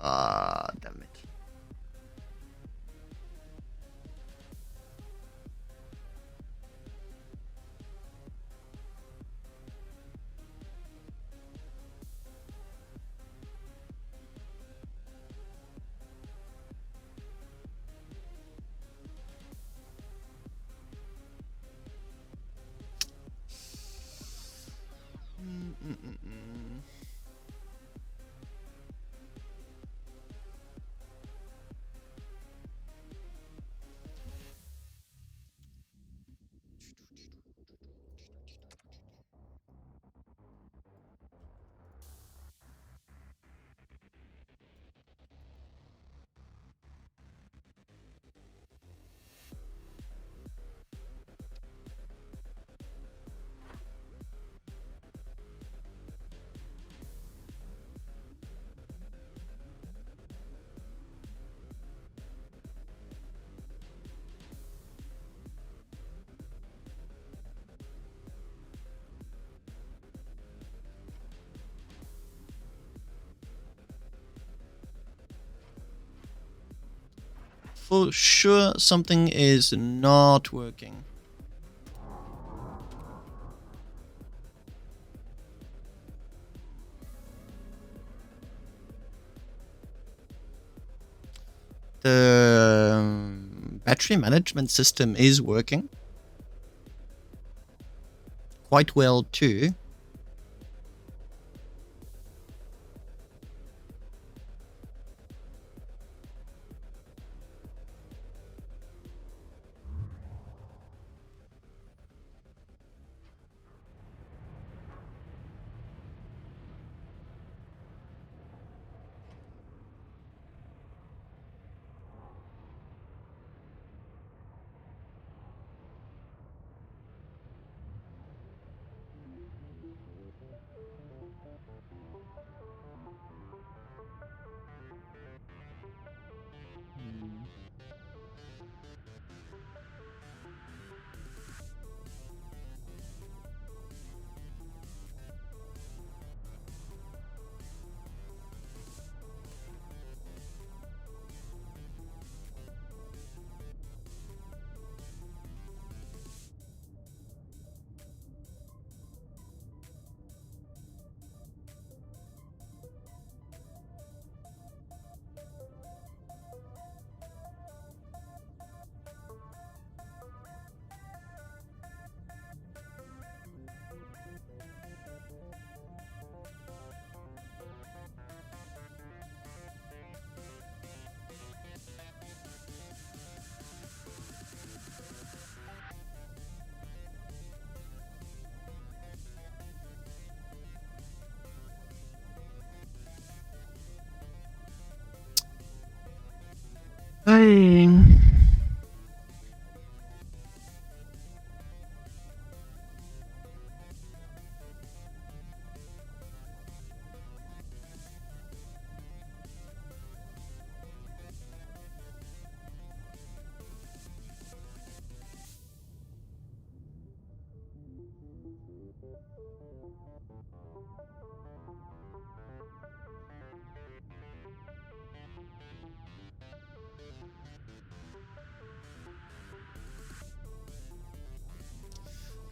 Speaker 1: Ah, damn it. For sure, something is not working. The battery management system is working quite well too. I...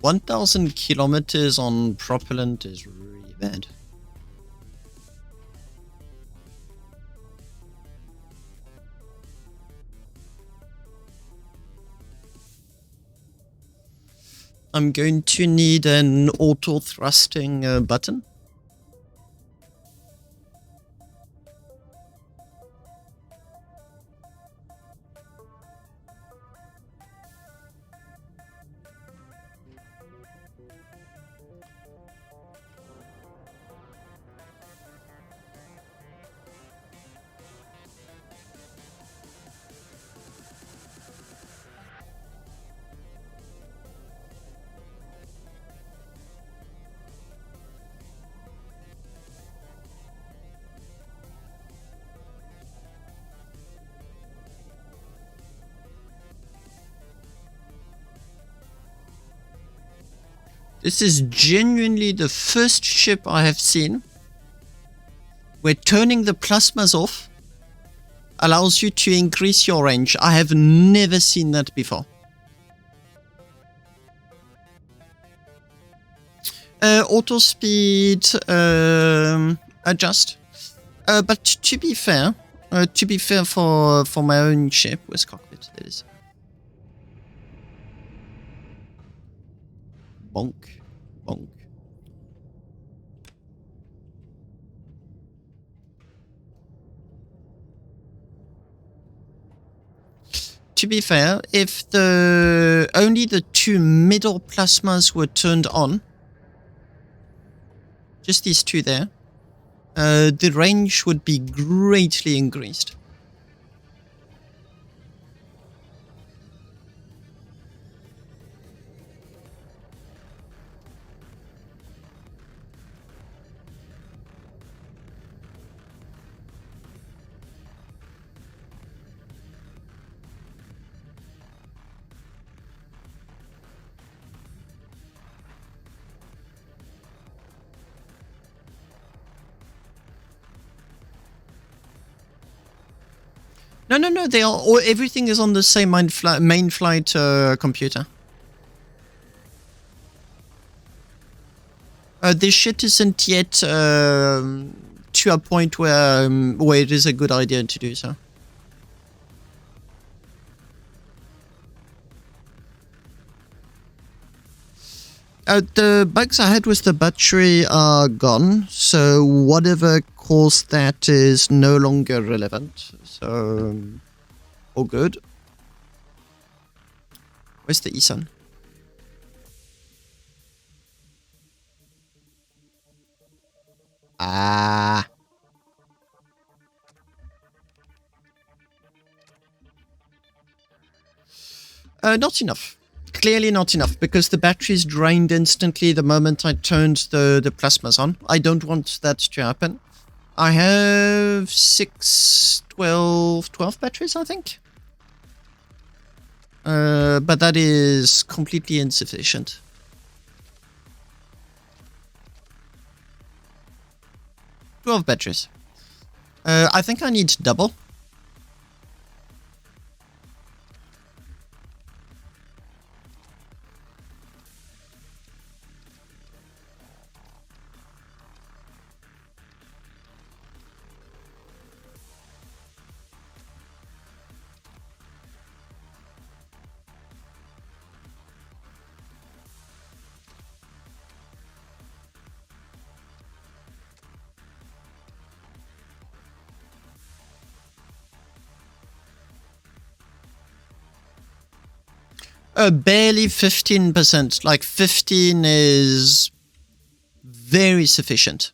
Speaker 1: 1,000 kilometers on propellant is really bad. I'm going to need an auto thrusting button. This is genuinely the first ship I have seen where turning the plasmas off allows you to increase your range. I have never seen that before. Auto speed adjust. But to be fair for my own ship, with cockpit, that is. Bonk. Bonk. To be fair, if only the two middle plasmas were turned on, just these two there, the range would be greatly increased. No, they are. Everything is on the same main flight computer. This shit isn't yet to a point where it is a good idea to do so. The bugs I had with the battery are gone, so whatever caused that is no longer relevant. So, all good. Where's the ESUN? Ah. Not enough. Clearly not enough, because the batteries drained instantly the moment I turned the plasmas on. I don't want that to happen. I have 12 batteries, I think. But that is completely insufficient. Batteries. I think I need double. Barely 15%. Like 15 is very sufficient.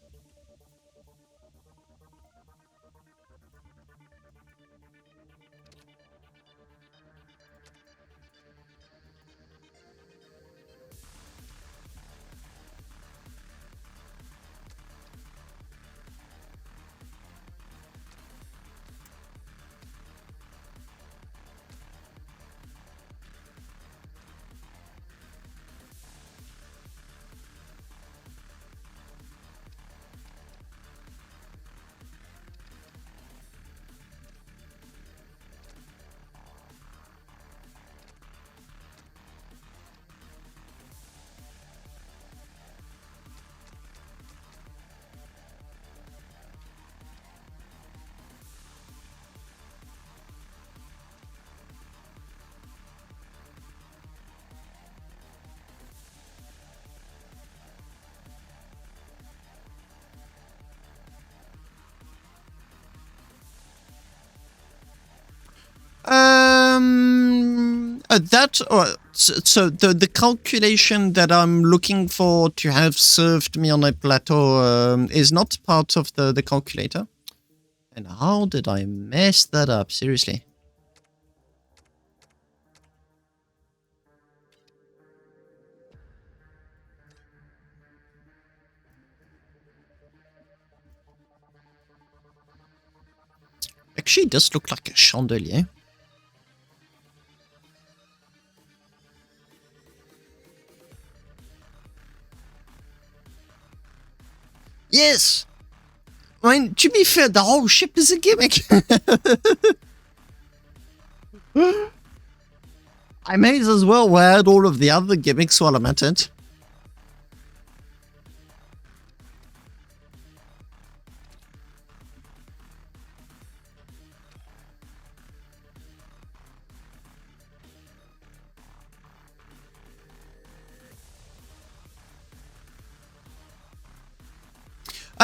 Speaker 1: So the calculation that I'm looking for to have served me on a plateau is not part of the calculator. And how did I mess that up? Seriously. Actually, it does look like a chandelier. Yes! I mean, to be fair, the whole ship is a gimmick. I may as well add all of the other gimmicks while I'm at it.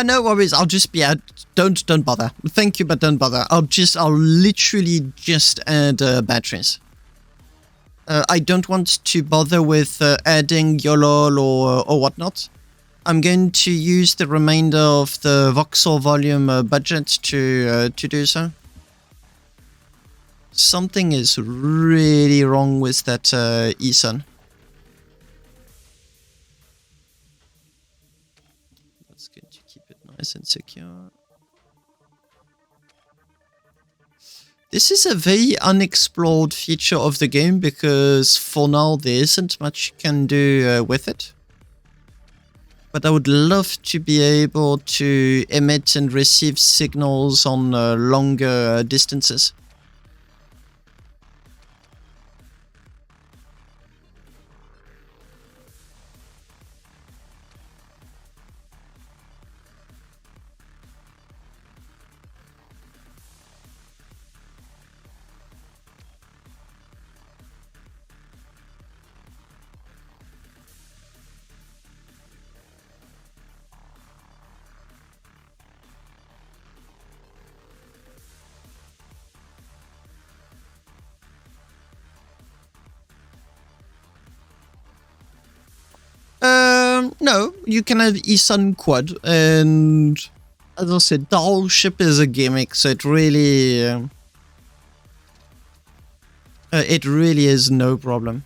Speaker 1: No worries, I'll just be add. Don't bother. Thank you, but don't bother. I'll literally just add batteries. I don't want to bother with adding Yolol or whatnot. I'm going to use the remainder of the voxel volume budget to do so. Something is really wrong with that eSun. That's going to keep it nice and secure. This is a very unexplored feature of the game because for now there isn't much you can do with it. But I would love to be able to emit and receive signals on longer distances. No, you can have eSun Quad, and as I said, the whole ship is a gimmick, so it really is no problem.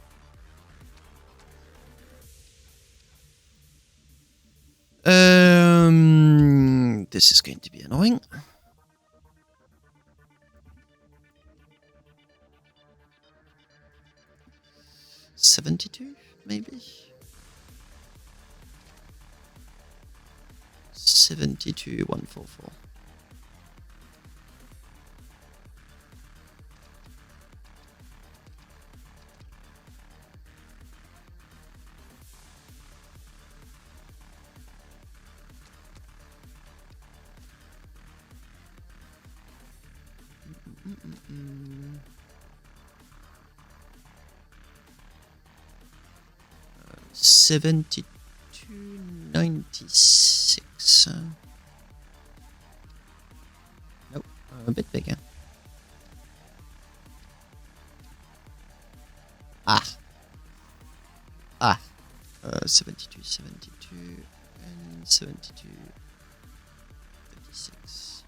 Speaker 1: This is going to be annoying. $72, maybe? 72,144. Mm-mm-mm. 72.96. Nope, a bit bigger. Ah. 72, 72, and 72, 56.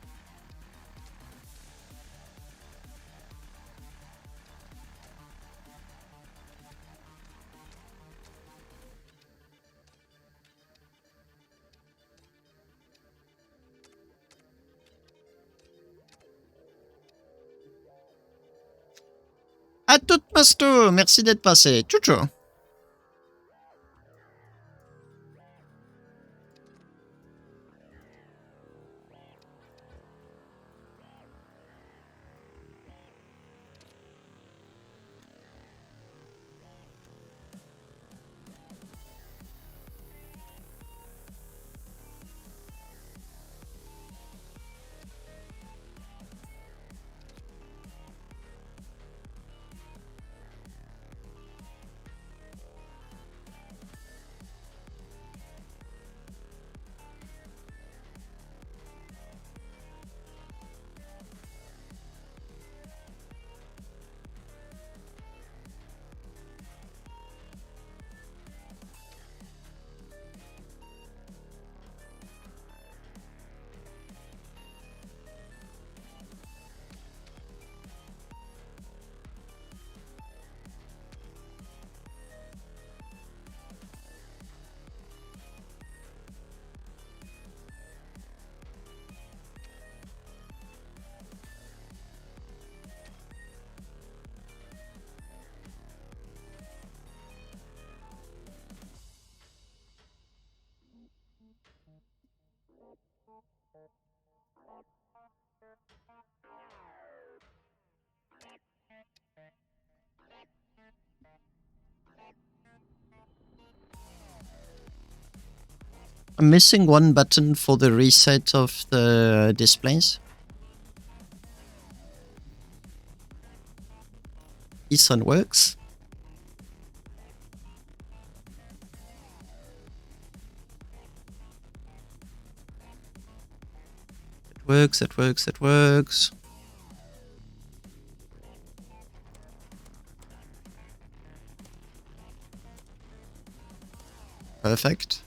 Speaker 1: À toute Masto, merci d'être passé. Tchou tchou. I'm missing one button for the reset of the displays. This one works. It works, it works, it works. Perfect.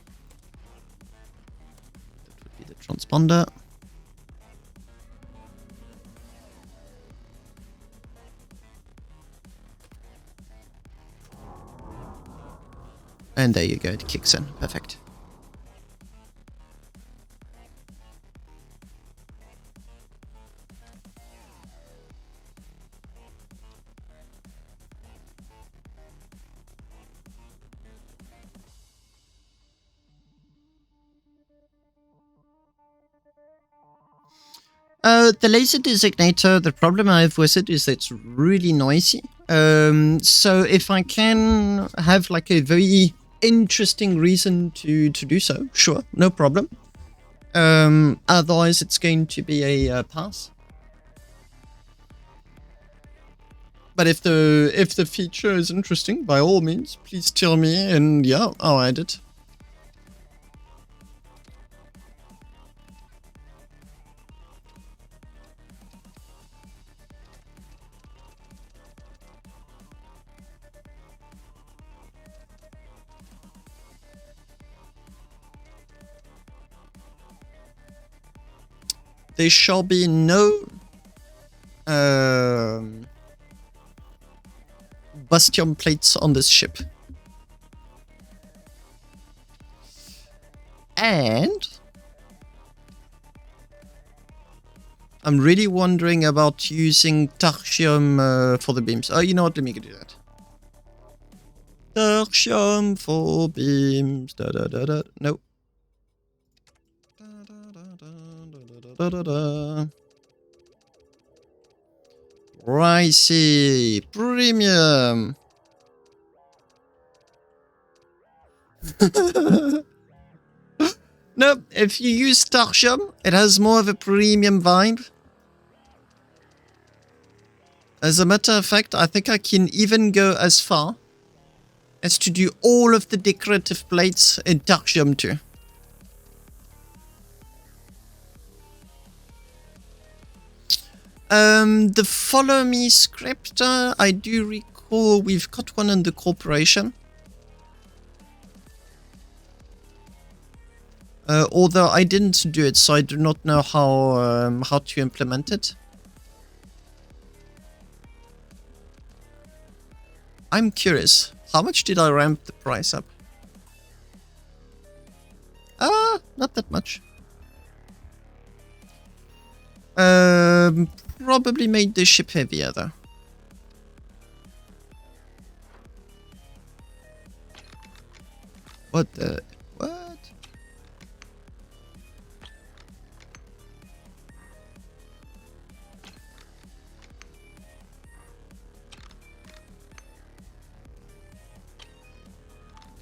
Speaker 1: That would be the transponder. And there you go, it kicks in. Perfect. The laser designator, the problem I have with it is that it's really noisy. So if I can have like a very interesting reason to do so, sure, no problem. Otherwise it's going to be a pass. But if the feature is interesting, by all means, please tell me, and yeah, I'll add it. There shall be no bastion plates on this ship. And I'm really wondering about using Tertium for the beams. Oh, you know what? Let me do that. Tertium for beams. Da da da da. No. Da da da. Ricey premium. No, if you use Tertium, it has more of a premium vibe. As a matter of fact, I think I can even go as far as to do all of the decorative plates in Tertium too. The follow me script, I do recall we've got one in the corporation. Although I didn't do it, so I do not know how to implement it. I'm curious, how much did I ramp the price up? Not that much. Probably made the ship heavier though. What the... what?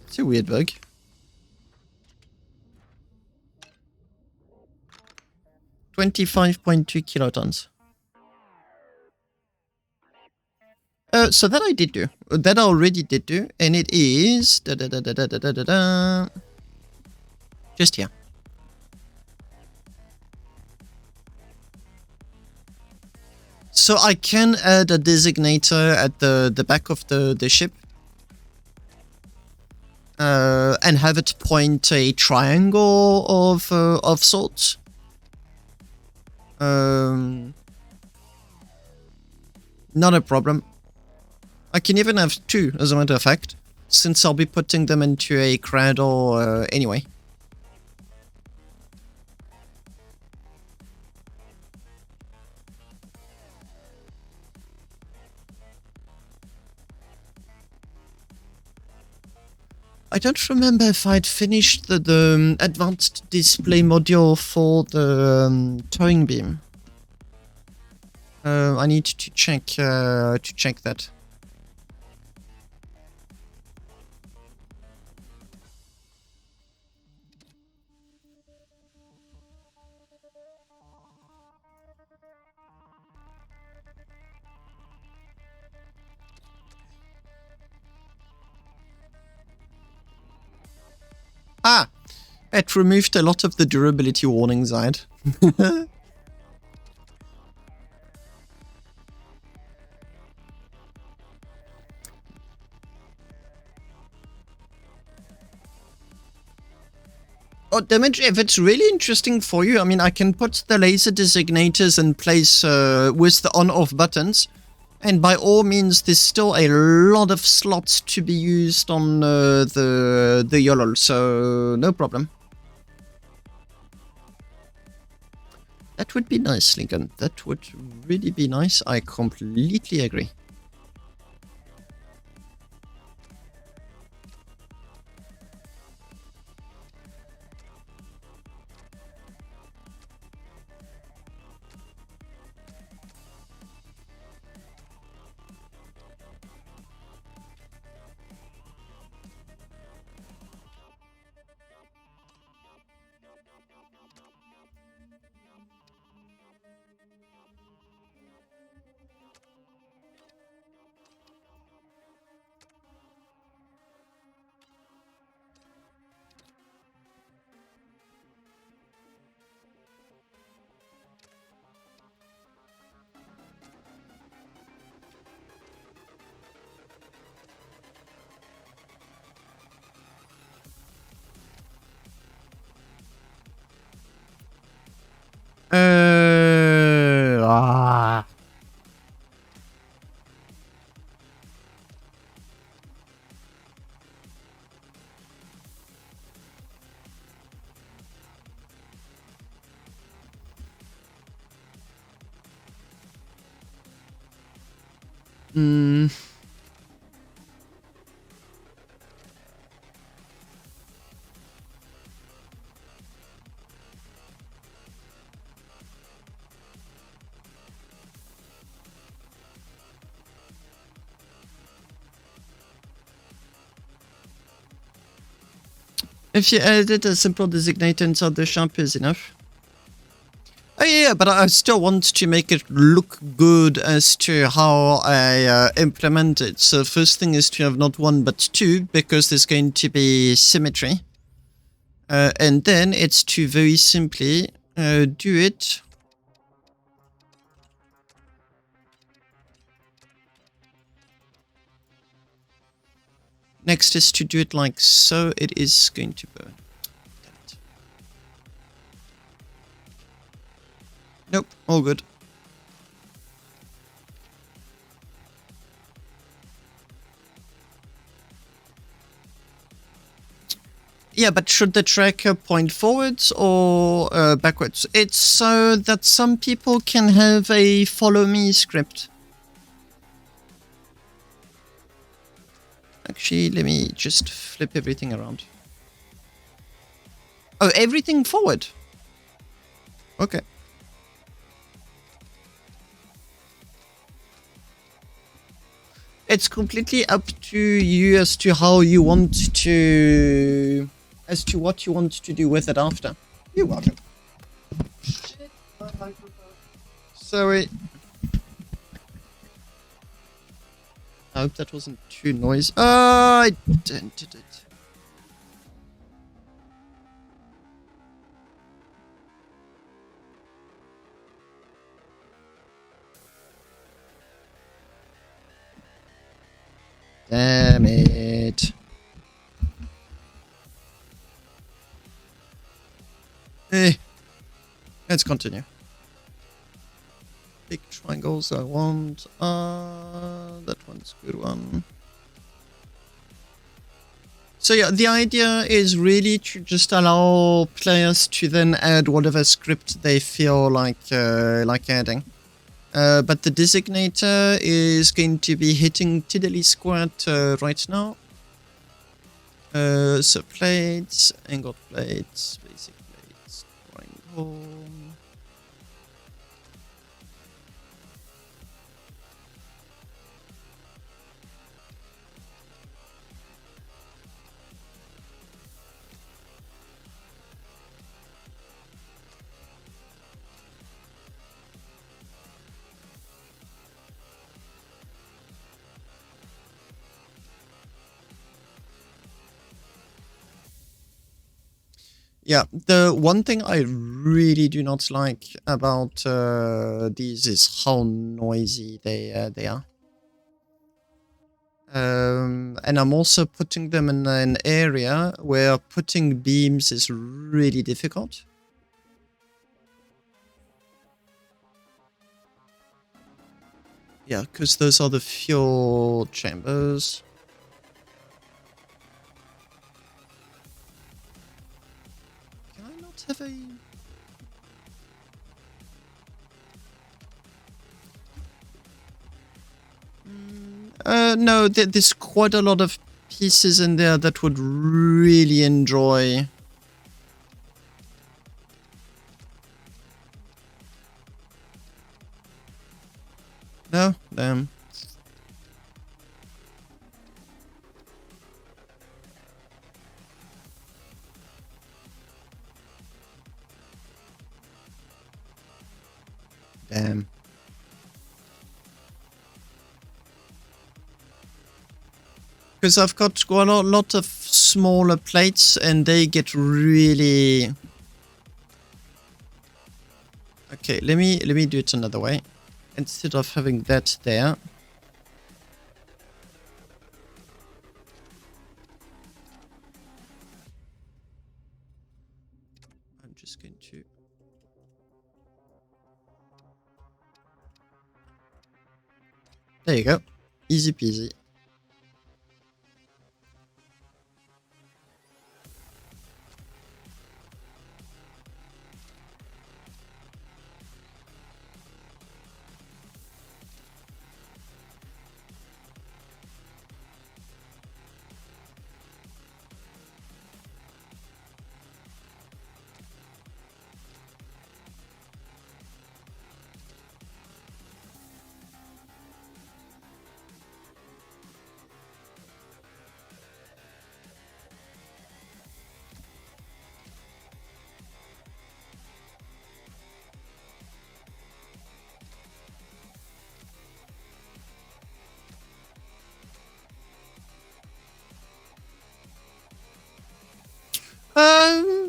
Speaker 1: It's a weird bug. $25.2 kilotons. So that I did do. That I already did do, and it is just here. So I can add a designator at the back of the ship, and have it point a triangle of sorts. Not a problem. I can even have two, as a matter of fact, since I'll be putting them into a cradle anyway. I don't remember if I'd finished the advanced display module for the towing beam. I need to check that. Ah, it removed a lot of the durability warnings I had. Oh, damage, if it's really interesting for you, I mean, I can put the laser designators in place with the on-off buttons. And by all means, there's still a lot of slots to be used on the Yolol, so no problem. That would be nice, Lincoln. That would really be nice. I completely agree. Ah. Hmm. If you added a simple designator inside the shop is enough. Oh yeah, but I still want to make it look good as to how I implement it. So first thing is to have not one but two, because there's going to be symmetry. And then it's to very simply do it. Next is to do it like so. It is going to burn. Nope, all good. Yeah, but should the tracker point forwards or backwards? It's so that some people can have a follow me script. Actually, let me just flip everything around. Oh, everything forward. Okay. It's completely up to you as to how you want to... as to what you want to do with it after. You're welcome. Sorry. I hope that wasn't too noisy. I dented it. Damn it. Let's continue. Big triangles I want. That one's a good one. So yeah, the idea is really to just allow players to then add whatever script they feel like adding. But the designator is going to be hitting tiddly squat right now. So plates, angled plates, basic plates, triangle. Yeah, the one thing I really do not like about these is how noisy they are. And I'm also putting them in an area where putting beams is really difficult. Yeah, because those are the fuel chambers. Can I not have a... no, there's quite a lot of pieces in there that would really enjoy... No? Damn. Damn. Because I've got quite a lot of smaller plates and they get really... Okay, let me do it another way. Instead of having that there... I'm just going to... There you go. Easy peasy.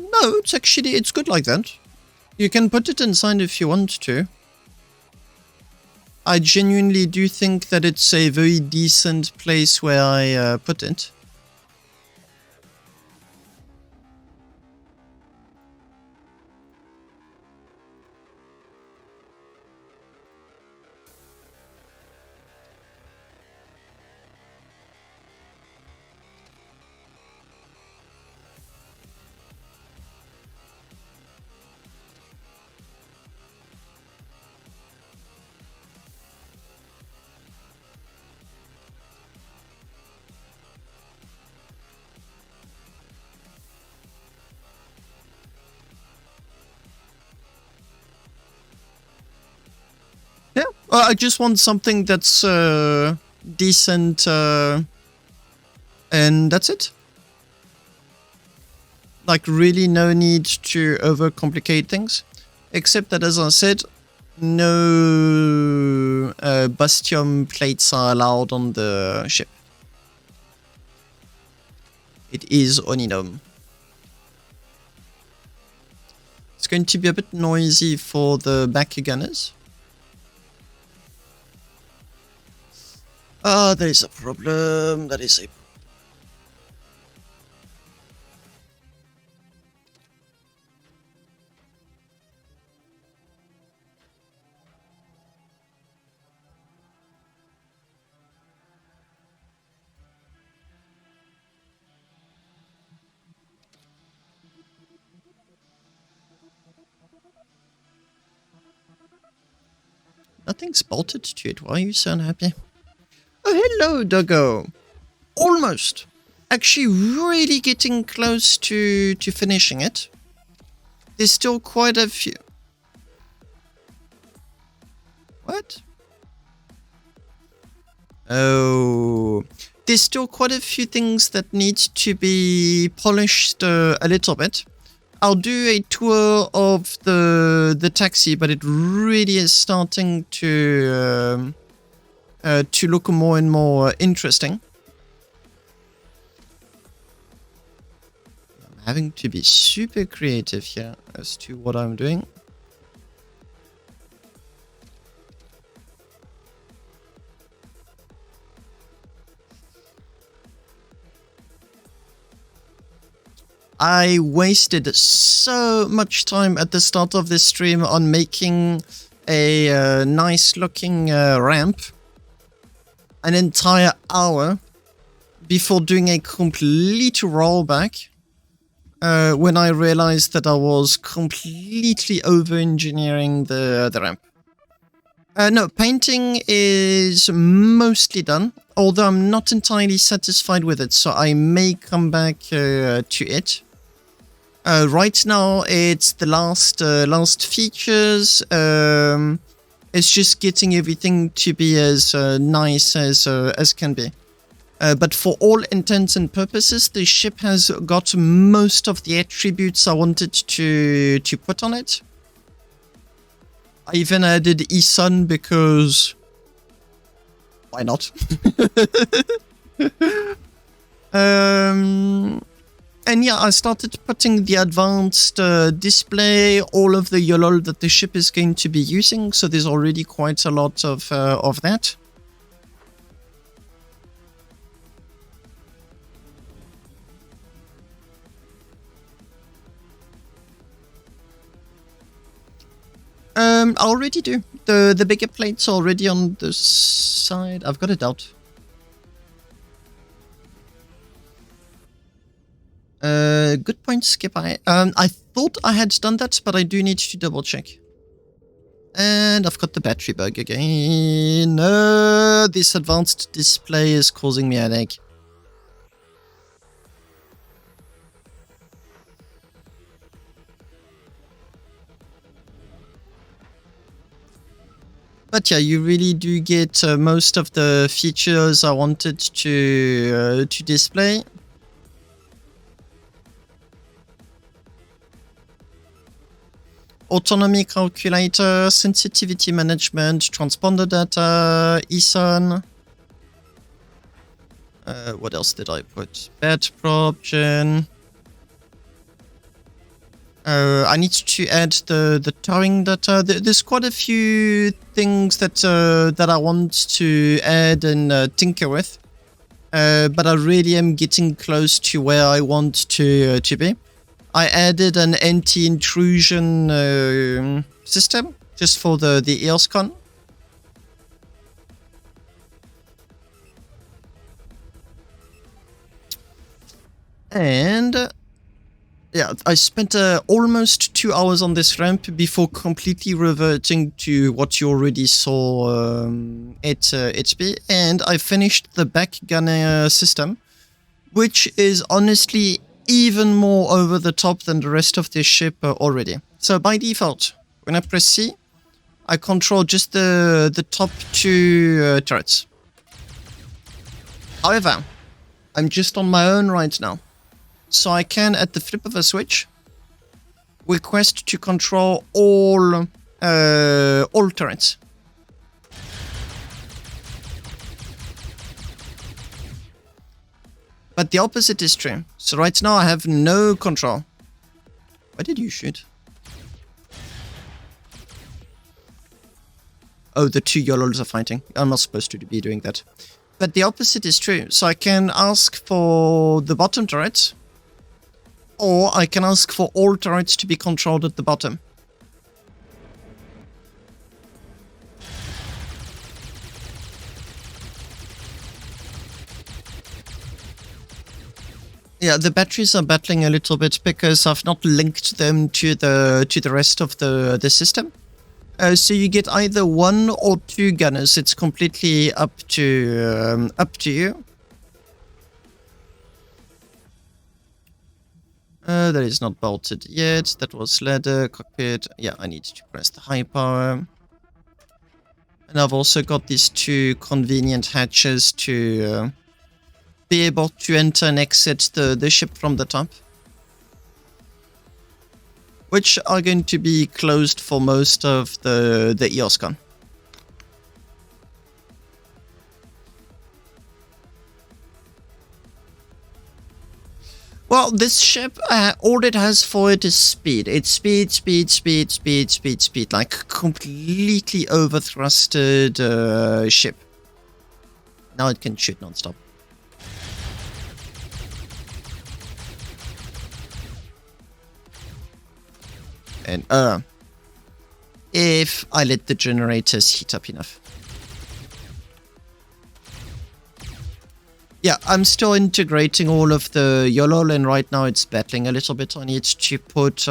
Speaker 1: No, it's good like that. You can put it inside if you want to. I genuinely do think that it's a very decent place where I put it. Yeah, I just want something that's decent, and that's it. Like, really no need to overcomplicate things. Except that, as I said, no Bastion plates are allowed on the ship. It is Oninome. It's going to be a bit noisy for the back gunners. Ah, there is a problem. That is a... Nothing's bolted to it. Why are you so unhappy? Oh, hello, Doggo. Almost. Actually, really getting close to finishing it. There's still quite a few... What? Oh... There's still quite a few things that need to be polished a little bit. I'll do a tour of the taxi, but it really is starting to look more and more interesting. having to be super creative here as to what I'm doing. I wasted so much time at the start of this stream on making a nice looking ramp. An entire hour before doing a complete rollback when I realized that I was completely over-engineering the ramp. No, painting is mostly done, although I'm not entirely satisfied with it, so I may come back to it. Right now, it's the last features. It's just getting everything to be as nice as can be. But for all intents and purposes, the ship has got most of the attributes I wanted to put on it. I even added eSun because why not? And yeah, I started putting the advanced display, all of the Yolol that the ship is going to be using, so there's already quite a lot of that. I already do. The bigger plates are already on the side. I've got a doubt. Good point, Skip. I thought I had done that, but I do need to double check. And I've got the battery bug again. This advanced display is causing me a headache. But yeah, you really do get most of the features I wanted to display. Autonomy calculator, sensitivity management, transponder data, eSun. What else did I put? Bed propulsion. I need to add the towing data. There's quite a few things that I want to add and tinker with. But I really am getting close to where I want to be. I added an anti-intrusion system just for the EOSCon. And yeah, I spent almost 2 hours on this ramp before completely reverting to what you already saw at HP. And I finished the back gunner system, which is honestly even more over the top than the rest of this ship already. So by default, when I press C, I control just the top two turrets. However, I'm just on my own right now. So I can, at the flip of a switch, request to control all turrets. But the opposite is true. So right now I have no control. Why did you shoot? Oh, the two Yolols are fighting. I'm not supposed to be doing that. But the opposite is true. So I can ask for the bottom turret, or I can ask for all turrets to be controlled at the bottom. Yeah, the batteries are battling a little bit because I've not linked them to the rest of the system. So you get either 1 or 2 gunners. It's completely up to you. That is not bolted yet. That was ladder, cockpit. Yeah, I need to press the high power. And I've also got these 2 convenient hatches to be able to enter and exit the ship from the top, which are going to be closed for most of the EOSCon. Well, this ship, all it has for it is speed. It's speed, speed, speed, speed, speed, speed. Like, completely overthrusted ship. Now it can shoot non-stop. And, if I let the generators heat up enough. Yeah, I'm still integrating all of the Yolol, and right now it's battling a little bit. I need to put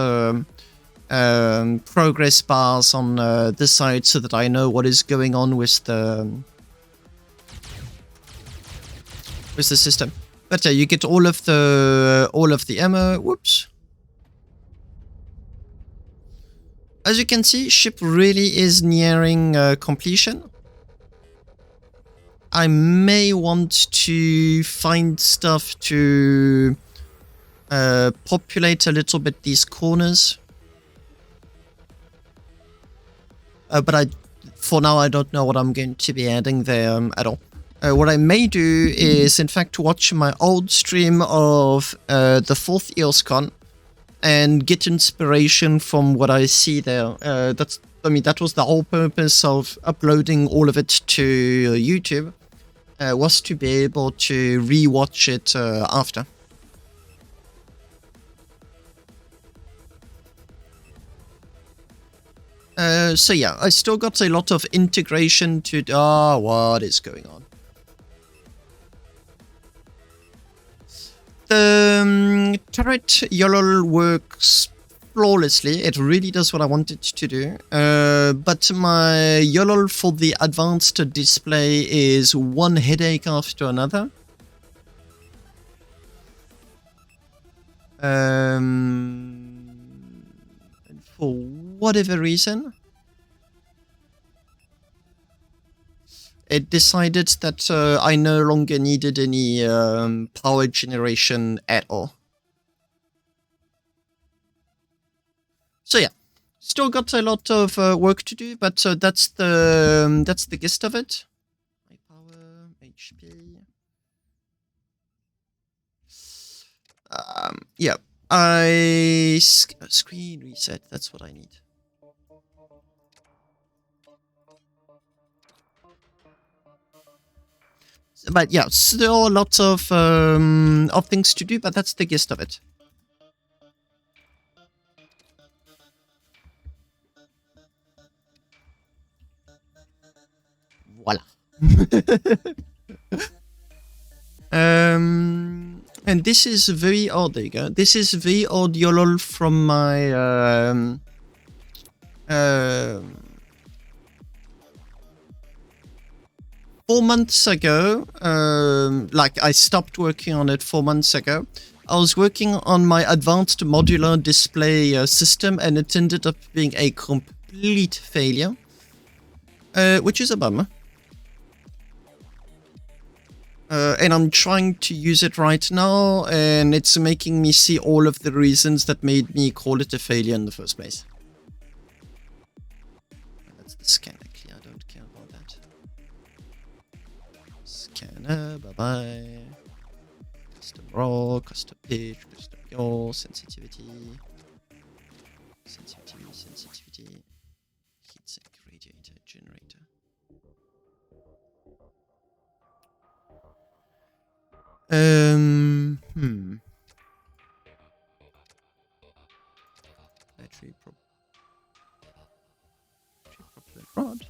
Speaker 1: progress bars on this side so that I know what is going on with the system. But you get all of the ammo. Whoops. As you can see, ship really is nearing completion. I may want to find stuff to populate a little bit these corners. But for now, I don't know what I'm going to be adding there at all. What I may do is, in fact, watch my old stream of the 4th EOSCon and get inspiration from what I see there. That was the whole purpose of uploading all of it to YouTube, was to be able to re-watch it after. So yeah, I still got a lot of integration to... what is going on? The turret Yolol works flawlessly. It really does what I want it to do. But my Yolol for the advanced display is one headache after another. And for whatever reason, it decided that I no longer needed any power generation at all. So yeah, still got a lot of work to do, but that's the gist of it. High power, HP. Yeah, screen reset. That's what I need. But yeah, still lots of things to do, but that's the gist of it. Voila. And this is very odd. There you go. This is very odd Yolol from my 4 months ago. Like, I stopped working on it 4 months ago. I was working on my advanced modular display system, and it ended up being a complete failure, which is a bummer. And I'm trying to use it right now, and it's making me see all of the reasons that made me call it a failure in the first place. That's the scanner clear, I don't care about that. Scanner, bye-bye. Custom raw, custom pitch, custom yaw, sensitivity. Sensitivity. Heatsink, radiator, generator. Battery propellant rod.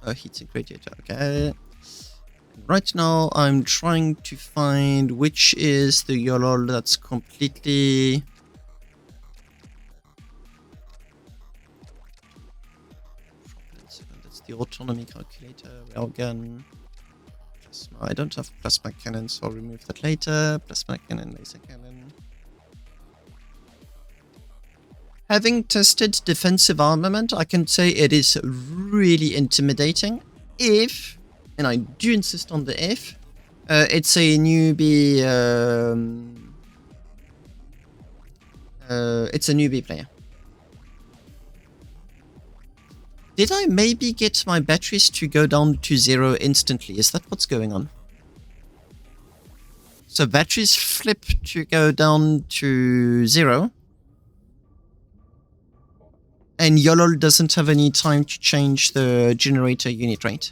Speaker 1: Heatsink radiator, okay. Right now I'm trying to find which is the Yolol that's completely... That's the autonomy calculator, railgun. I don't have plasma cannon, so I'll remove that later. Plasma cannon, laser cannon. Having tested defensive armament, I can say it is really intimidating. If, and I do insist on the if, it's a newbie. It's a newbie player. Did I maybe get my batteries to go down to 0 instantly? Is that what's going on? So batteries flip to go down to 0. And Yolol doesn't have any time to change the generator unit rate.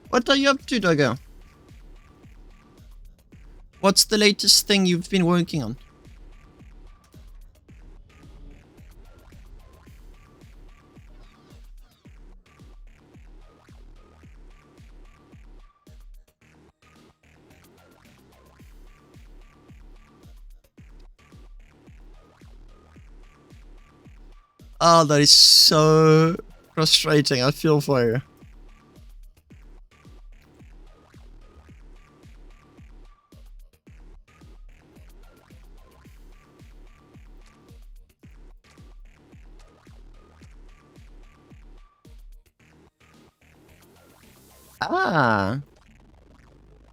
Speaker 1: What are you up to, Doggo? What's the latest thing you've been working on? Oh, that is so frustrating. I feel for you. Ah.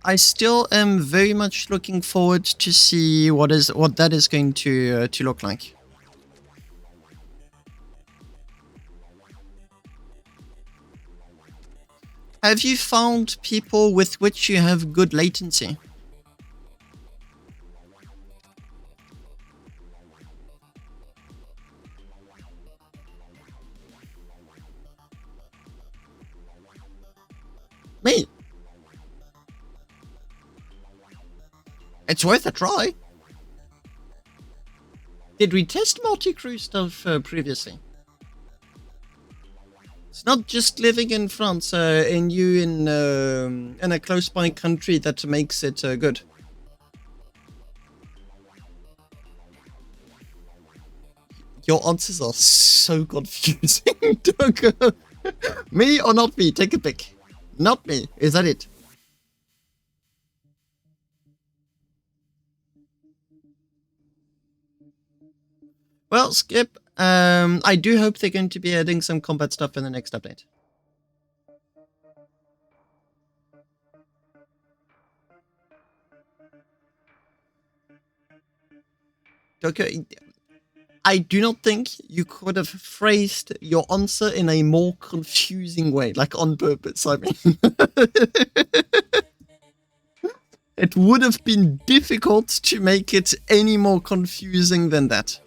Speaker 1: I still am very much looking forward to see what that is going to look like. Have you found people with which you have good latency? Me. It's worth a try. Did we test multi-crew stuff previously? It's not just living in France and you in a close-by country that makes it good. Your answers are so confusing, Doug. Me or not me? Take a pick. Not me. Is that it? Well, Skip, I do hope they're going to be adding some combat stuff in the next update. Okay, I do not think you could have phrased your answer in a more confusing way, like on purpose, I mean. It would have been difficult to make it any more confusing than that.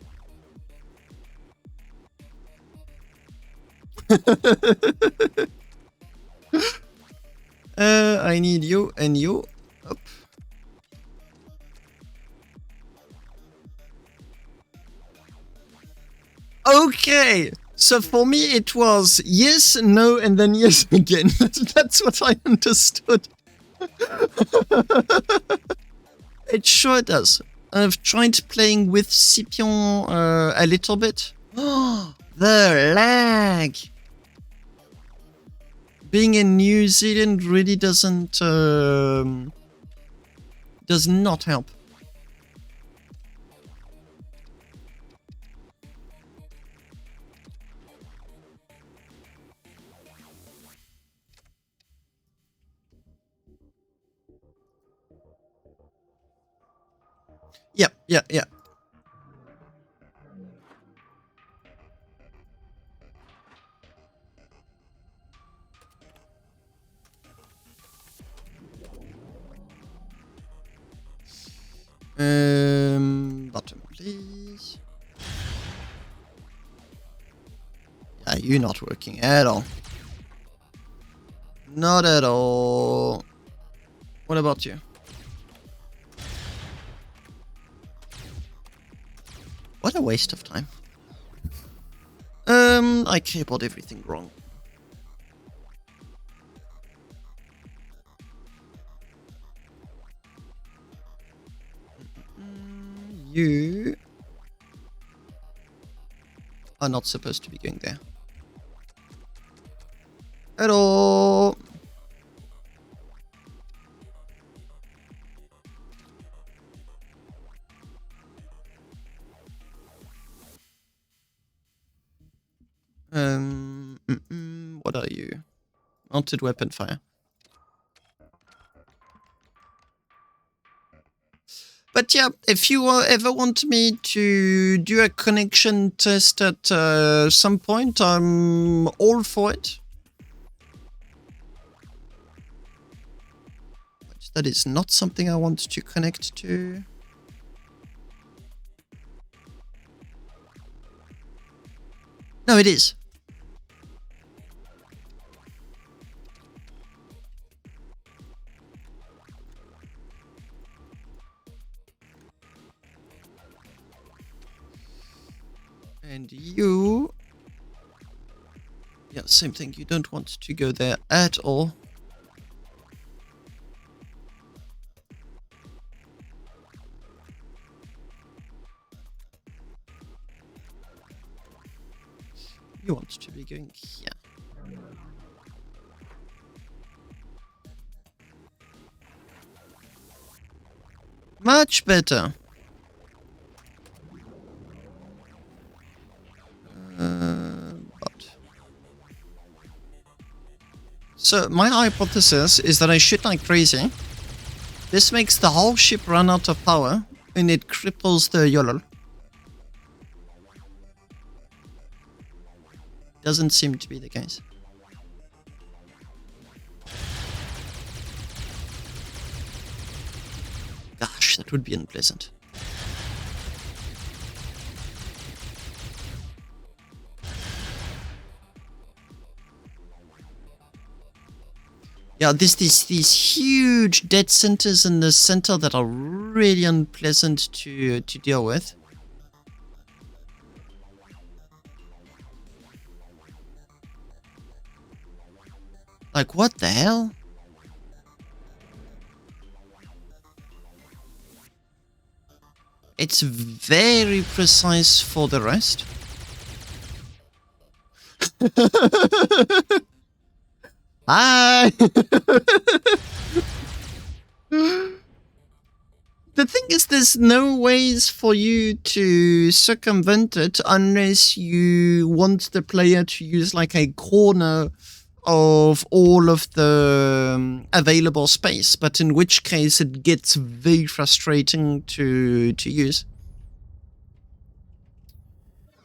Speaker 1: I need you and you. Up. Okay, so for me it was yes, no, and then yes again. That's what I understood. It sure does. I've tried playing with Scipion a little bit. The lag! Being in New Zealand really doesn't does not help. Yeah. Bottom, please. Yeah, you're not working at all. Not at all. What about you? What a waste of time. I cabled everything wrong. You are not supposed to be going there. At all. What are you? Mounted weapon fire. But yeah, if you ever want me to do a connection test at some point, I'm all for it. But that is not something I want to connect to. No, it is. And you... Yeah, same thing. You don't want to go there at all. You want to be going here. Much better. But... So, my hypothesis is that I shoot like crazy. This makes the whole ship run out of power, and it cripples the Yolol. Doesn't seem to be the case. Gosh, that would be unpleasant. Yeah, there's these huge dead centers in the center that are really unpleasant to deal with. Like, what the hell? It's very precise for the rest. Hi! The thing is, there's no ways for you to circumvent it unless you want the player to use like a corner of all of the available space, but in which case it gets very frustrating to use.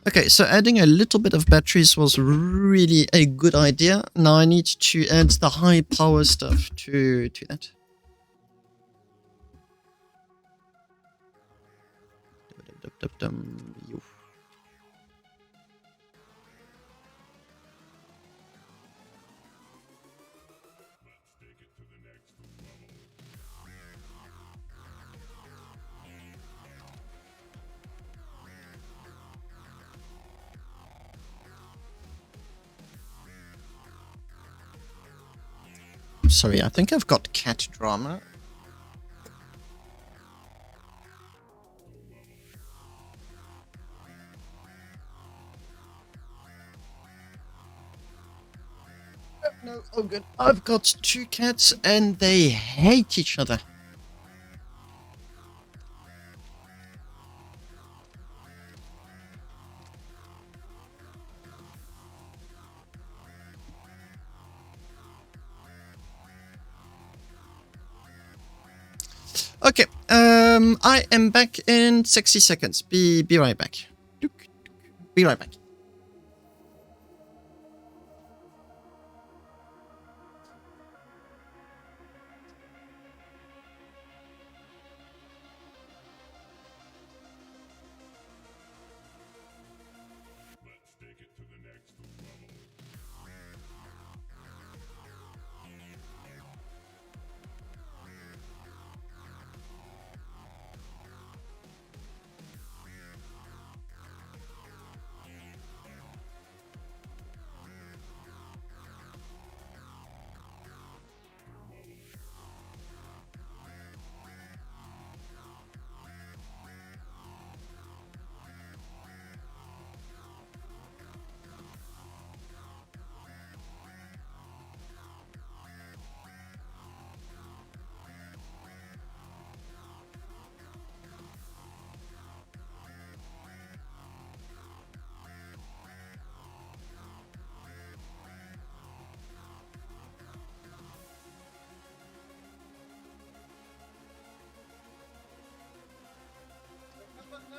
Speaker 1: Okay, so adding a little bit of batteries was really a good idea. Now I need to add the high power stuff to that. Sorry, I think I've got cat drama. No, oh good. I've got two cats and they hate each other. Okay, I am back in 60 seconds. Be right back. Be right back.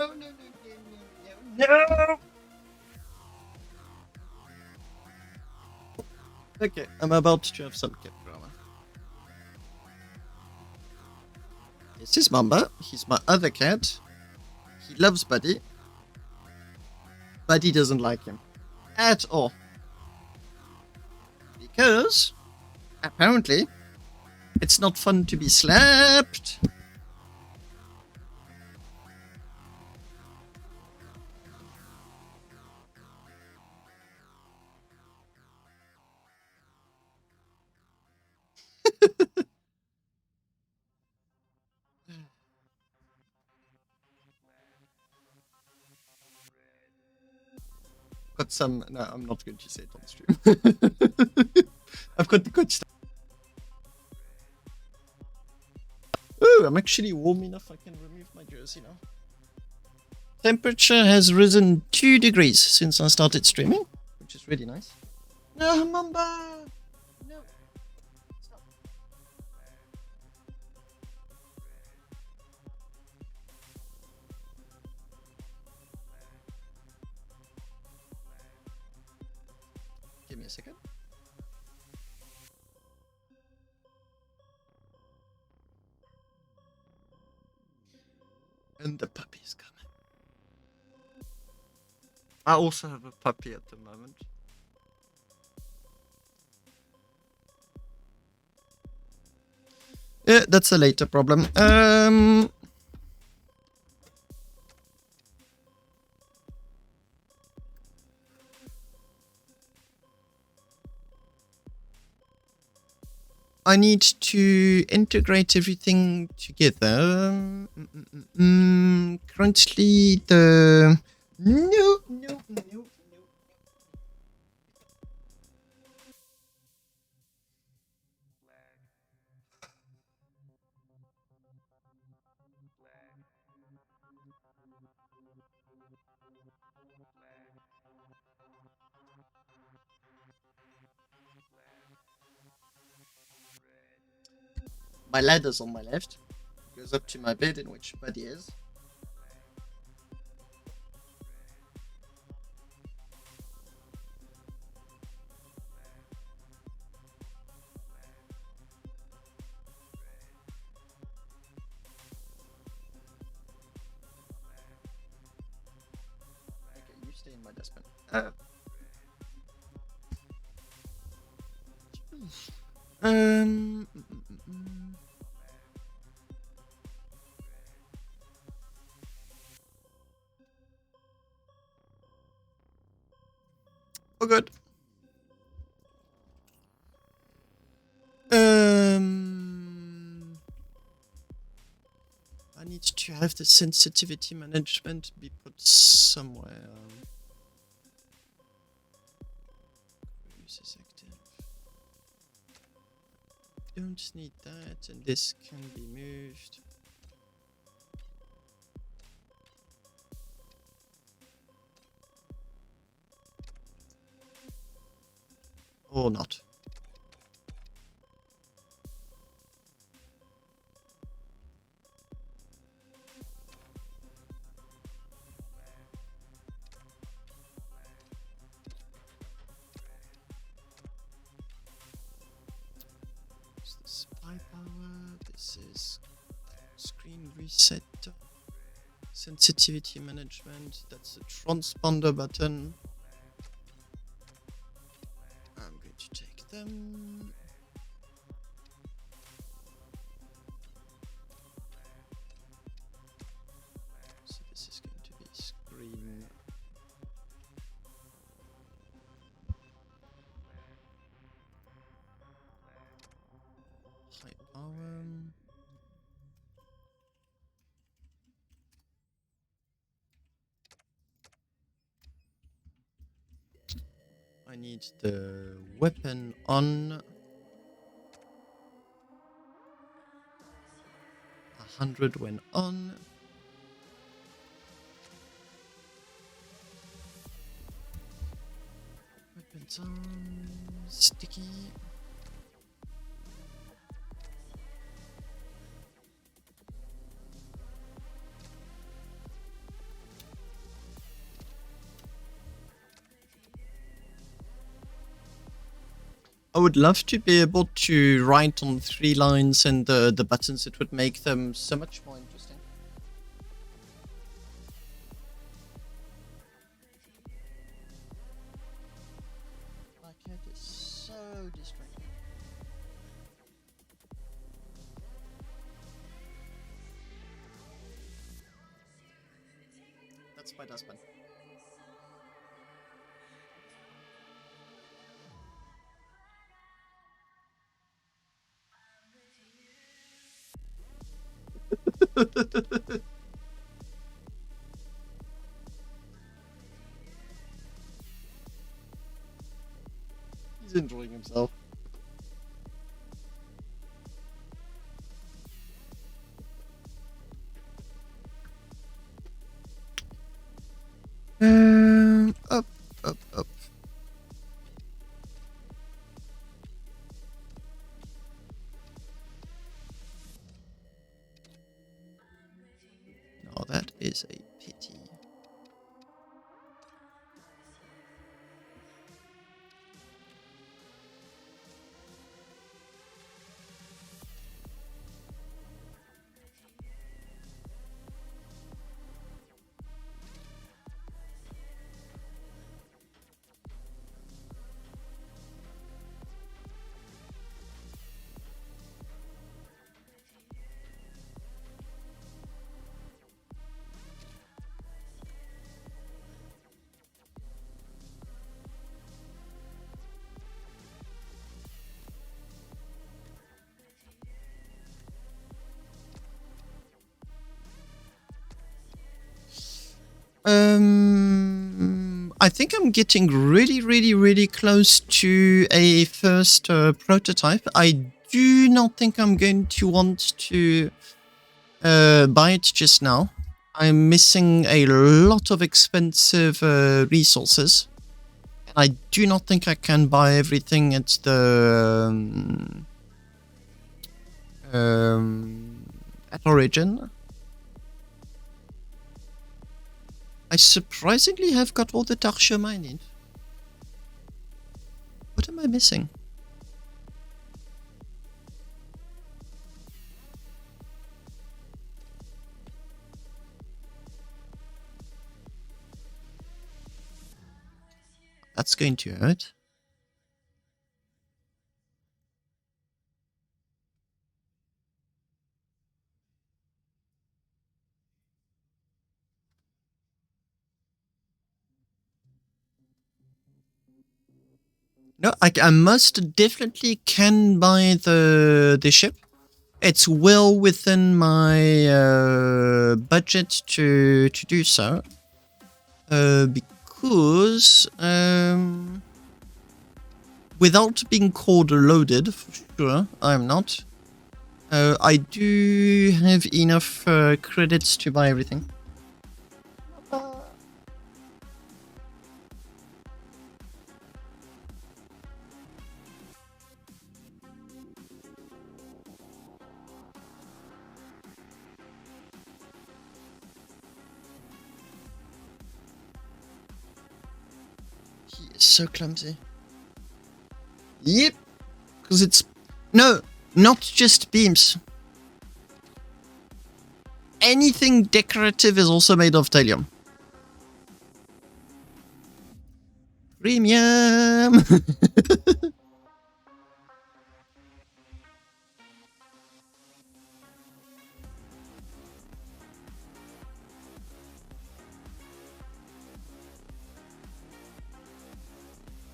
Speaker 1: no, no, no, no. Okay, I'm about to have some cat drama. This is Mamba. He's my other cat. He loves Buddy. Buddy doesn't like him at all. Because, apparently, it's not fun to be slapped. Got some. No, I'm not going to say it on stream. I've got the good stuff. Oh, I'm actually warm enough I can remove my jersey now. Temperature has risen 2 degrees since I started streaming, which is really nice. No, Mamba! No. Stop. Give me a second. And the puppy's coming. I also have a puppy at the moment. Yeah, that's a later problem. I need to integrate everything together. Currently, the no. My ladder's on my left. Goes up to my bed in which Buddy is. Okay, you stay in my dustbin. Oh, good. I need to have the sensitivity management be put somewhere. Use is active. Don't need that, and this can be moved. Or not. Spy power, this is screen reset, sensitivity management, that's the transponder button. I'm going to take them. So this is going to be screen. High power. I need the weapon on 100 when on. Weapons on sticky. I would love to be able to write on 3 lines and the buttons. It would make them so much more interesting. My cat is so distracting. That's my dustbin. He's enjoying himself. Up, up, up. Oh, that is a pity. I think I'm getting really close to a first prototype. I do not think I'm going to want to buy it just now. I'm missing a lot of expensive resources. I do not think I can buy everything at the at origin. I surprisingly have got all the Darsham I need. What am I missing? That's going to hurt. No, I most definitely can buy the ship. It's well within my budget to do so. Because without being called loaded, for sure, I'm not. I do have enough credits to buy everything. He is so clumsy. Yep, because it's... No, not just beams. Anything decorative is also made of thallium. Premium!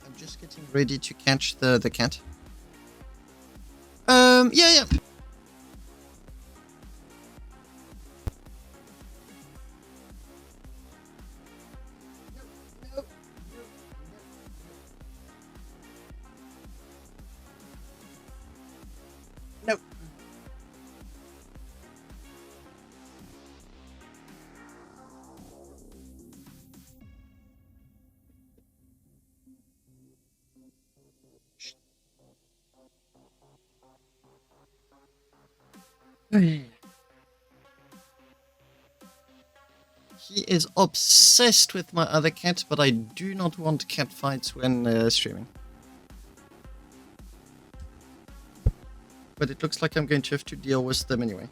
Speaker 1: I'm just getting ready to catch the cat. Yeah. No. He is obsessed with my other cat, but I do not want cat fights when streaming. but it looks like I'm going to have to deal with them anyway.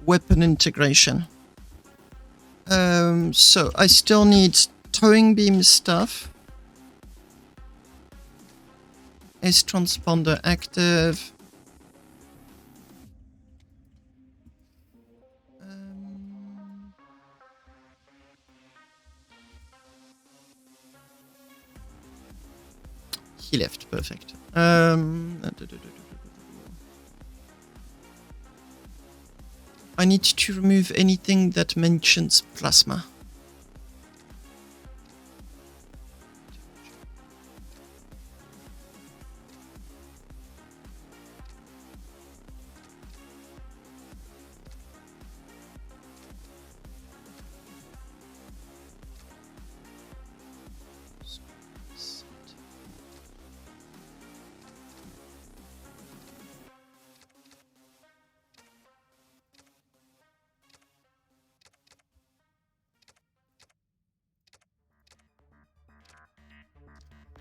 Speaker 1: Weapon integration. So I still need towing beam stuff. Is transponder active? He left, perfect. I need to remove anything that mentions plasma.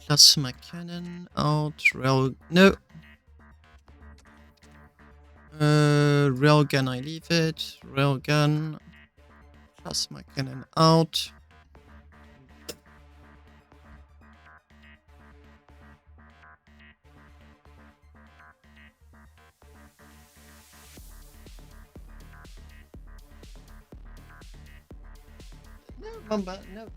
Speaker 1: Plasma cannon out, rail... No! Railgun, I leave it. Railgun. Plasma cannon out. No, Mamba, no.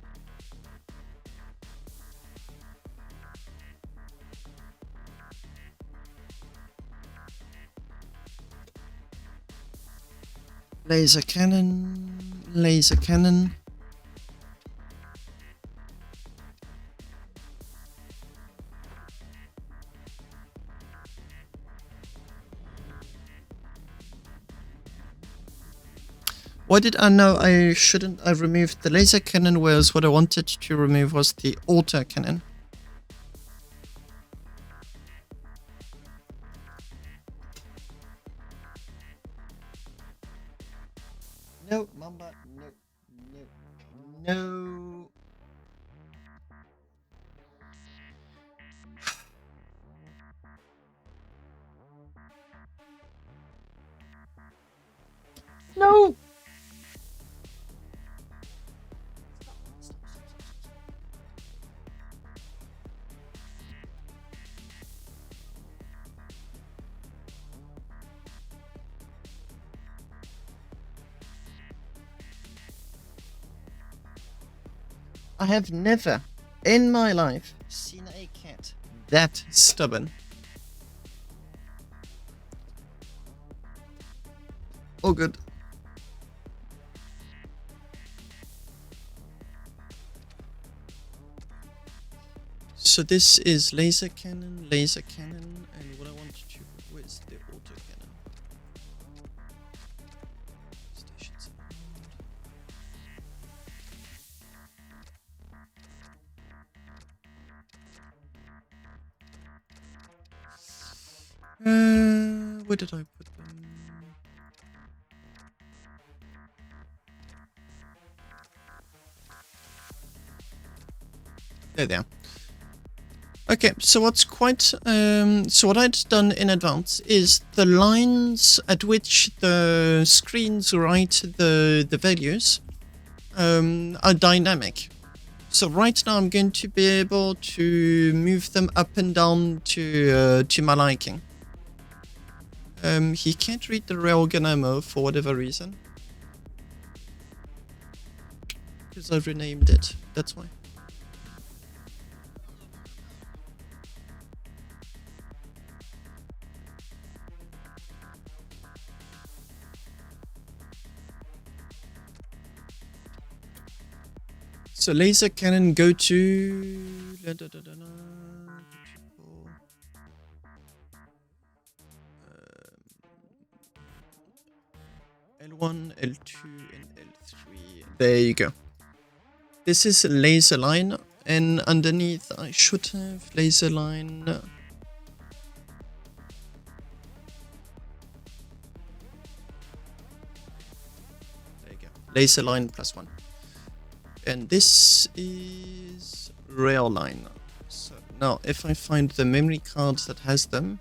Speaker 1: Laser cannon. Laser cannon. Why did I know I shouldn't have removed the laser cannon, whereas what I wanted to remove was the auto cannon? No, Mamba, no, no, no. No! I have never, in my life, seen a cat that stubborn. Oh, good. So this is laser cannon, and what I want to do is the auto cannon. Stations. Where did I put them? There they are. Okay, so what's quite so what I'd done in advance is the lines at which the screens write the values are dynamic. So right now I'm going to be able to move them up and down to my liking. He can't read the railgun ammo for whatever reason. Because I've renamed it, that's why. So laser cannon go to... L1, L2, and L3. There you go. This is a laser line, and underneath I should have laser line. There you go. Laser line +1. And this is rail line. So now if I find the memory card that has them,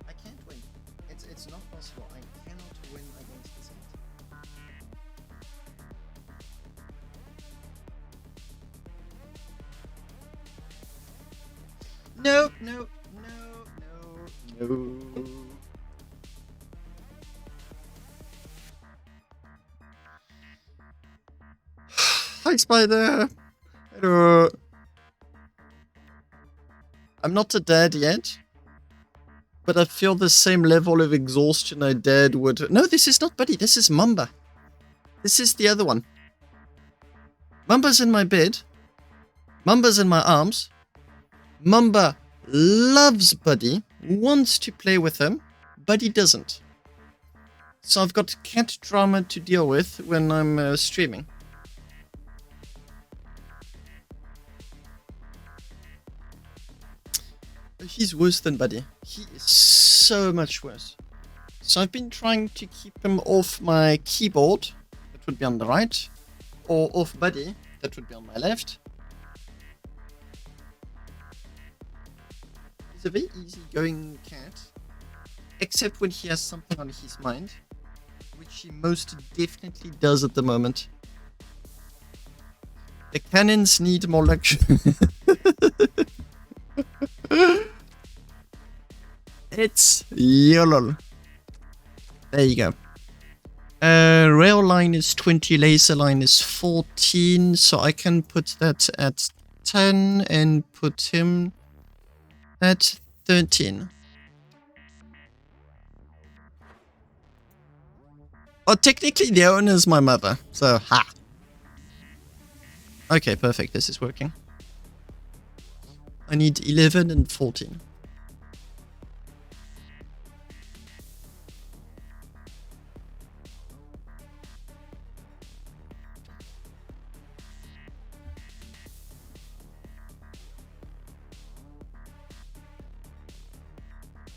Speaker 1: I can't win. It's not possible. I cannot win against this ant. No, no, no, no, no. Hi, Spider. Hello. I'm not dead yet, but I feel the same level of exhaustion I did would. No, this is not Buddy. This is Mamba. This is the other one. Mamba's in my bed. Mamba's in my arms. Mamba loves Buddy, wants to play with him. Buddy doesn't. So I've got cat drama to deal with when I'm streaming. He's worse than Buddy. He is so much worse. So I've been trying to keep him off my keyboard, that would be on the right, or off Buddy, that would be on my left. He's a very easygoing cat, except when he has something on his mind, which he most definitely does at the moment. The cannons need more luxury. It's Yolol. There you go. Rail line is 20, laser line is 14, so I can put that at 10 and put him at 13. Oh, technically the owner is my mother, so ha! Okay, perfect, this is working. I need 11 and 14.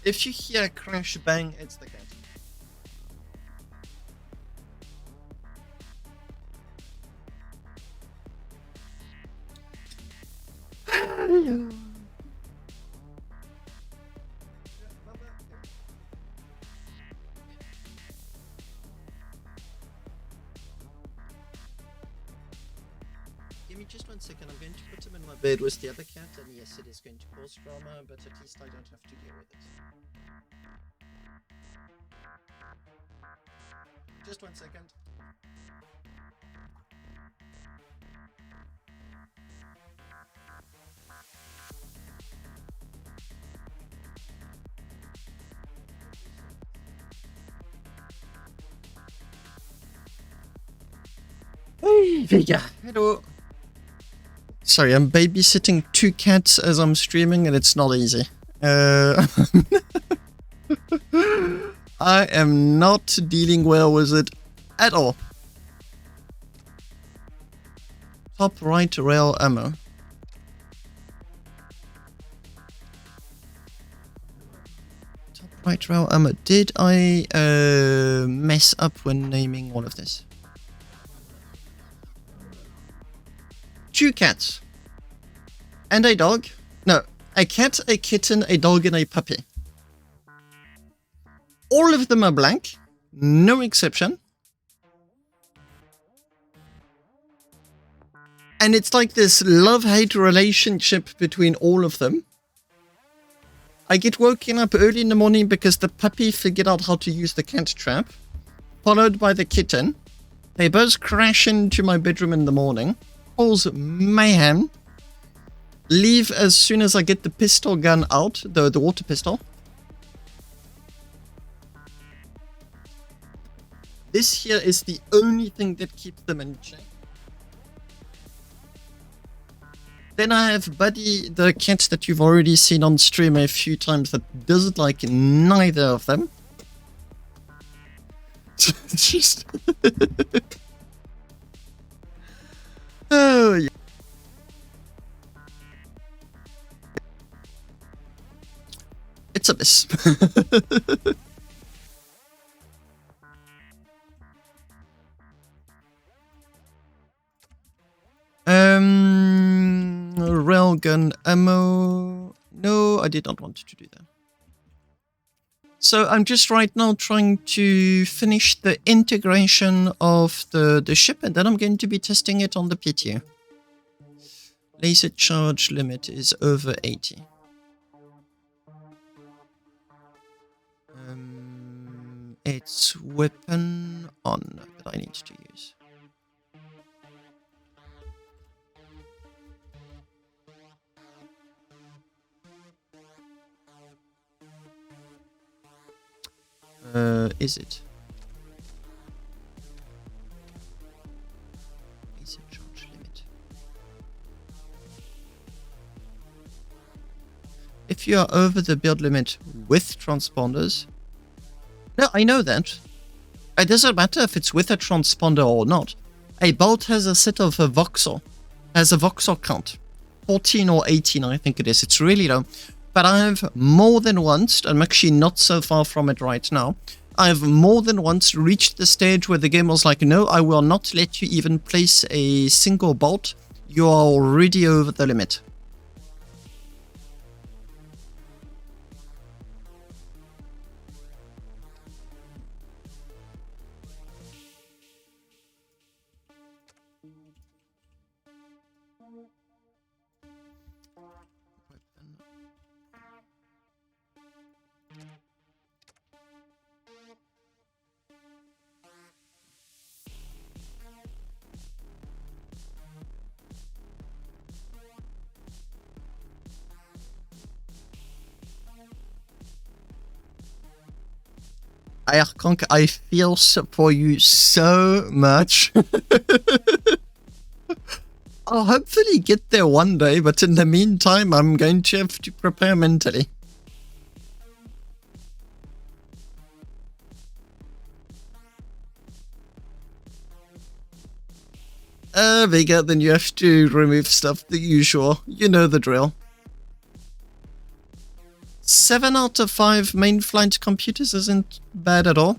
Speaker 1: If you hear a crash bang, it's the cat. Give me just 1 second, I'm going to put him in my bed with the other cat, and yes, it is going to cause drama, but at least I don't have to deal with it. Just 1 second. Hey, Vega. Hello. Sorry, I'm babysitting 2 cats as I'm streaming, and it's not easy. I am not dealing well with it at all. Top right rail ammo. Top right rail ammo. Did I mess up when naming all of this? 2 cats. And a dog. No, a cat, a kitten, a dog, and a puppy. All of them are blank. No exception. And it's like this love-hate relationship between all of them. I get woken up early in the morning because the puppy figured out how to use the cat trap, followed by the kitten. They both crash into my bedroom in the morning, cause mayhem, leave as soon as I get the pistol gun out, the water pistol. This here is the only thing that keeps them in check. Then I have Buddy, the cat that you've already seen on stream a few times that doesn't like neither of them. Just oh, yeah. It's a mess. Railgun ammo. No, I did not want to do that. So I'm just right now trying to finish the integration of the ship, and then I'm going to be testing it on the PTO. Laser charge limit is over 80. It's weapon on that I need to use. Is it? Laser charge limit. If you are over the build limit with transponders... No, I know that. It doesn't matter if it's with a transponder or not. A bolt has a set of a voxel. Has a voxel count. 14 or 18, I think it is. It's really low. But I have more than once, I'm actually not so far from it right now, I've more than once reached the stage where the game was like, no, I will not let you even place a single bolt. You are already over the limit. Konk, I feel for you so much. I'll hopefully get there one day, but in the meantime, I'm going to have to prepare mentally. Vega, then you have to remove stuff, the usual. You know the drill. 7 out of 5 main flight computers isn't bad at all.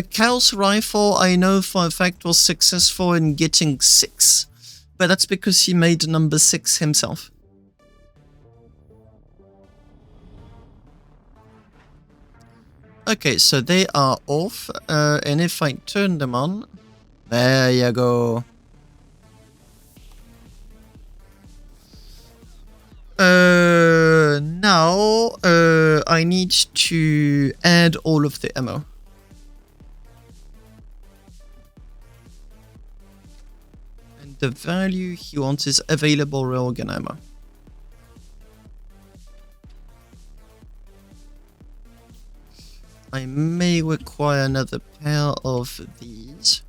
Speaker 1: Cal's rifle, I know for a fact, was successful in getting 6. But that's because he made number 6 himself. Okay, so they are off. And if I turn them on... There you go. Now I need to add all of the ammo. And the value he wants is available railgun ammo. I may require another pair of these,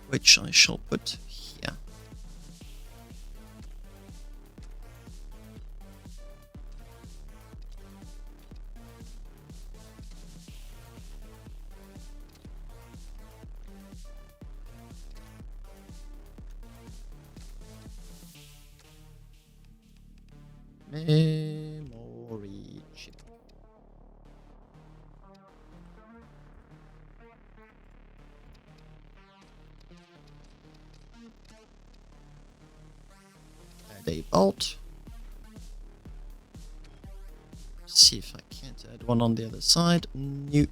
Speaker 1: which I shall put here. Memory chip. Add a bolt. See if I can't add one on the other side. New.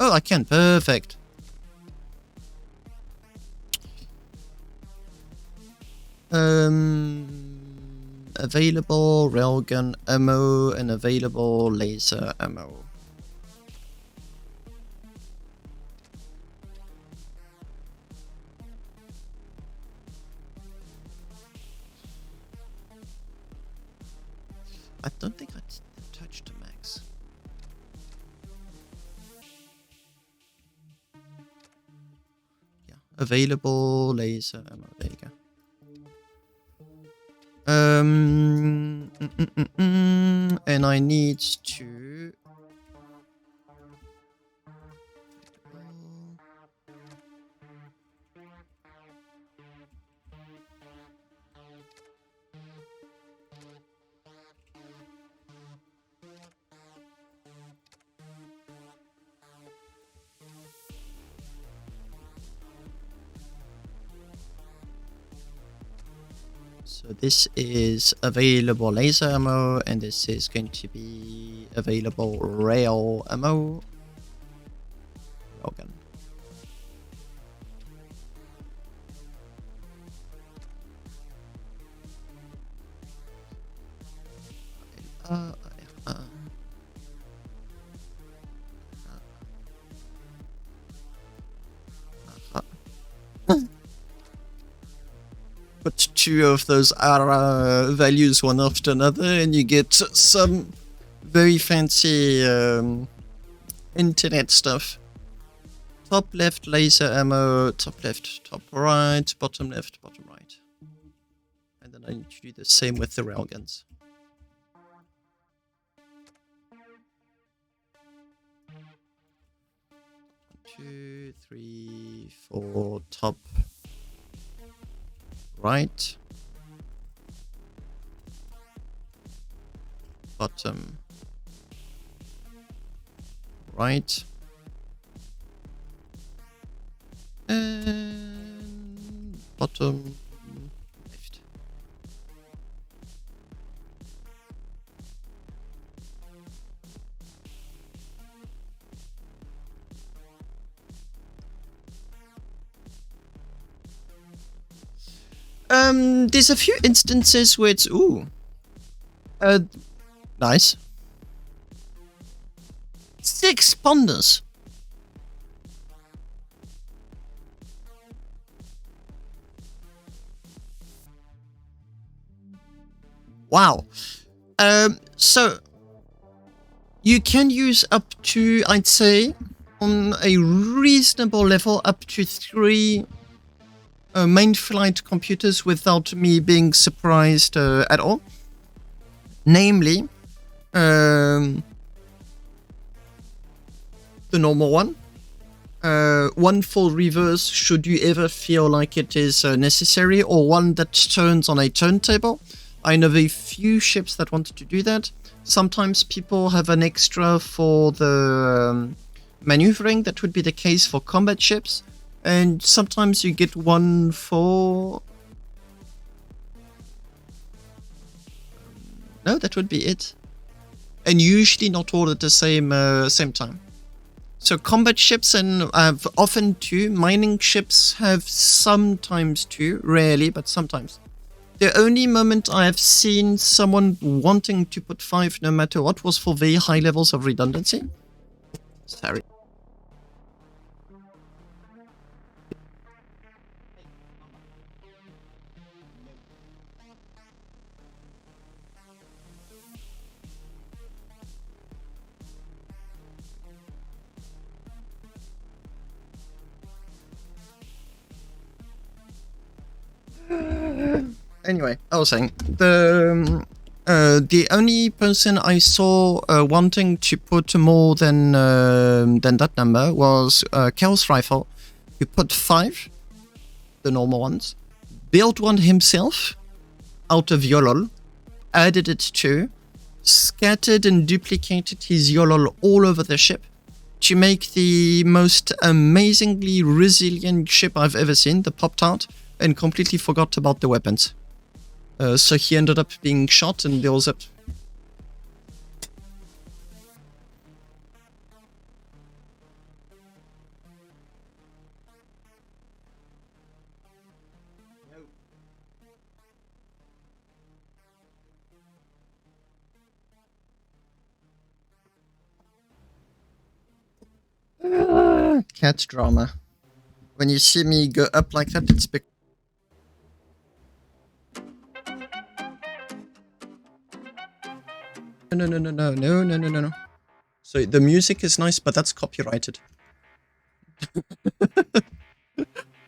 Speaker 1: Oh, I can. Perfect. Available railgun ammo and available laser ammo. I don't think I touch to max. Yeah, available laser ammo. There you go. And I need to. So this is available laser ammo, and this is going to be available rail ammo. Railgun. Put two of those values one after another, and you get some very fancy internet stuff. Top left laser ammo, top left, top right, bottom left, bottom right. And then I need to do the same with the railguns. Two, three, four, top right, bottom right, and bottom left. There's a few instances where it's nice. 6 ponders. Wow. So you can use up to, I'd say, on a reasonable level, up to 3 main flight computers without me being surprised at all. Namely, the normal one. One for reverse should you ever feel like it is necessary, or one that turns on a turntable. I know a few ships that wanted to do that. Sometimes people have an extra for the maneuvering. That would be the case for combat ships. And sometimes you get one for... No, that would be it. And usually not all at the same time. So combat ships and have often 2. Mining ships have sometimes 2. Rarely, but sometimes. The only moment I have seen someone wanting to put 5 no matter what was for very high levels of redundancy. Sorry. Anyway, I was saying, the only person I saw wanting to put more than that number was Chaos Rifle, who put 5, the normal ones, built one himself out of Yolol, added it to, scattered and duplicated his Yolol all over the ship to make the most amazingly resilient ship I've ever seen, the Pop-Tart, and completely forgot about the weapons. So he ended up being shot and builds up. Cat drama. When you see me go up like that, it's because... No, no, no, no, no, no, no, no, no. So the music is nice, but that's copyrighted.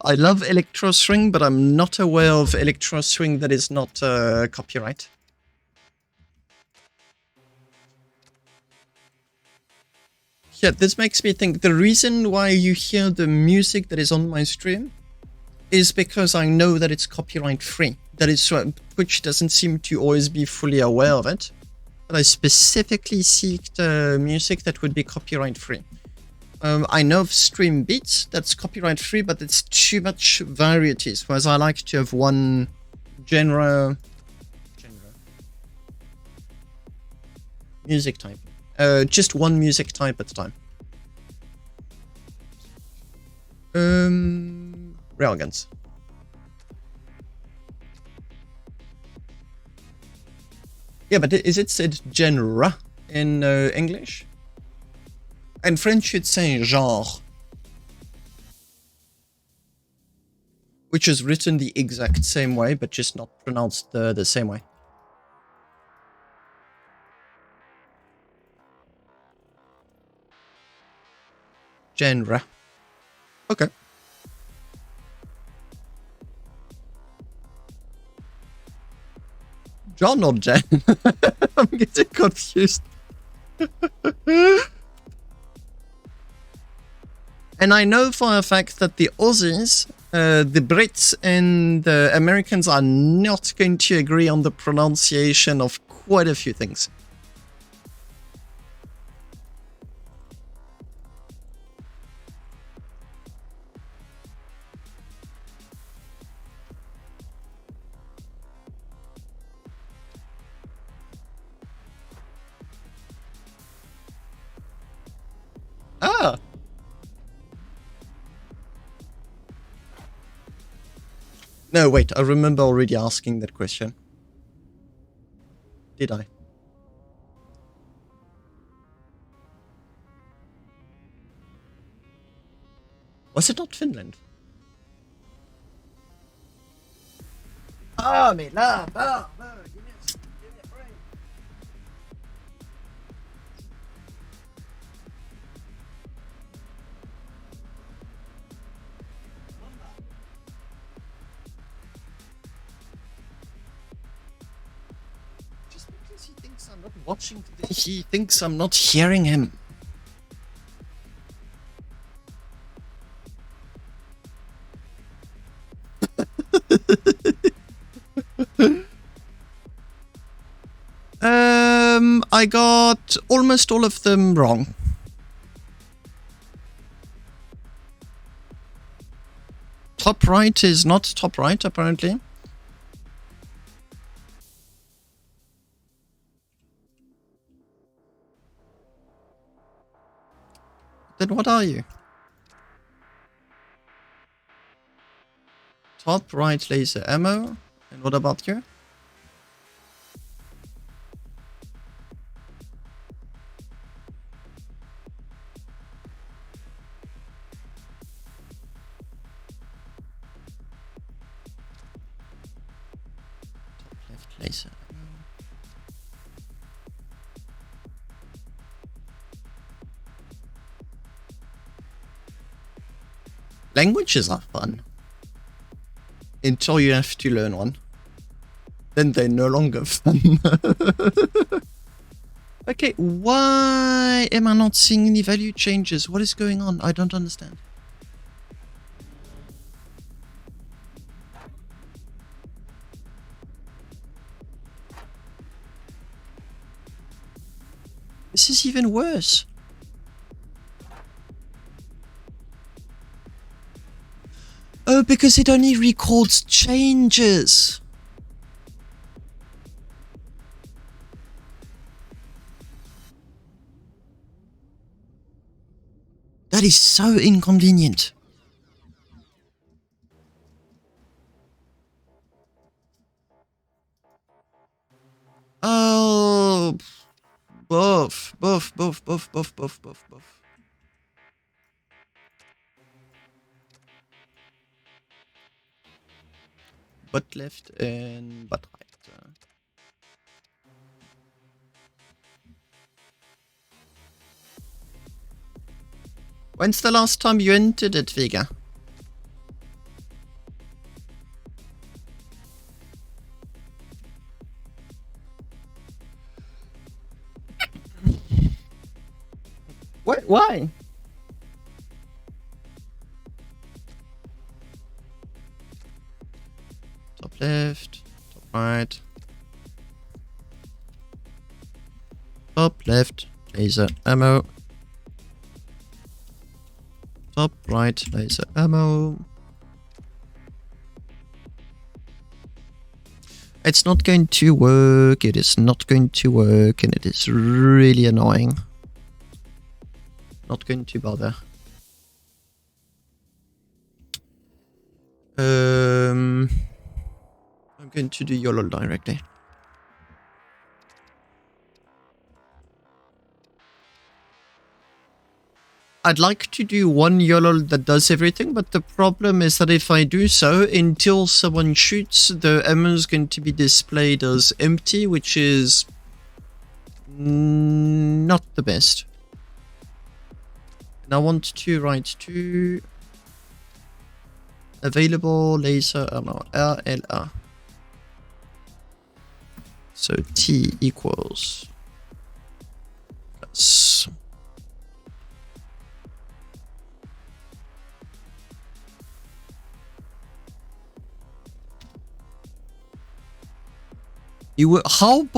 Speaker 1: I love electro swing, but I'm not aware of electro swing that is not copyright. Yeah, this makes me think the reason why you hear the music that is on my stream is because I know that it's copyright free. That is Twitch doesn't seem to always be fully aware of it. But I specifically seek the music that would be copyright free. I know of stream beats that's copyright free, but it's too much varieties. Whereas I like to have one genre music type. Just one music type at a time. Railguns. Yeah, but is it said genre in English? In French, you'd say genre, which is written the exact same way, but just not pronounced the same way. Genre. Okay. John or Jen? I'm getting confused. And I know for a fact that the Aussies, the Brits and the Americans are not going to agree on the pronunciation of quite a few things. Ah! No, wait, I remember already asking that question. Did I? Was it not Finland? Ah, mais là, bah, give me a break. Just because he thinks I'm not watching, he thinks I'm not hearing him. I got almost all of them wrong. Top right is not top right, apparently. Then what are you? Top right laser ammo. And what about you? Top left laser ammo. Languages are fun. Until you have to learn one. Then they're no longer fun. Okay, why am I not seeing any value changes? What is going on? I don't understand. This is even worse. Oh, because it only records changes. That is so inconvenient. Oh, both. Butt left and butt right. When's the last time you entered it, Vega? What? Why? Top left, top right. Top left, laser ammo. Top right, laser ammo. It's not going to work, it is not going to work, and it is really annoying. Not going to bother. I'm going to do Yolol directly. I'd like to do one Yolol that does everything, but the problem is that if I do so, until someone shoots, the ammo is going to be displayed as empty, which is not the best. And I want to write to available laser ammo, RLR. So T equals plus. You were how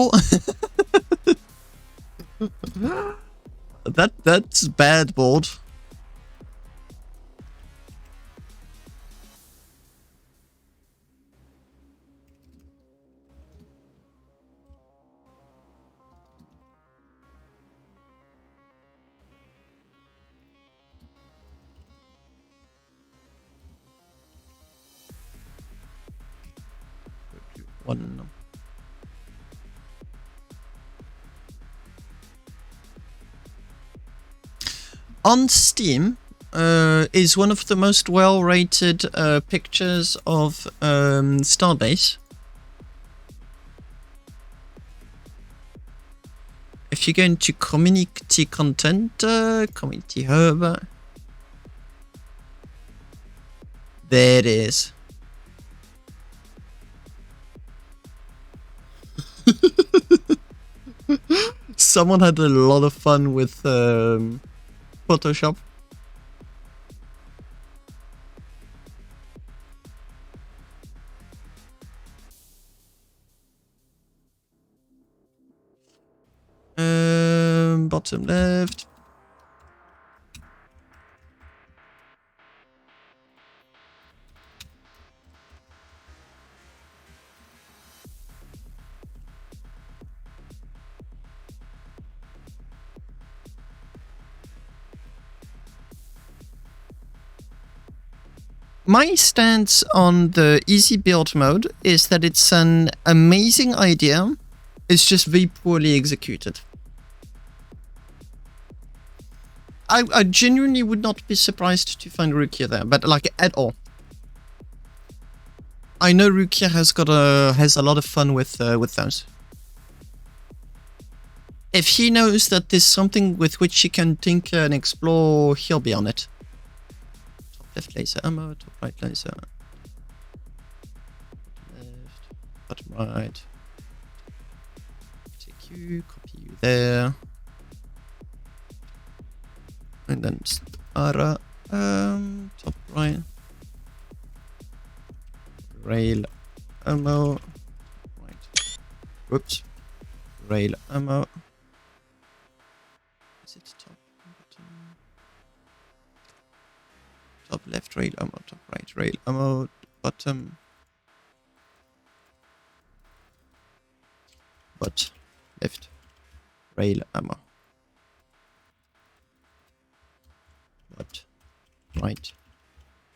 Speaker 1: that's bad board. One. On Steam is one of the most well-rated pictures of Starbase. If you go into community content, community hub, there it is. Someone had a lot of fun with Photoshop. Bottom left. My stance on the easy build mode is that it's an amazing idea. It's just very poorly executed. I genuinely would not be surprised to find Rukia there, but like at all. I know Rukia has a lot of fun with those. If he knows that there's something with which he can tinker and explore, he'll be on it. Top left laser ammo, top right laser. Left, bottom right. Take you, copy you there. And then Stara, top right. Rail ammo. Right. Whoops. Rail ammo. Is it top bottom? Top left rail ammo, top right rail ammo, bottom. But left rail ammo. But right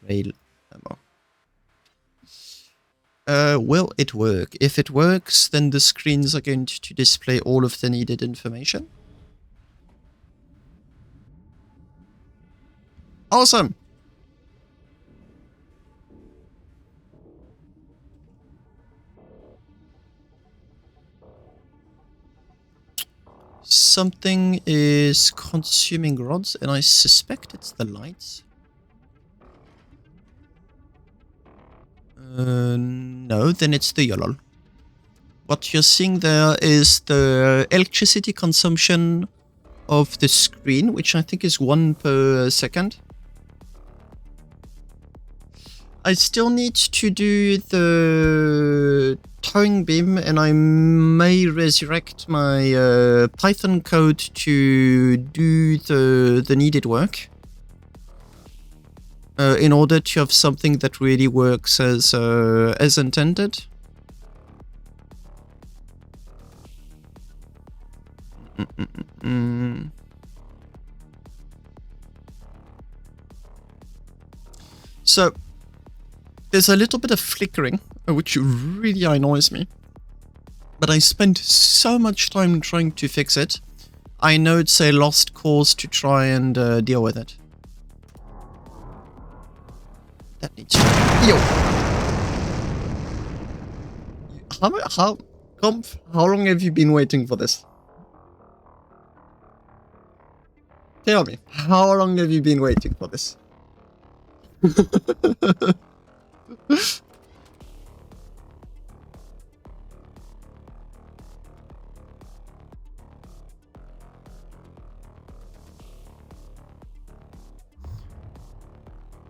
Speaker 1: rail ammo. Will it work? If it works, then the screens are going to display all of the needed information. Awesome! something is consuming rods, and I suspect it's the lights. No, then it's the Yolol. What you're seeing there is the electricity consumption of the screen, which I think is 1 per second. I still need to do the towing beam, and I may resurrect my Python code to do the needed work in order to have something that really works as intended. So there's a little bit of flickering, which really annoys me. But I spent so much time trying to fix it. I know it's a lost cause to try and deal with it. That needs to... Yo! How long have you been waiting for this? Tell me, how long have you been waiting for this?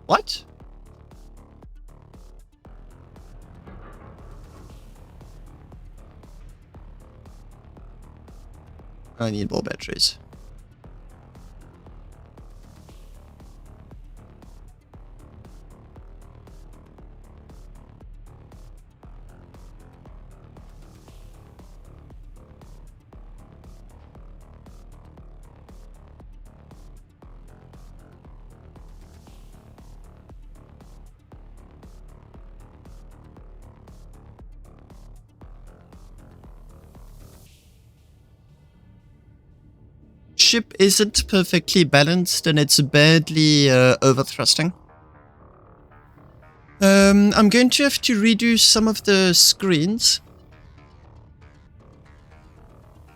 Speaker 1: What? I need more batteries. Ship isn't perfectly balanced and it's badly overthrusting. I'm going to have to redo some of the screens.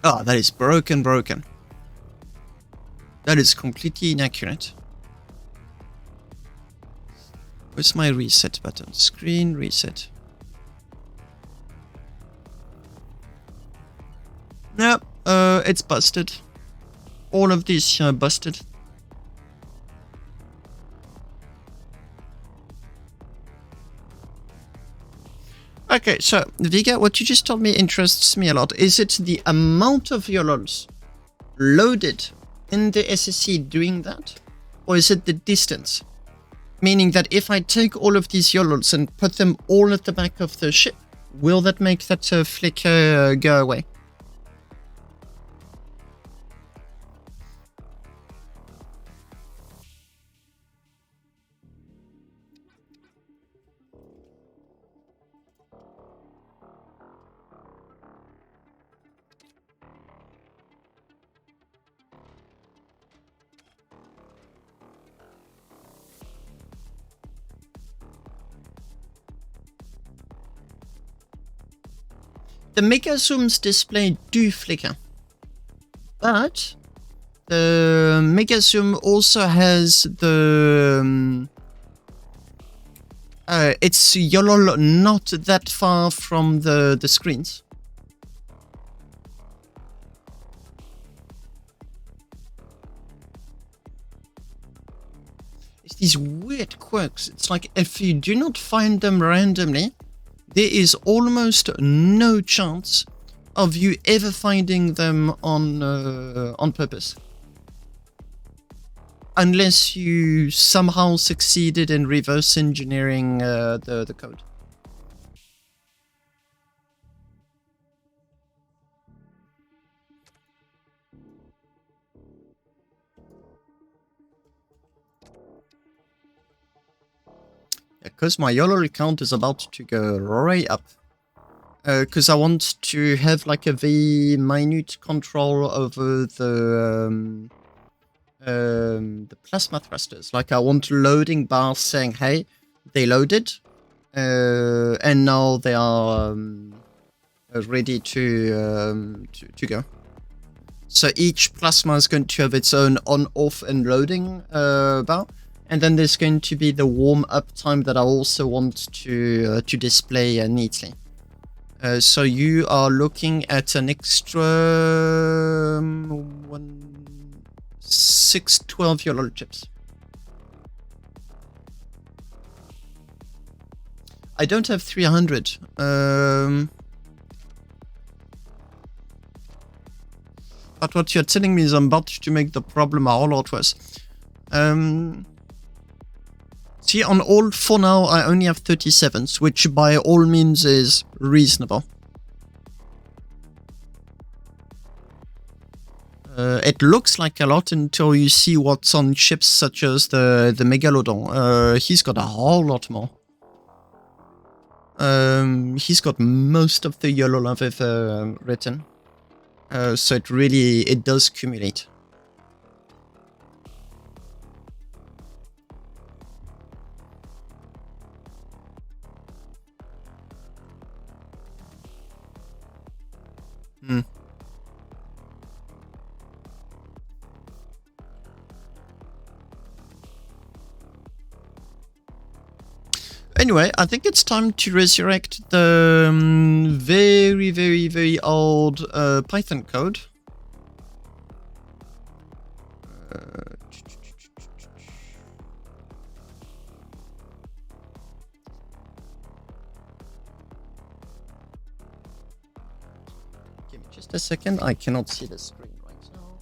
Speaker 1: Ah, that is broken. That is completely inaccurate. Where's my reset button? Screen reset. No, it's busted. All of these are busted. Okay, so Viga, what you just told me interests me a lot. Is it the amount of Yolols loaded in the SSC doing that? Or is it the distance? Meaning that if I take all of these Yolols and put them all at the back of the ship, will that make that flicker go away? The Mega Zoom's display do flicker, but the Mega Zoom also has the it's Yolol not that far from the screens. It's these weird quirks. It's like if you do not find them randomly, there is almost no chance of you ever finding them on purpose. Unless you somehow succeeded in reverse engineering the code. Because my Yolol count is about to go right up. Because I want to have like a very minute control over the plasma thrusters. Like I want loading bars saying, hey, they loaded, and now they are ready to go. So each plasma is going to have its own on-off and loading bar. And then there's going to be the warm-up time that I also want to display neatly. So you are looking at an extra 612 Yolol chips. I don't have 300. But what you're telling me is I'm about to make the problem a whole lot worse. See, on all, for now, I only have 37s, which by all means is reasonable. It looks like a lot until you see what's on ships such as the Megalodon. He's got a whole lot more. He's got most of the Yolol I've ever written. So it does accumulate. Anyway, I think it's time to resurrect the very, very, very old Python code. Give me just a second, I cannot see the screen right now.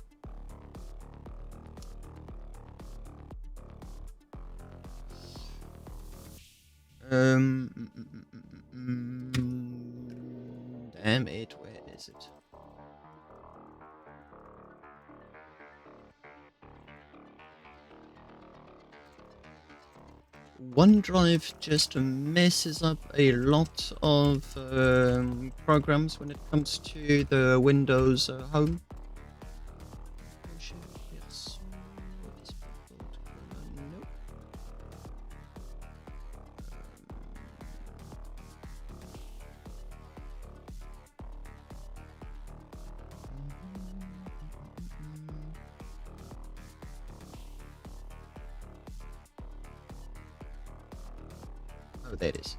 Speaker 1: Damn it, where is it? OneDrive just messes up a lot of programs when it comes to the Windows home. There it is.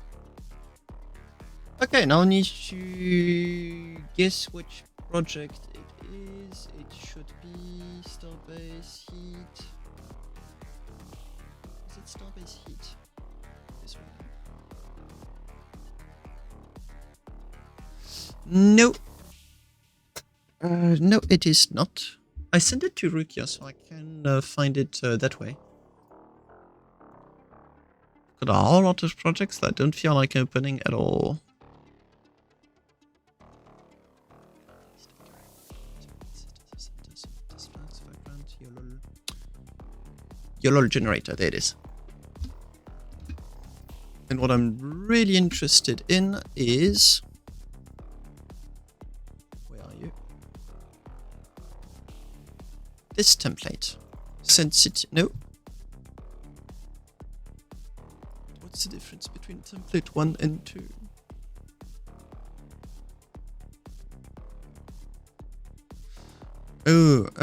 Speaker 1: Okay, now I need to guess which project it is. It should be Starbase Heat. Is it Starbase Heat? This one. No. No, it is not. I sent it to Rukia, so I can find it that way. Got a whole lot of projects that I don't feel like opening at all. Yolol generator, there it is. And what I'm really interested in is... Where are you? This template. Sensitive... No. What's the difference between template 1 and 2? Oh, go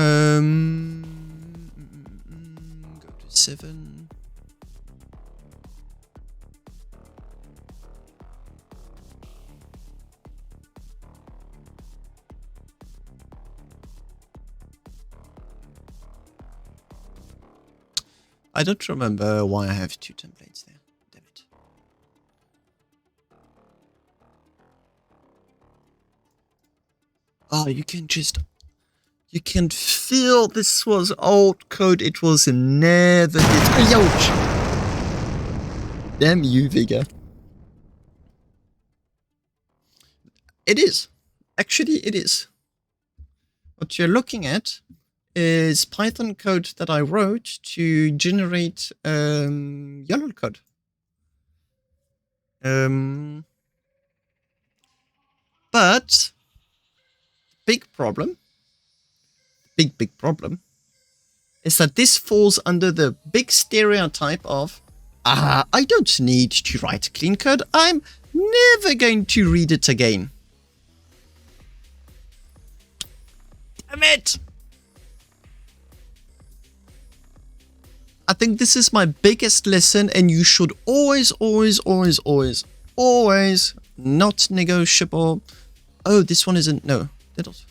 Speaker 1: to 7. I don't remember why I have 2 templates there. Damn it. Oh, you can just... You can feel this was old code. It was never... Ouch! Damn you, Vega. It is. Actually, it is. What you're looking at is Python code that I wrote to generate Yolol code. But big problem is that this falls under the big stereotype of I don't need to write clean code. I'm never going to read it again. Damn it! I think this is my biggest lesson, and you should always not negotiable. Oh, this one isn't. No, that also.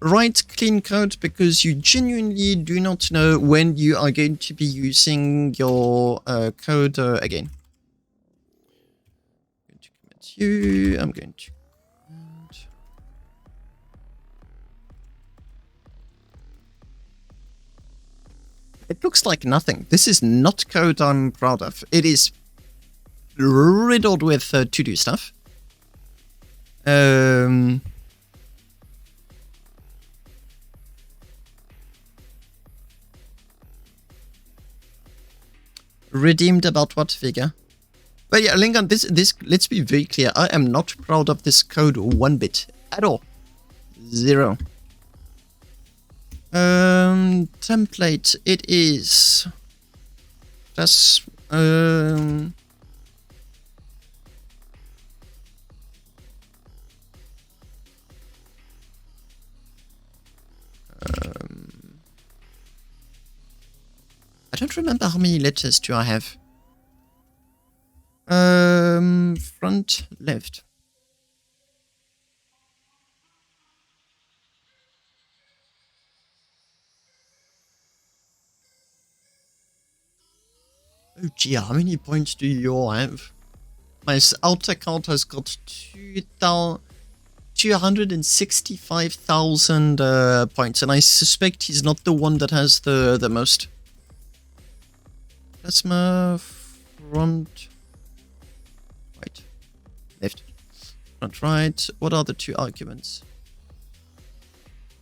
Speaker 1: Write clean code, because you genuinely do not know when you are going to be using your code again. I'm going to commit you. I'm going to. It looks like nothing. This is not code I'm proud of. It is riddled with to-do stuff. Redeemed about what figure? But yeah, Lincoln, this let's be very clear. I am not proud of this code one bit at all. Zero. Template. It is. That's I don't remember how many letters do I have. Front left. Oh gee, how many points do you all have? My alt account has got 265,000 points, and I suspect he's not the one that has the most. Plasma, front, right, left, front, right. What are the two arguments?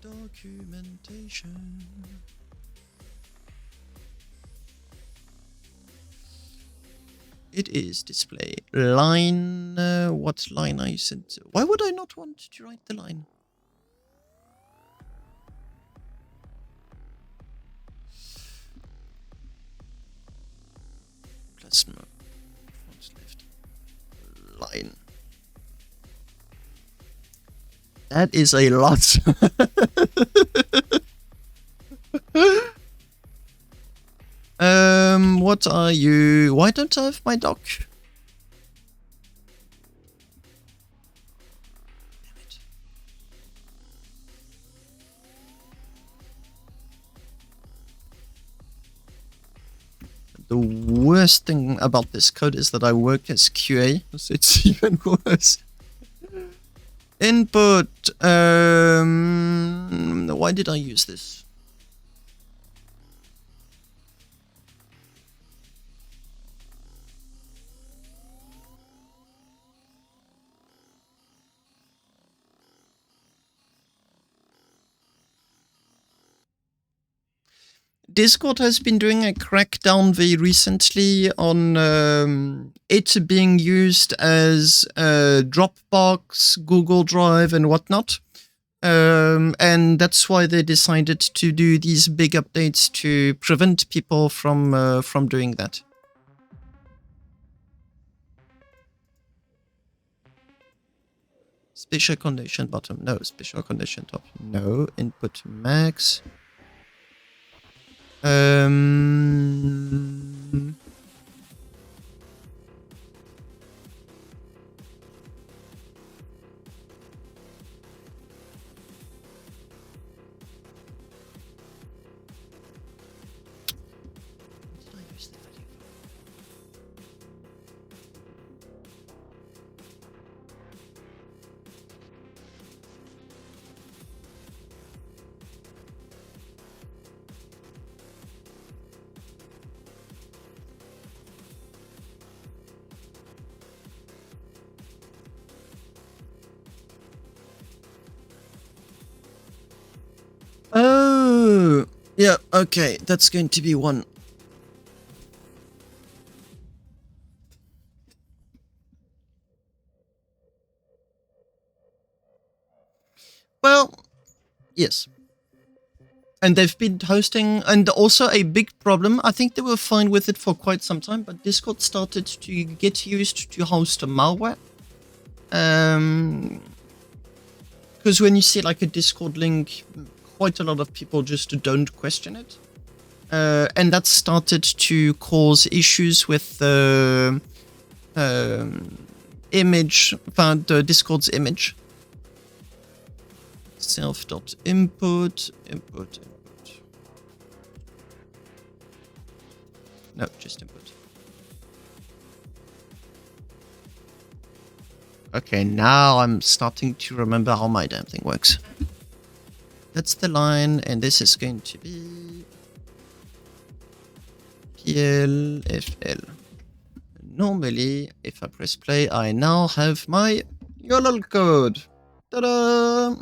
Speaker 1: Documentation. It is display line. What line I sent? Why would I not want to write the line? Plasma. Front left. Line. That is a lot. What are you? Why don't I have my doc? Damn it. The worst thing about this code is that I work as QA, so it's even worse. Input. Why did I use this? Discord has been doing a crackdown very recently on it being used as Dropbox, Google Drive, and whatnot. And that's why they decided to do these big updates to prevent people from doing that. Special condition bottom, no. Special condition top, no. Input max. Oh, yeah, okay, that's going to be one. Well, yes. And they've been hosting, and also a big problem, I think they were fine with it for quite some time, but Discord started to get used to host malware. Because when you see like a Discord link, quite a lot of people just don't question it. And that started to cause issues with the image, the Discord's image. Self.input, input. No, just input. Okay, now I'm starting to remember how my damn thing works. That's the line, and this is going to be PLFL. Normally, if I press play, I now have my Yolol code. Ta-da!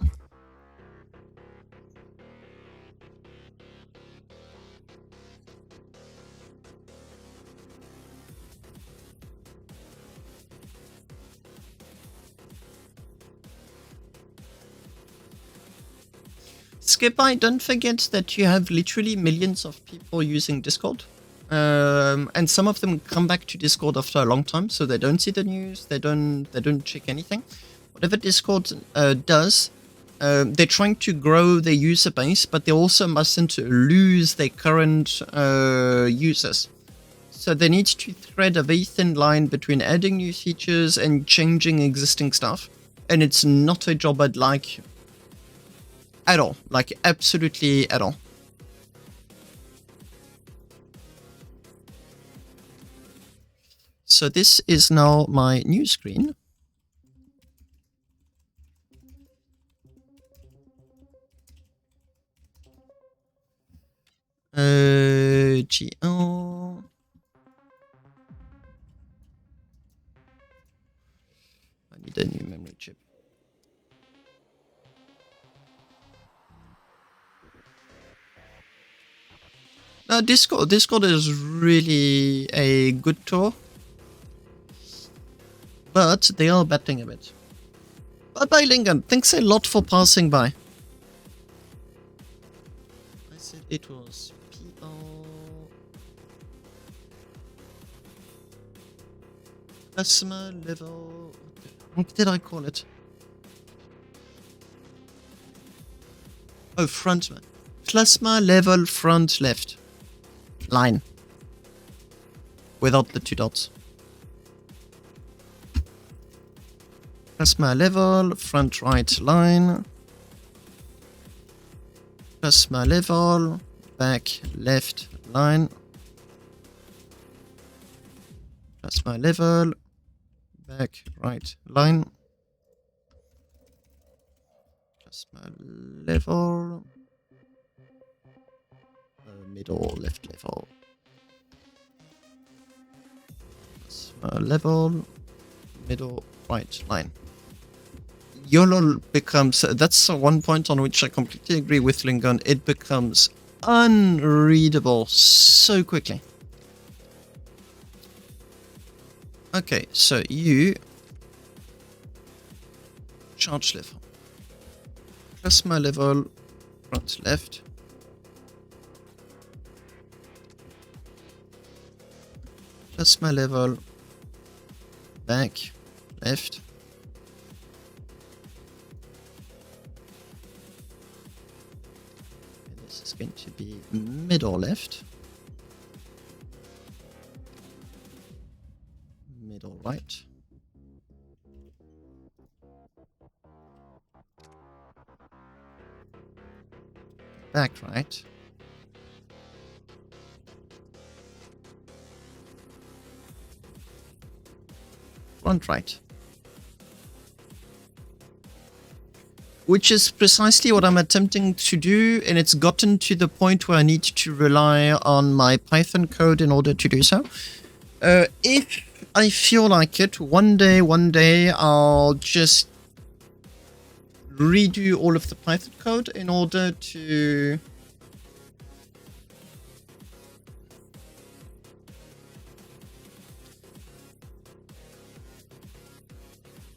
Speaker 1: Skipby, don't forget that you have literally millions of people using Discord. And some of them come back to Discord after a long time, so they don't see the news, they don't check anything. Whatever Discord does, they're trying to grow their user base, but they also mustn't lose their current users. So they need to thread a very thin line between adding new features and changing existing stuff. And it's not a job I'd like at all, like absolutely at all. So this is now my new screen. GL. I need a new memory chip. Discord is really a good tool, but they are batting a bit. Bye-bye, Lingan. Thanks a lot for passing by. I said it was PL... Plasma level... What did I call it? Oh, front... Plasma level front left. Line. Without the two dots. Plasma level, front right line. Plasma level, back left line. Plasma level, back right line. Plasma level, middle left level. Plasma level, middle right line. Yolol becomes, that's one point on which I completely agree with Lingon, it becomes unreadable so quickly. Okay, so you charge level, plasma level, front left, plasma level, back left, and this is going to be middle left, middle right, back right, front right. Which is precisely what I'm attempting to do, and it's gotten to the point where I need to rely on my Python code in order to do so. If I feel like it, one day I'll just redo all of the Python code in order to...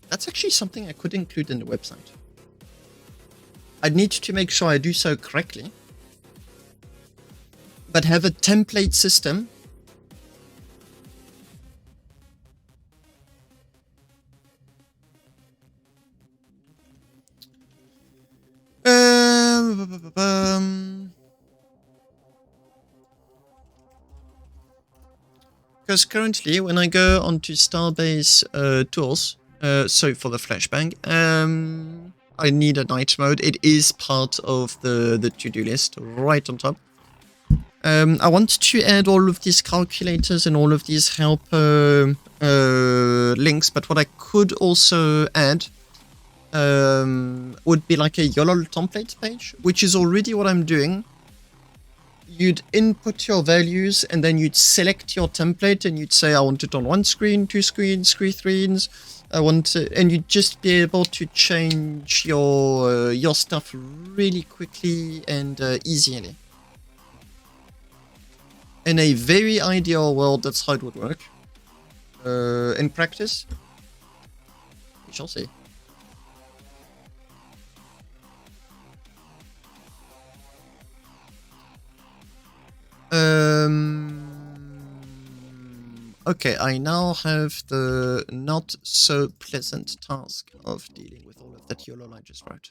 Speaker 1: That's actually something I could include in the website. I'd need to make sure I do so correctly, but have a template system Because currently, when I go onto Starbase tools, so for the flashbang, I need a night mode. It is part of the to-do list, right on top. I want to add all of these calculators and all of these help links, but what I could also add would be like a Yolol template page, which is already what I'm doing. You'd input your values and then you'd select your template and you'd say, I want it on 1 screen, 2 screens, 3 screens. I want to, and you'd just be able to change your stuff really quickly and easily. In a very ideal world, that's how it would work. In practice, we shall see. Okay, I now have the not so pleasant task of dealing with all of that Yolol I just wrote.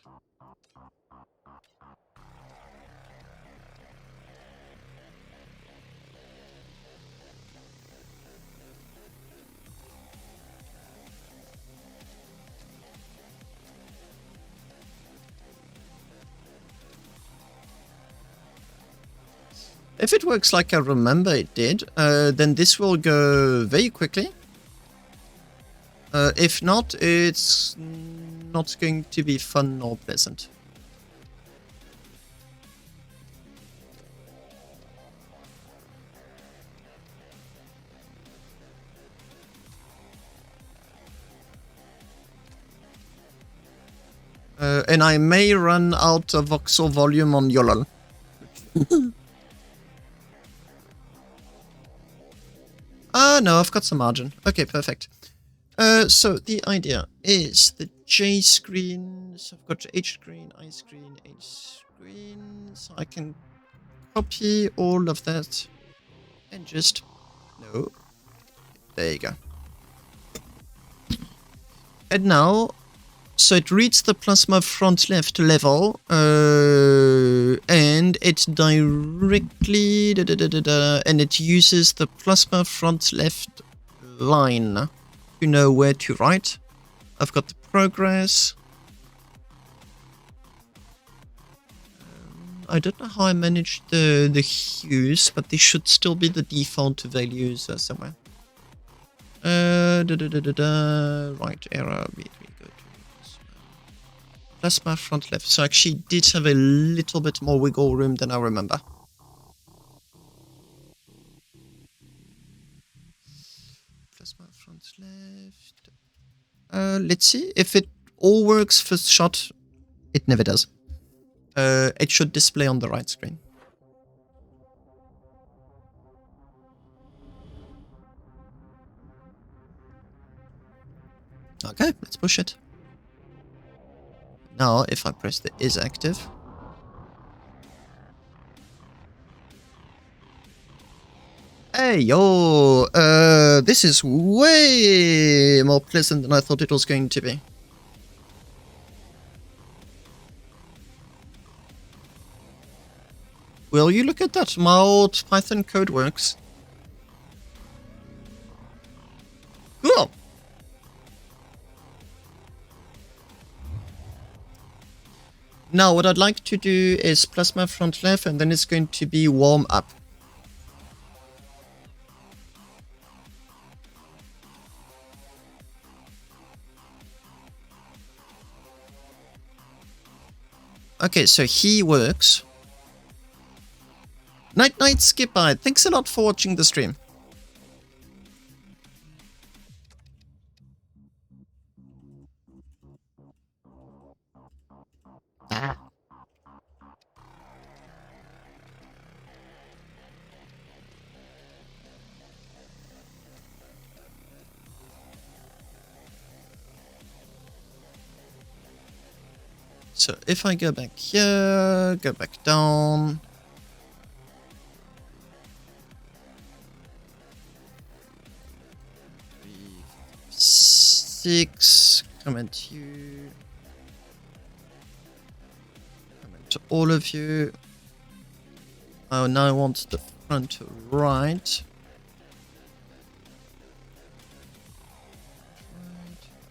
Speaker 1: If it works like I remember it did, then this will go very quickly. If not, it's not going to be fun or pleasant. And I may run out of voxel volume on Yolol. No, I've got some margin. Okay, perfect. So the idea is the J screen. So I've got H screen, I screen, H screen. So I can copy all of that and just no. There you go. And now, so it reads the plasma front left level, and it directly and it uses the plasma front left line to know where to write. I've got the progress. I don't know how I managed the hues, but they should still be the default values somewhere. Right error. Plasma front left. So I actually did have a little bit more wiggle room than I remember. Plasma front left. Let's see if it all works first shot. It never does. It should display on the right screen. Okay, let's push it. Now, if I press the is active. Hey, yo! This is way more pleasant than I thought it was going to be. Will you look at that? My old Python code works. Cool! Now, what I'd like to do is plasma front left, and then it's going to be warm up. Okay, so he works. Night Night Skipper, thanks a lot for watching the stream. Ah. So if I go back here, go back down. Six, comment you. Comment to all of you. Oh, now I want the front right.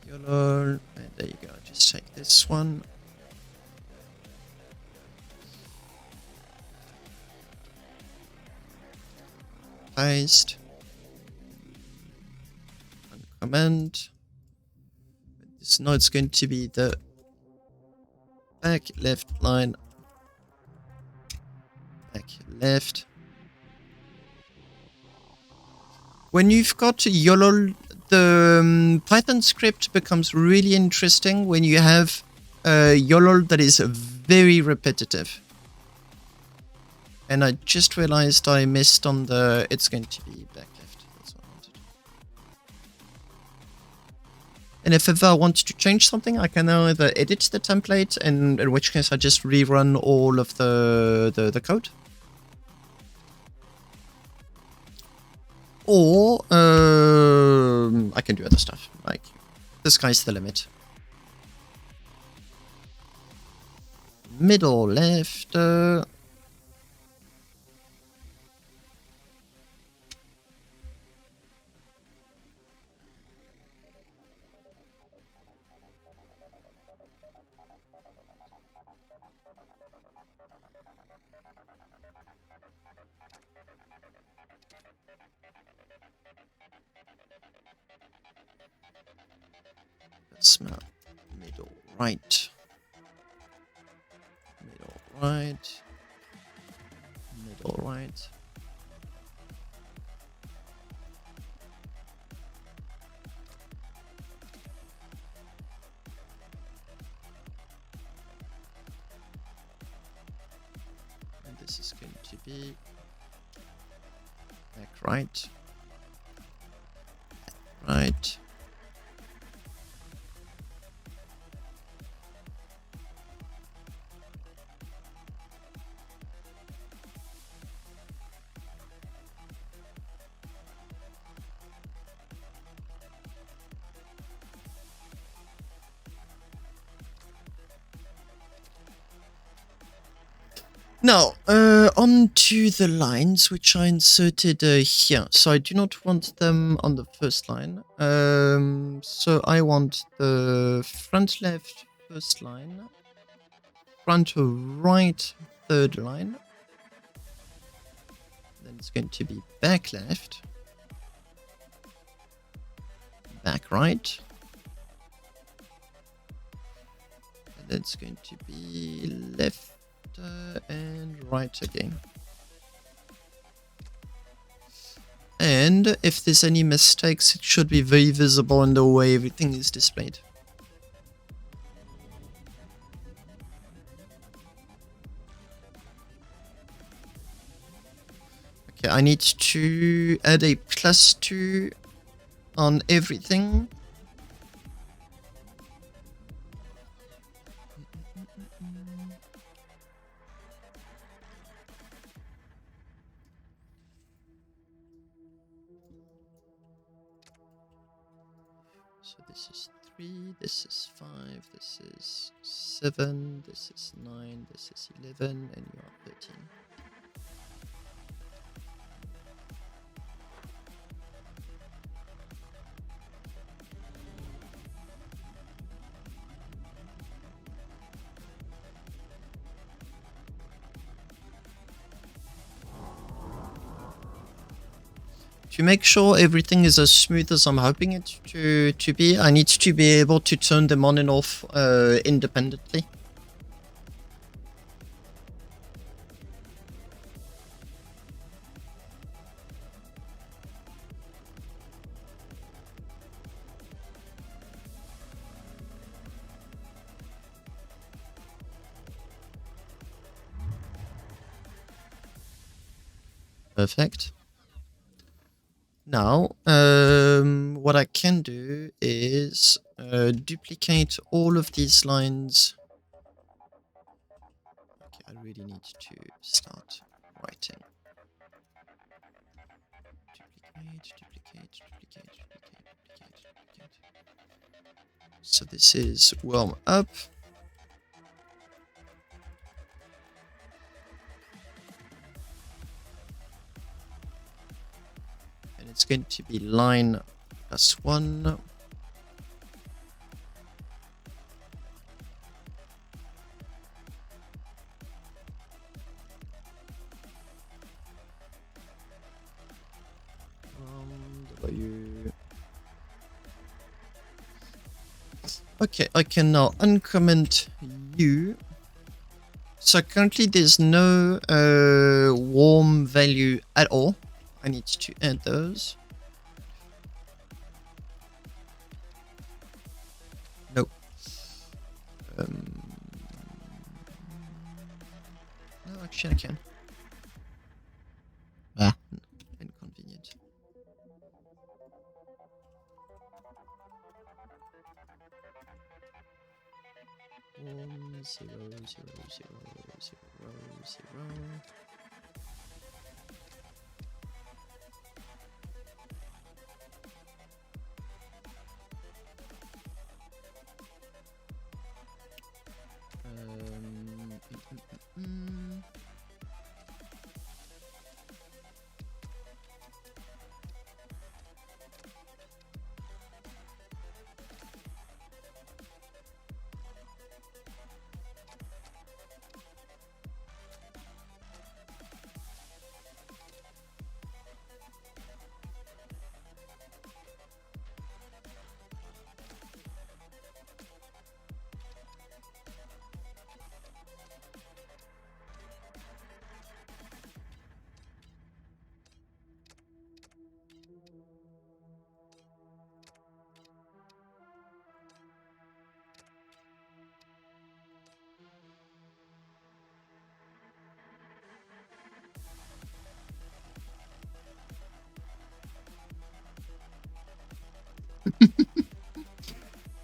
Speaker 1: Yolol, and there you go. Just take this one. Paste. Uncomment. So now it's going to be the back left line. Back left. When you've got Yolol, the Python script becomes really interesting when you have Yolol that is very repetitive. And I just realized I missed on the... It's going to be back left. That's what I wanted. And if ever I want to change something, I can either edit the template, and in which case I just rerun all of the code. Or I can do other stuff, like the sky's the limit. Middle left. Smell. Middle right. Middle right. Middle right. And this is going to be back right. Right. Now, on to the lines which I inserted here. So I do not want them on the first line. So I want the front left first line, front right third line. Then it's going to be back left, back right. And then it's going to be left and right again. And if there's any mistakes, it should be very visible in the way everything is displayed. Okay, I need to add a +2 on everything. So this is 3, this is 5, this is 7, this is 9, this is 11, and you are 13. To make sure everything is as smooth as I'm hoping it to be, I need to be able to turn them on and off independently. Perfect. Now, what I can do is duplicate all of these lines. Okay, I really need to start writing. Duplicate. So this is warm up. It's going to be line +1. for you. Okay, I can now uncomment you. So currently there's no warm value at all. I need to add those. Nope. No, actually I can. Ah, inconvenient. Warm 0, 0, 0, 0, 0.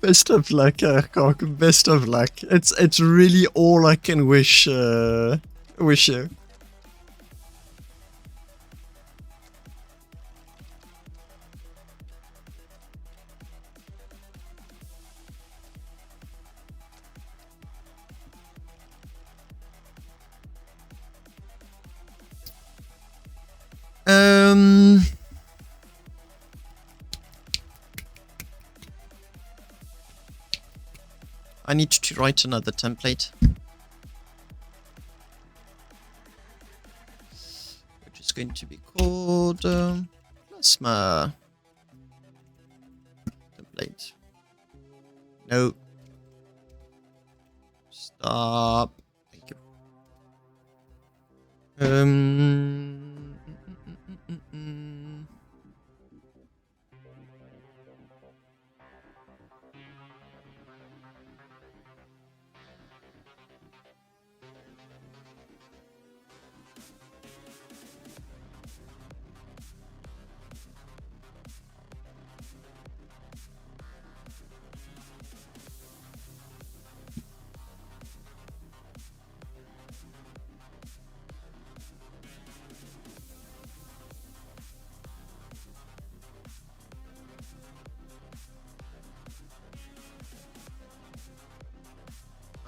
Speaker 1: Best of luck, Cock. Best of luck. It's really all I can wish wish you. I need to write another template, which is going to be called plasma template. No. Stop. Thank you.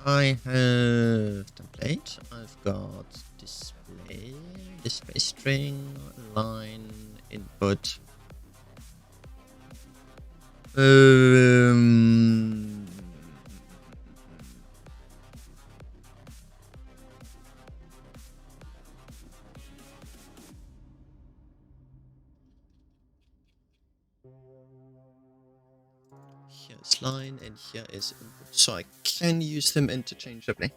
Speaker 1: I have template. I've got display string, line, input. Here's line and here is input, so I can use them interchangeably.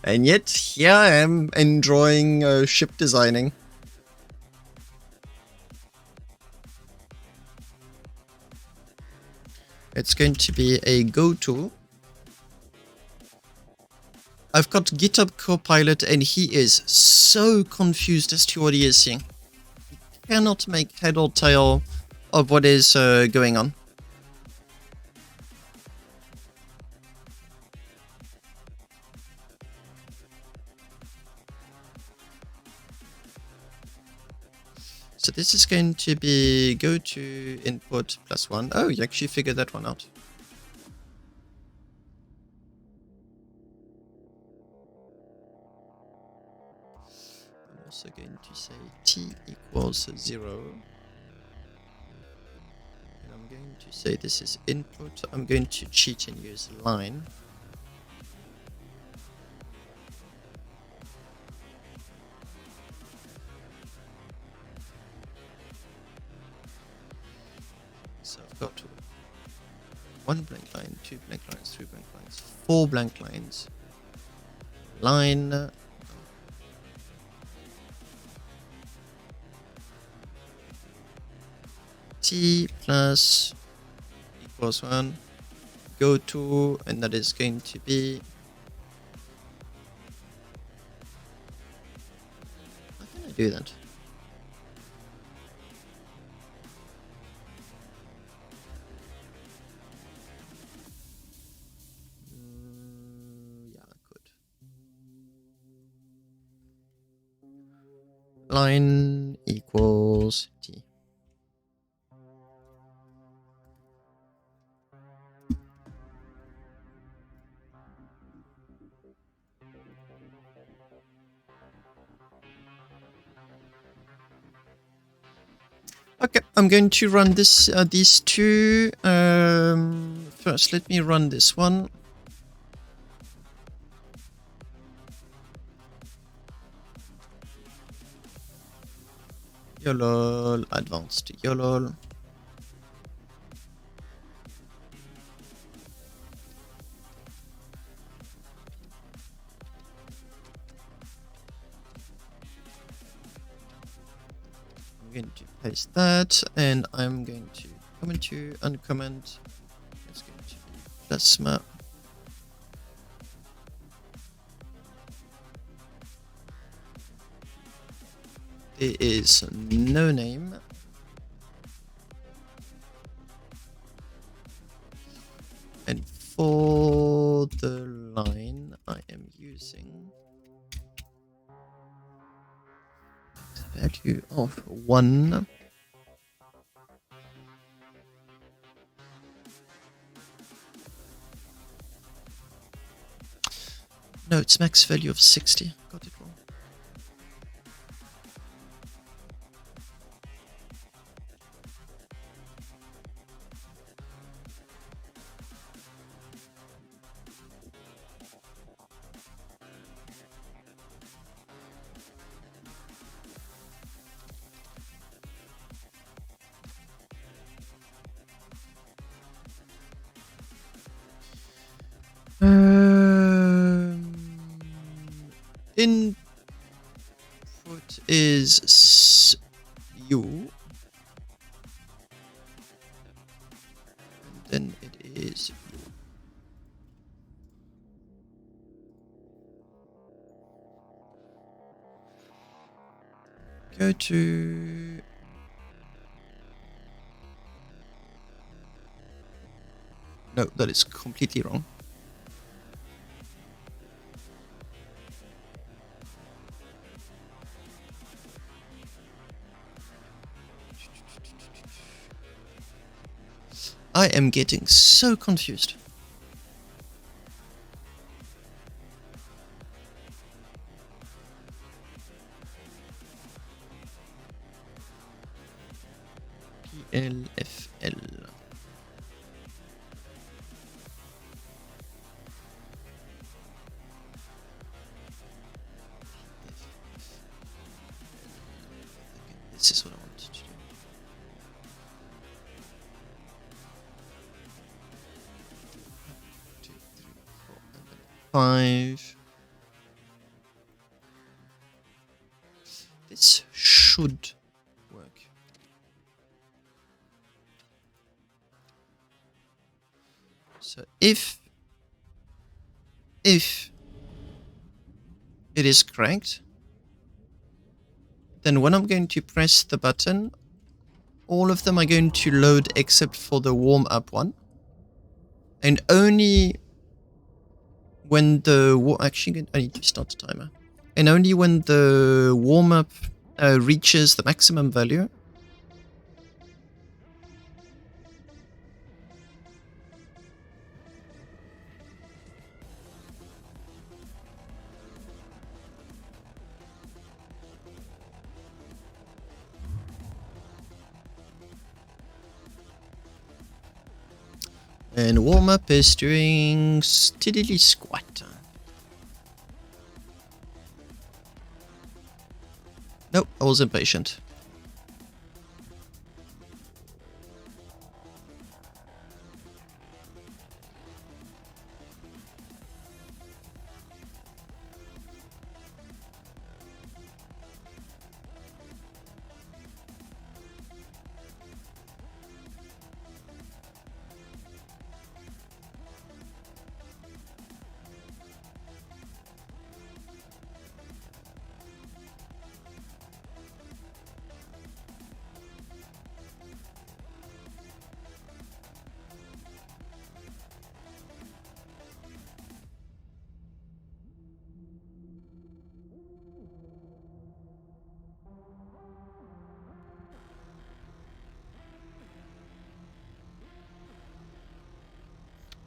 Speaker 1: And yet, here I am enjoying ship designing. It's going to be a go-to. I've got GitHub Copilot and he is so confused as to what he is seeing. He cannot make head or tail of what is going on. So this is going to be go to input +1. Oh, you actually figured that one out. I'm also going to say t equals 0. And I'm going to say this is input. I'm going to cheat and use line. 1 blank line, 2 blank lines, 3 blank lines, 4 blank lines. Line. T plus equals 1. Go to, and that is going to be. How can I do that? Yeah, I could. Line equals T. Okay, I'm going to run this these two. First, let me run this one. Yolol, advanced Yolol. I'm going to paste that, and I'm going to comment to uncomment. It's going to be plasma. There is no name. And for the line I am using value of 1. No, it's max value of 60. Got it wrong. Input is U, and then it is U. Go to no, that is completely wrong. I am getting so confused. PLFL. This is what I wanted to do. 2, 3, 4, and then 5. This should work. So if it is correct, then when I'm going to press the button, all of them are going to load except for the warm up one. And only when the actually I need to start the timer. And only when the warm up reaches the maximum value, and warm up is doing steadily squat. Nope, I was impatient.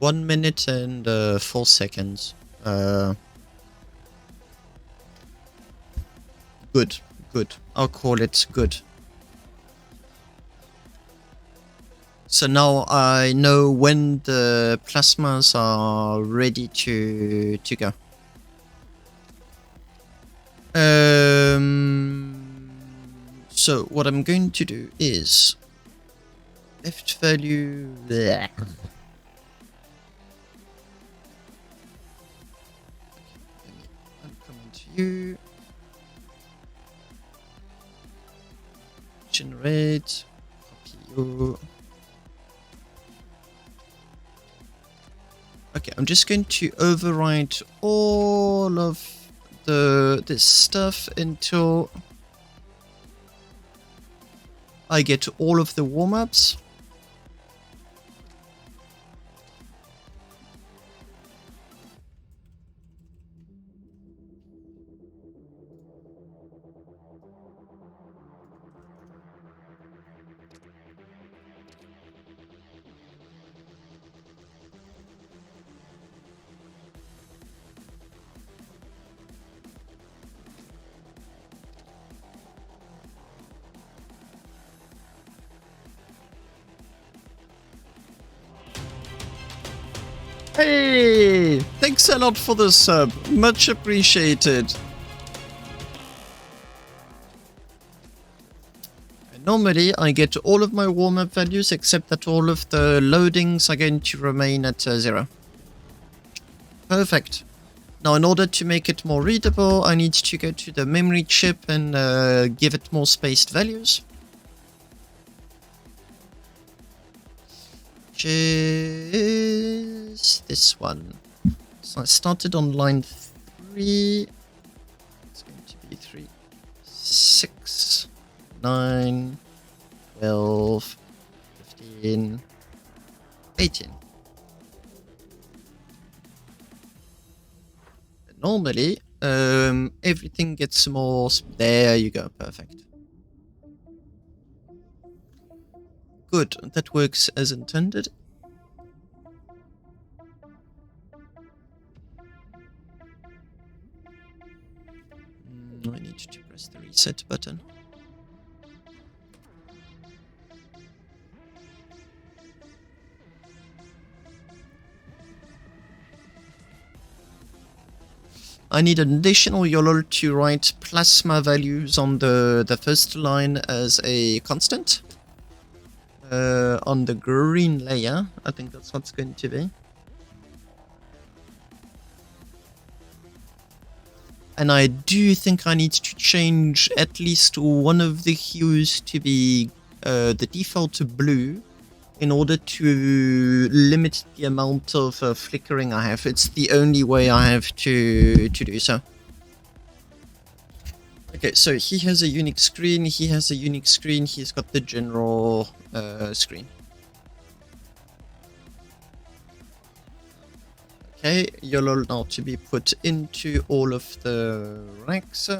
Speaker 1: 1 minute and 4 seconds. Good, good. I'll call it good. So now I know when the plasmas are ready to go. So what I'm going to do is left value. Bleh. Uncomment you. Generate. Copy you. Okay, I'm just going to overwrite all of this stuff until I get all of the warm-ups. Hey! Thanks a lot for the sub. Much appreciated. And normally, I get all of my warm-up values, except that all of the loadings are going to remain at 0. Perfect. Now, in order to make it more readable, I need to go to the memory chip and give it more spaced values. Which is this one. So I started on line 3. It's going to be 3, 6, 9, 12, 15, 18. Normally, everything gets more... There you go, perfect. Good, that works as intended. I need to press the reset button. I need an additional Yolol to write plasma values on the first line as a constant. On the green layer, I think that's what's going to be. And I do think I need to change at least one of the hues to be the default blue in order to limit the amount of flickering I have. It's the only way I have to do so. Okay, so he has a unique screen, he has a unique screen, he's got the general screen. Okay, Yolol now to be put into all of the racks.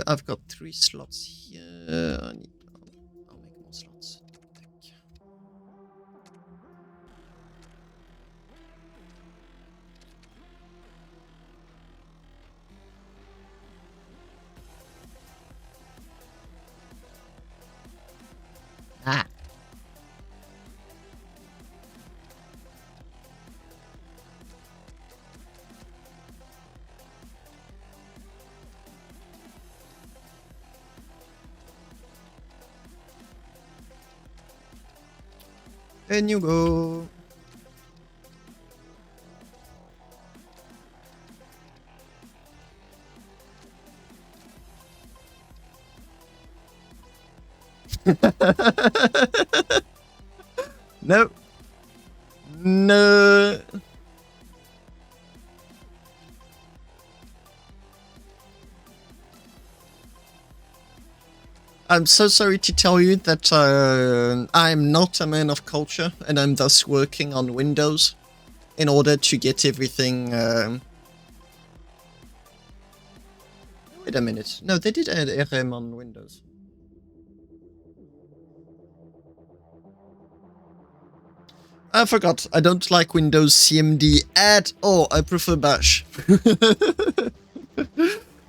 Speaker 1: I've got 3 slots here. I'll make more slots. Ah. And you go. No. No. I'm so sorry to tell you that I'm not a man of culture, and I'm thus working on Windows in order to get everything a minute. No, they did add RM on Windows. I forgot. I don't like Windows CMD at all. I prefer Bash.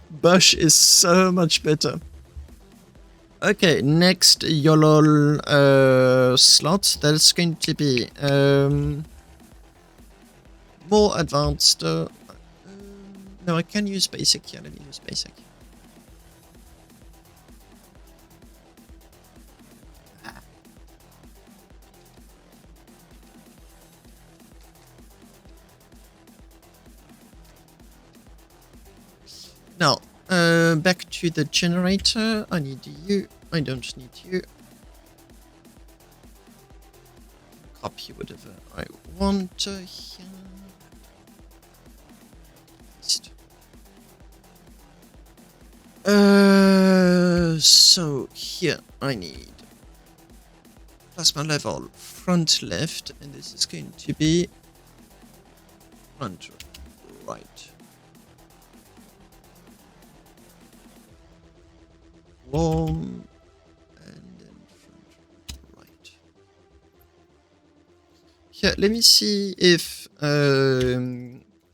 Speaker 1: Bash is so much better. Okay, next Yolol slot. That's going to be more advanced. No, I can use basic. Yeah, let me use basic. Now, back to the generator. I need you. I don't need you. Copy whatever I want here. So here I need plasma level front left, and this is going to be front right. Warm, and then front right. Here, let me see if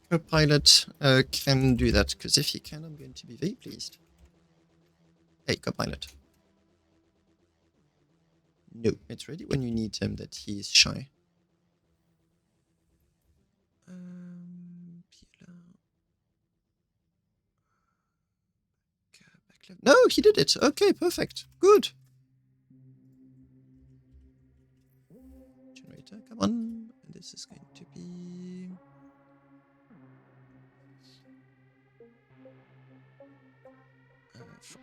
Speaker 1: Copilot can do that, because if he can, I'm going to be very pleased. Hey, Copilot. No, it's ready when you need him that he is shy. No, he did it. Okay, perfect. Good. Generator, come on. And this is going to be...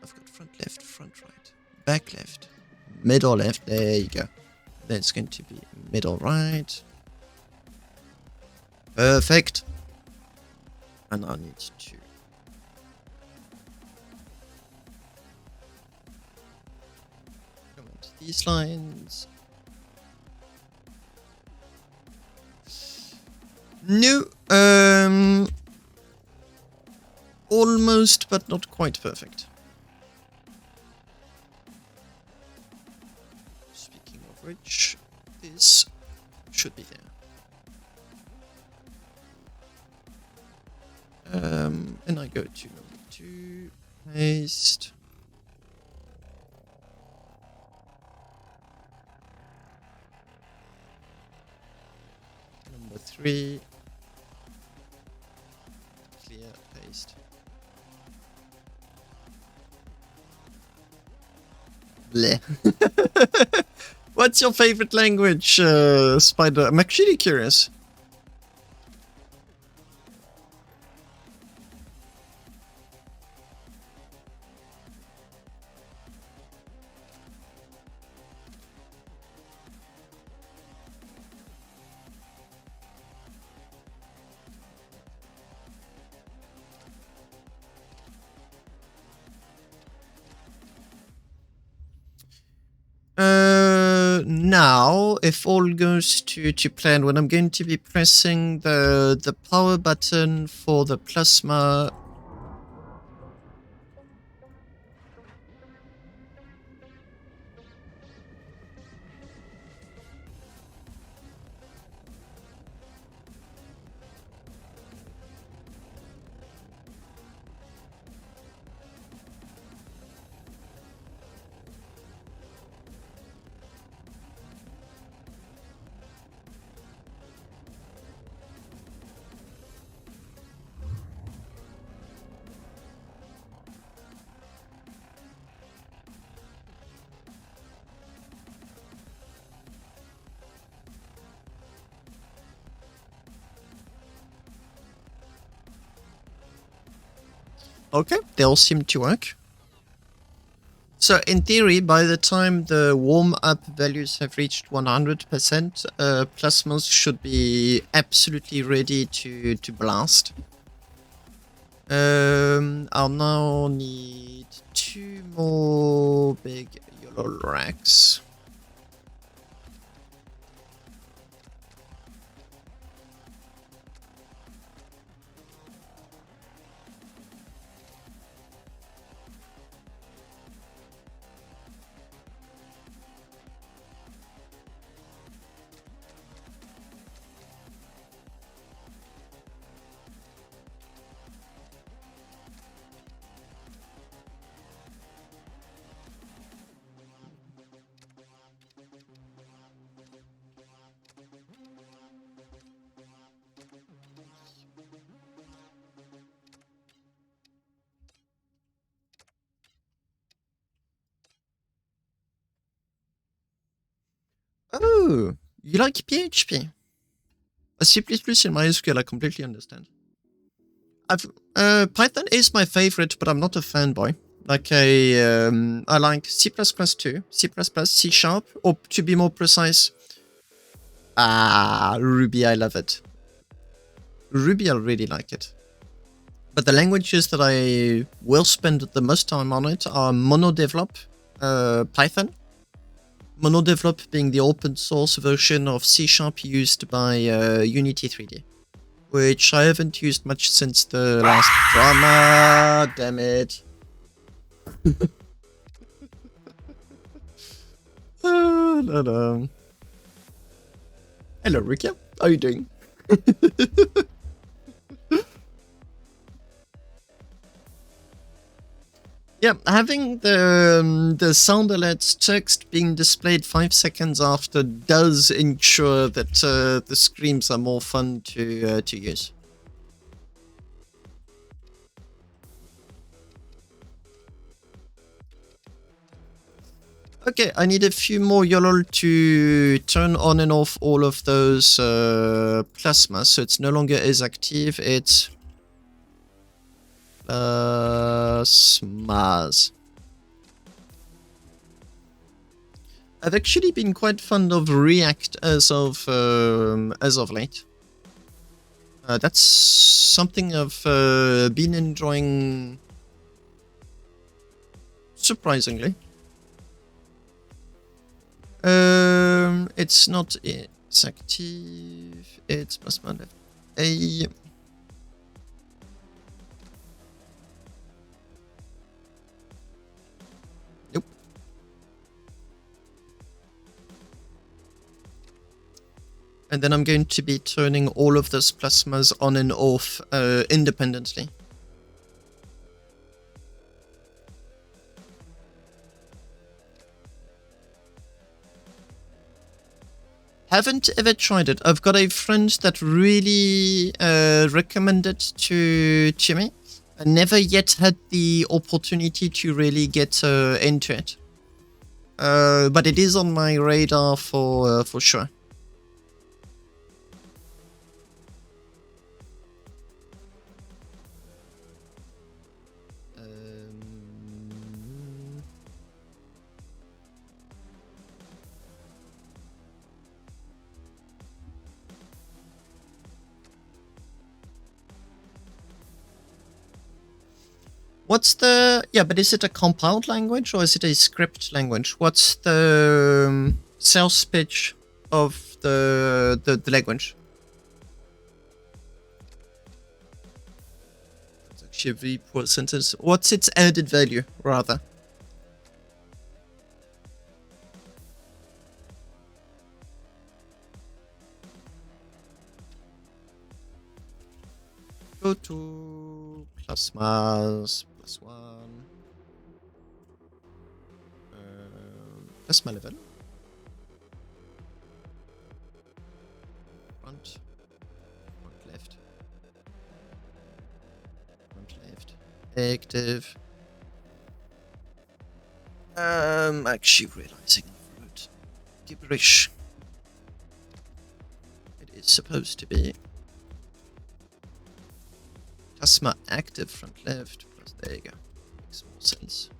Speaker 1: I've got front left, front right, back left, middle left. There you go. Then it's going to be middle right. Perfect. And I need to... come on to these lines. No, almost, but not quite perfect. Speaking of which, this should be there. And I go to number 2, paste. Number 3, clear, paste. Bleh. What's your favorite language, Spider? I'm actually curious. Now, if all goes to plan, when I'm going to be pressing the power button for the plasma. Okay, they all seem to work. So in theory, by the time the warm-up values have reached 100%, plasmas should be absolutely ready to blast. I'll now need 2 more big Yolol racks. Oh, you like PHP? C++ and MySQL, I completely understand. Python is my favorite, but I'm not a fanboy. I like C++ too, C++, C Sharp, or to be more precise, Ruby, I love it. Ruby, I really like it. But the languages that I will spend the most time on it are monodevelop, Python. Monodevelop being the open source version of C Sharp used by Unity 3D. Which I haven't used much since the last drama. Damn it. No. Hello, Rikia. How are you doing? Yeah, having the sound alerts text being displayed 5 seconds after does ensure that the screams are more fun to use. Okay, I need a few more Yolol to turn on and off all of those plasmas, so it's no longer as active, it's plasmas. I've actually been quite fond of React as of late. That's something I've been enjoying surprisingly. It's not it's active. It's plasma left A. Nope. And then I'm going to be turning all of those plasmas on and off independently. Haven't ever tried it. I've got a friend that really recommended to me. I never yet had the opportunity to really get into it. But it is on my radar for sure. What's the... Yeah, but is it a compiled language or is it a script language? What's the sales pitch of the language? It's actually a very poor sentence. What's its added value, rather? Go to plasmas +1. Plasma level. Front left. Front left. Active. Actually realizing I've wrote gibberish. It is supposed to be plasma active front left. Plus, there you go. Makes more sense.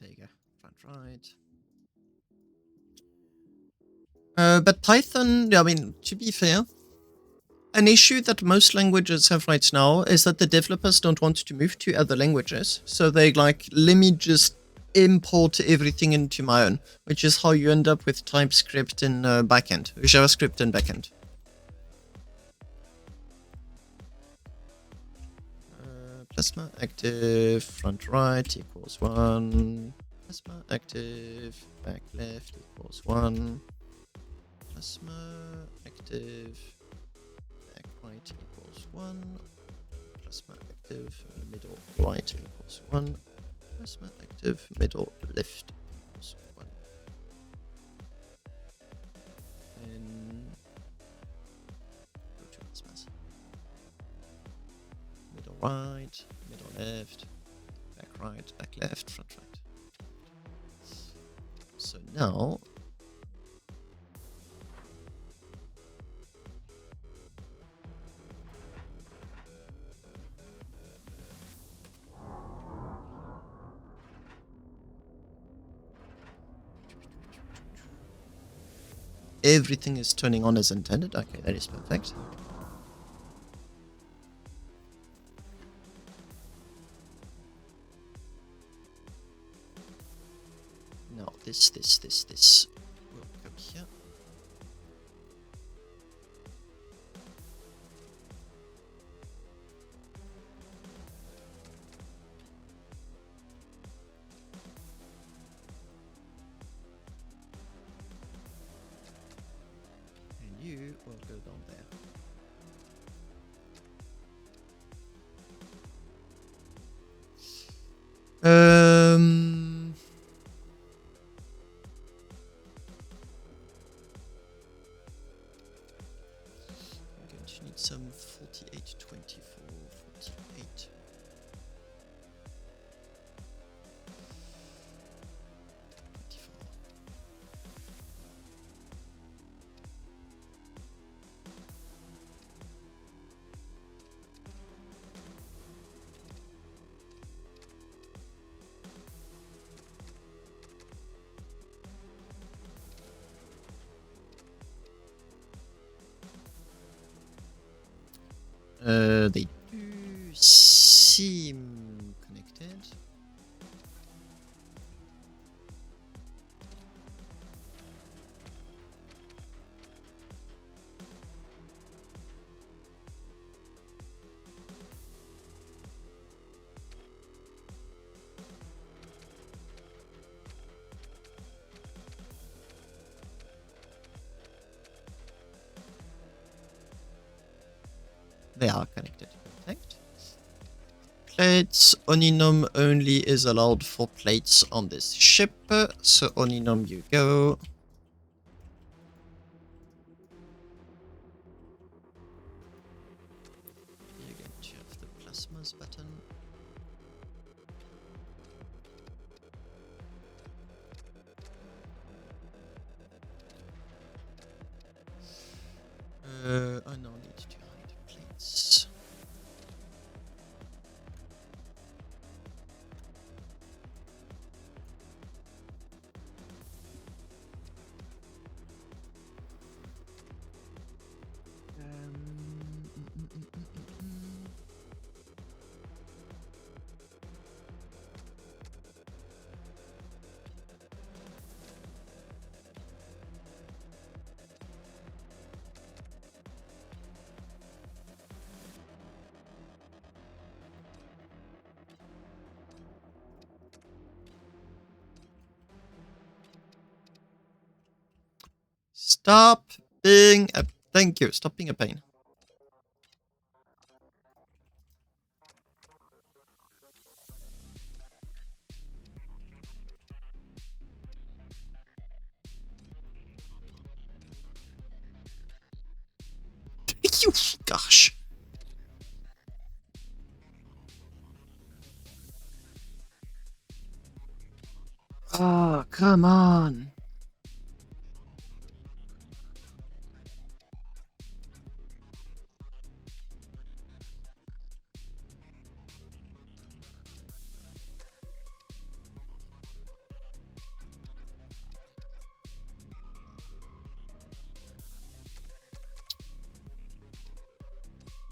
Speaker 1: There you go. Front right. But Python, I mean, to be fair, an issue that most languages have right now is that the developers don't want to move to other languages. So they like, let me just import everything into my own, which is how you end up with TypeScript in backend, JavaScript in backend. Plasma active, front right equals 1. Plasma active, back left equals 1. Plasma active, back right equals 1. Plasma active, middle right equals 1. Plasma active middle left. So 1. And go to plasmas. Middle right, middle left, back right, back left, front right. So now everything is turning on as intended. Okay, that is perfect. Now this will go here. And you will go down there. I'm going to need some 48, 24, 48. They do seem connected. They are connected. Perfect. Plates. Oninum only is allowed for plates on this ship. So Oninum you go. You're going to have the plasmas button. I now need to hide plates. Stop being a... Thank you. Stop being a pain. You... Gosh. Oh, come on.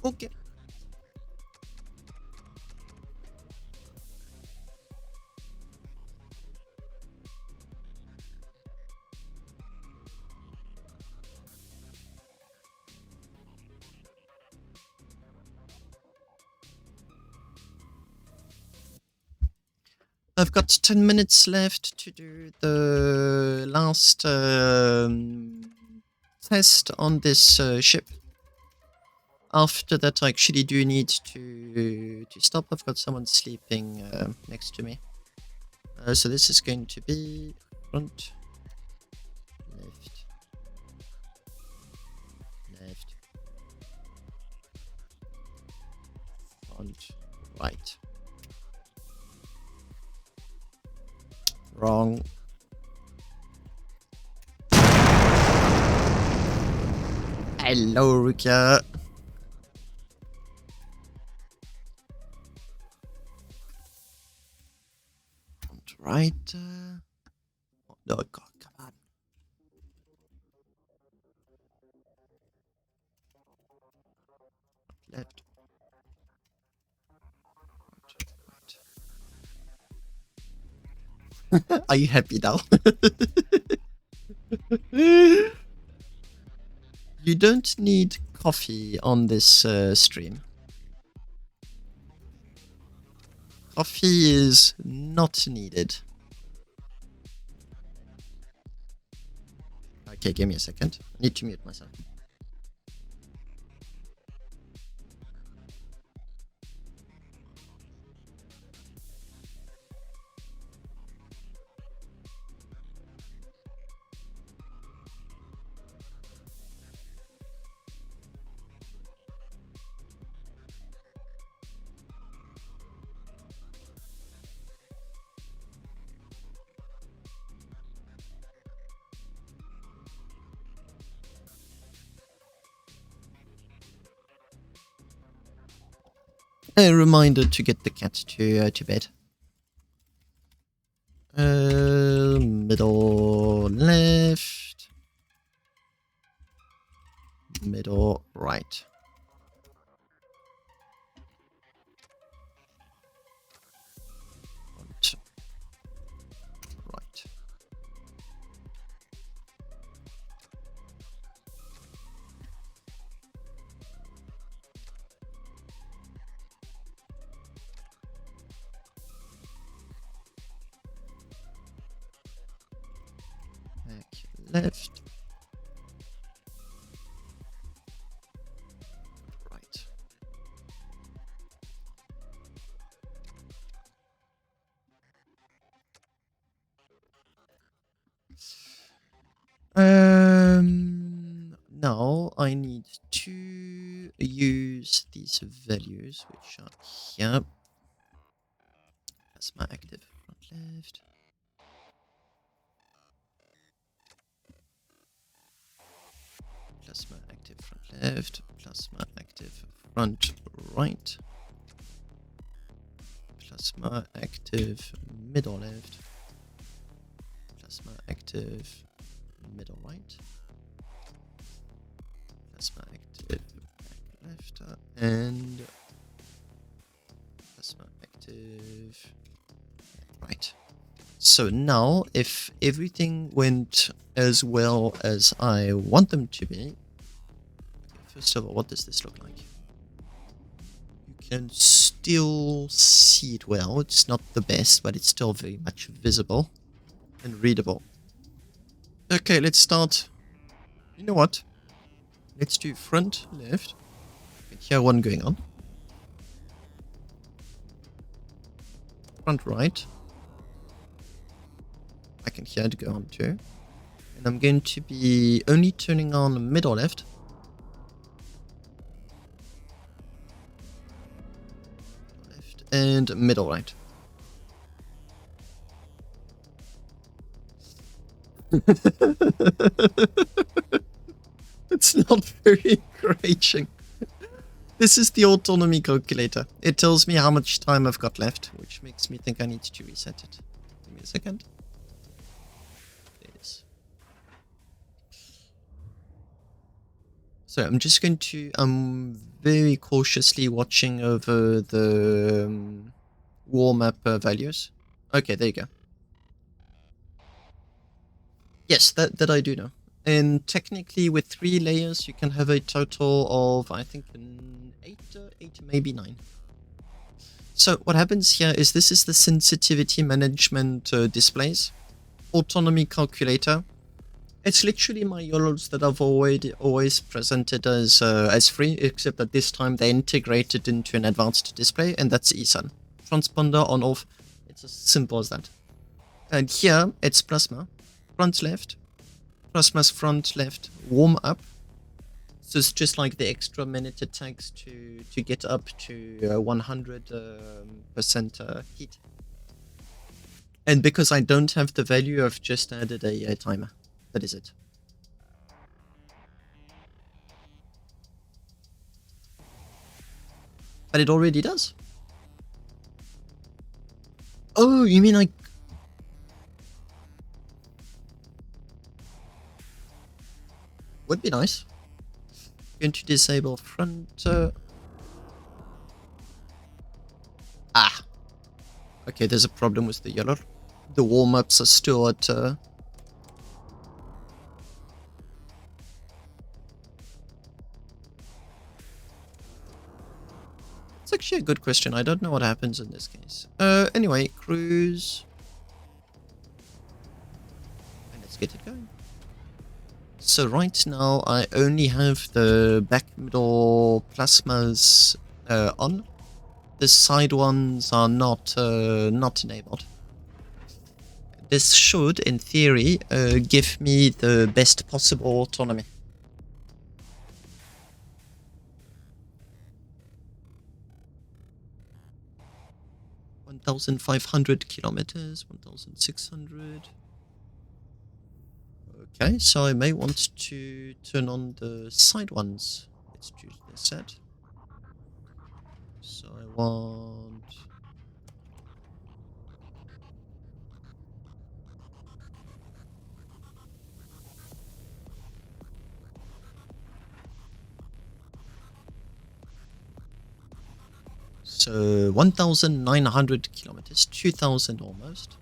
Speaker 1: Okay. I've got 10 minutes left to do the last test on this ship. After that, I actually do need to stop. I've got someone sleeping next to me. So this is going to be front, left, left, front, right. Wrong. Hello, Rukia. Front, right. Oh, no, God, come on. Left. Front, right. Are you happy now? You don't need coffee on this stream. Coffee is not needed. Okay, give me a second. I need to mute myself. A reminder to get the cat to bed. Middle left, middle right. Front, right. Back left. Right. Now I need to use these values, which are here. Plasma active front left. Plasma active front left. Plasma active front right. Plasma active middle left. Plasma active middle right. Plasma active back left and plasma active right. So now, if everything went as well as I want them to be, first of all, what does this look like? You can still see it well. It's not the best, but it's still very much visible and readable. Okay, let's start. You know what? Let's do front left. You can hear one going on. Front right. I can hear it go on too. And I'm going to be only turning on middle left. Left and middle right. It's not very encouraging. This is the autonomy calculator. It tells me how much time I've got left, which makes me think I need to reset it. Give me a second. So I'm just going to, I'm very cautiously watching over the wall map values. Okay, there you go. Yes, that I do know. And technically with 3 layers, you can have a total of, I think, 8, maybe 9. So what happens here is this is the sensitivity management displays. Autonomy calculator. It's literally my Yolols that I've always presented as free, except that this time they integrated into an advanced display, and that's eSun. Transponder on off. It's as simple as that. And here it's plasma, front left, plasma's front left, warm up. So it's just like the extra minute it takes to get up to 100% heat. And because I don't have the value, I've just added a timer. That is it. But it already does. Oh, you mean I... Would be nice. Going to disable front... Ah! Okay, there's a problem with the Yolol. The warm-ups are still at... It's actually a good question. I don't know what happens in this case. Anyway, cruise. And let's get it going. So right now I only have the back middle plasmas on. The side ones are not enabled. This should, in theory, give me the best possible autonomy. $1,500 kilometers, 1,600. Okay, so I may want to turn on the side ones. Let's choose this set. So I want... So 1,900 kilometers, 2,000 almost.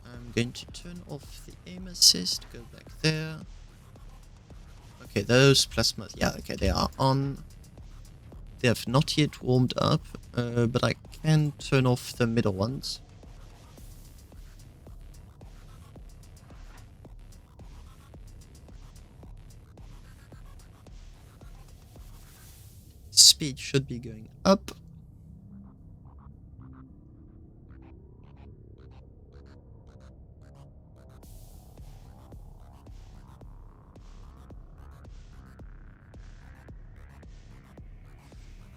Speaker 1: I'm going to turn off the aim assist, go back there. Okay, those plasmas, yeah, okay, they are on. They have not yet warmed up, but I can turn off the middle ones. Speed should be going up.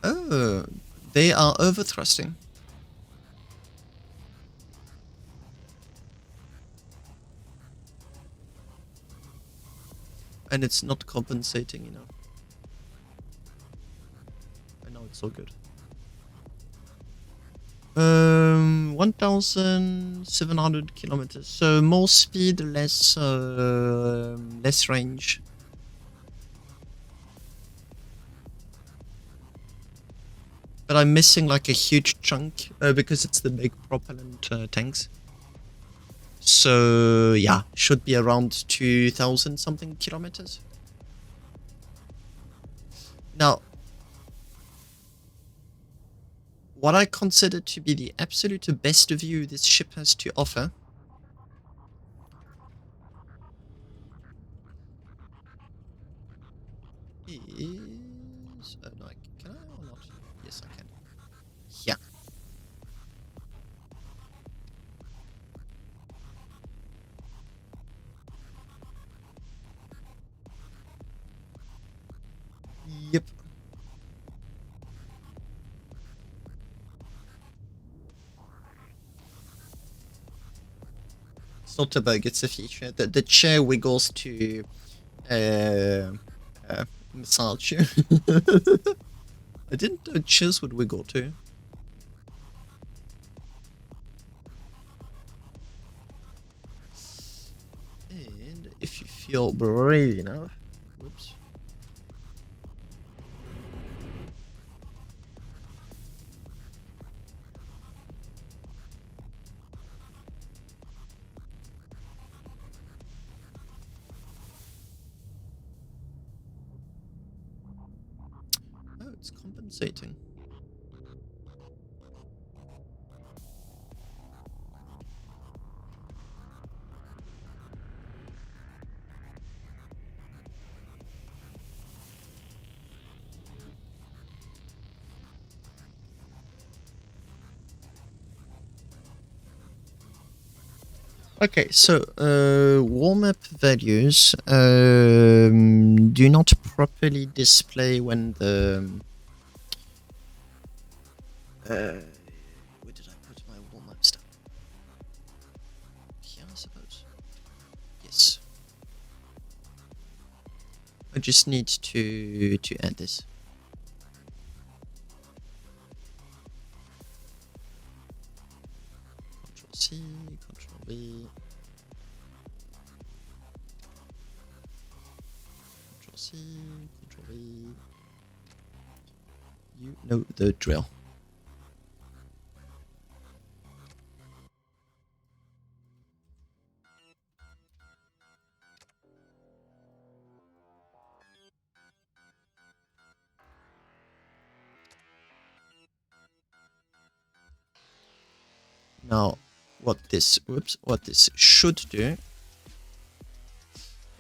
Speaker 1: Oh, they are overthrusting. And it's not compensating enough. I know it's so good. 1,700 kilometers. So more speed, less range. But I'm missing like a huge chunk because it's the big propellant tanks. So yeah, should be around 2,000 something kilometers. Now, what I consider to be the absolute best view this ship has to offer is... Oh no, can I or not? Yes, I can. Yeah. Yep. It's not a bug, it's a feature. The chair wiggles to massage you. I didn't know chairs would wiggle too. And if you feel brave enough, whoops. Oh, it's compensating. Okay, so warm-up values do not properly display when the where did I put my warm-up stuff? Here, I suppose. Yes. I just need to add this. Control C, Control V. Control C, Control V. You know the drill. Now, what this should do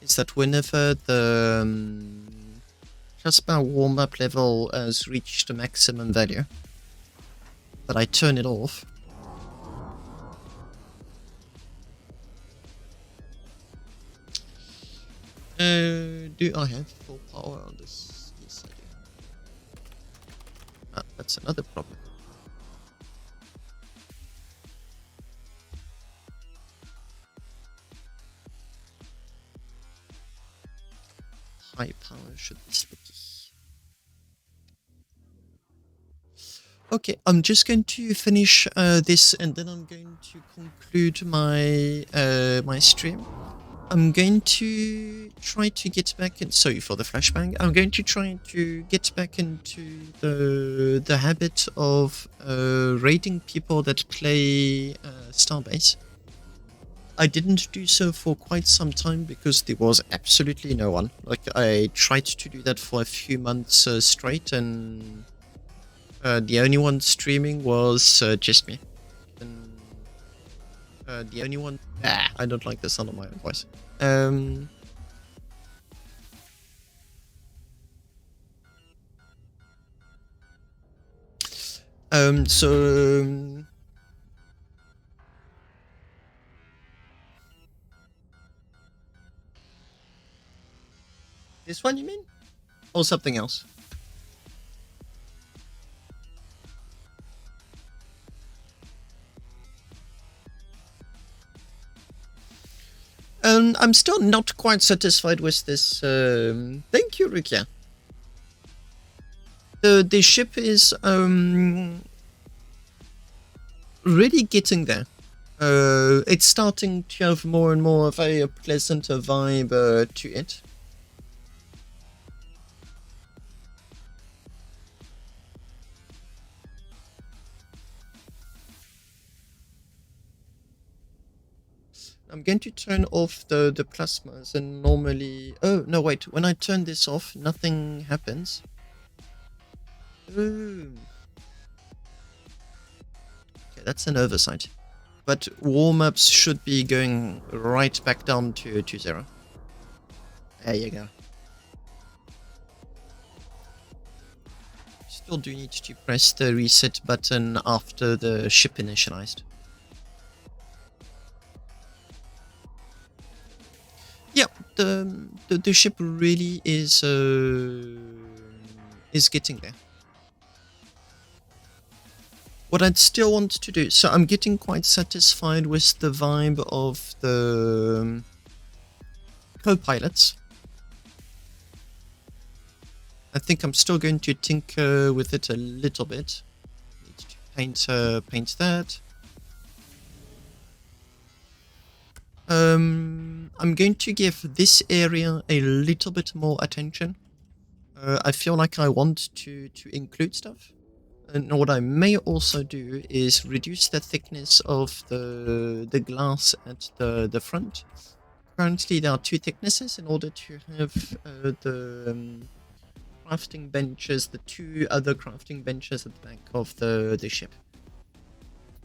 Speaker 1: is that whenever the plasma warm-up level has reached the maximum value, that I turn it off. Do I have full power on this? Yes, I do. Ah, that's another problem. High power should be sticky. Okay, I'm just going to finish this, and then I'm going to conclude my my stream. I'm going to try to get back in. Sorry for the flashbang. I'm going to try to get back into the habit of raiding people that play Starbase. I didn't do so for quite some time because there was absolutely no one. Like, I tried to do that for a few months straight, and the only one streaming was just me. And the only one... I don't like the sound of my own voice. So... This one, you mean? Or something else? I'm still not quite satisfied with this. Thank you, Rukia. The ship is really getting there. It's starting to have more and more of a pleasant vibe to it. I'm going to turn off the plasmas, and normally... Oh, no, wait. When I turn this off, nothing happens. Ooh. Okay, that's an oversight. But warm-ups should be going right back down to 0. There you go. Still do need to press the reset button after the ship initialized. Yeah, the ship really is getting there. What I'd still want to do, so I'm getting quite satisfied with the vibe of the co-pilots. I think I'm still going to tinker with it a little bit. Need to paint that. I'm going to give this area a little bit more attention. I feel like I want to include stuff. And what I may also do is reduce the thickness of the glass at the front. Currently there are 2 thicknesses in order to have the crafting benches, the 2 other crafting benches at the back of the ship.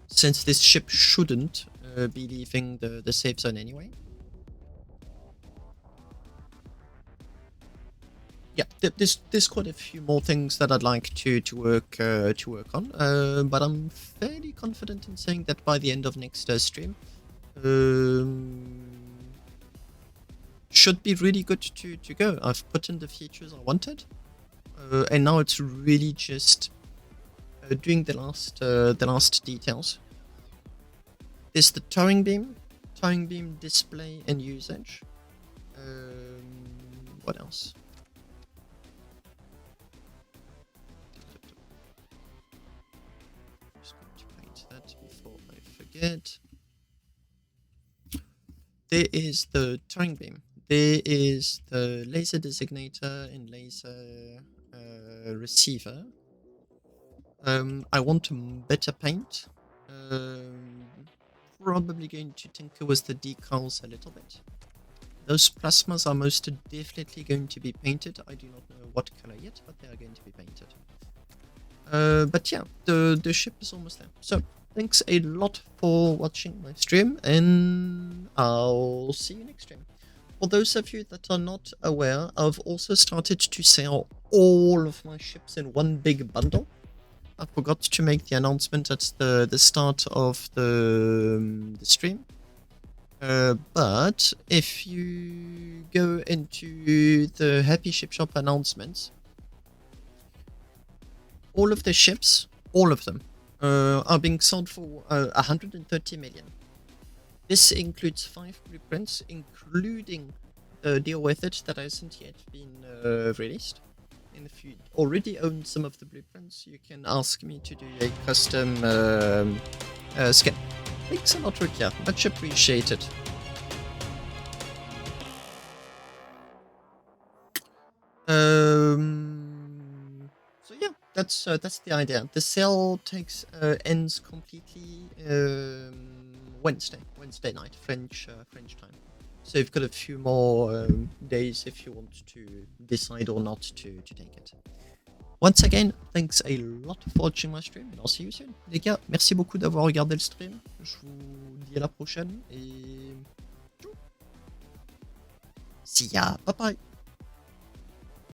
Speaker 1: Since this ship shouldn't be leaving the safe zone anyway. Yeah, there's quite a few more things that I'd like to work on, but I'm fairly confident in saying that by the end of next stream, Should be really good to go. I've put in the features I wanted, and now it's really just doing the last details. There's the towing beam display and usage. What else? Just going to paint that before I forget. There is the towing beam. There is the laser designator and laser receiver. I want to better paint. Probably going to tinker with the decals a little bit. Those plasmas are most definitely going to be painted. I do not know what color yet, but they are going to be painted. But yeah, the ship is almost there. So thanks a lot for watching my stream, and I'll see you next stream. For those of you that are not aware, I've also started to sell all of my ships in one big bundle. I forgot to make the announcement at the start of the stream. But if you go into the Happy Ship Shop announcements, all of the ships, all of them, are being sold for 130 million. This includes 5 blueprints, including the deal with it that hasn't yet been released. And if you already own some of the blueprints, you can ask me to do a custom skin. Thanks a lot, Rukia. Much appreciated. So yeah, that's the idea. The sale ends completely Wednesday night, French time. So you've got a few more days if you want to decide or not to take it. Once again, thanks a lot for watching my stream, and I'll see you soon. Les gars, merci beaucoup d'avoir regardé le stream. Je vous dis à la prochaine et... See ya, bye bye.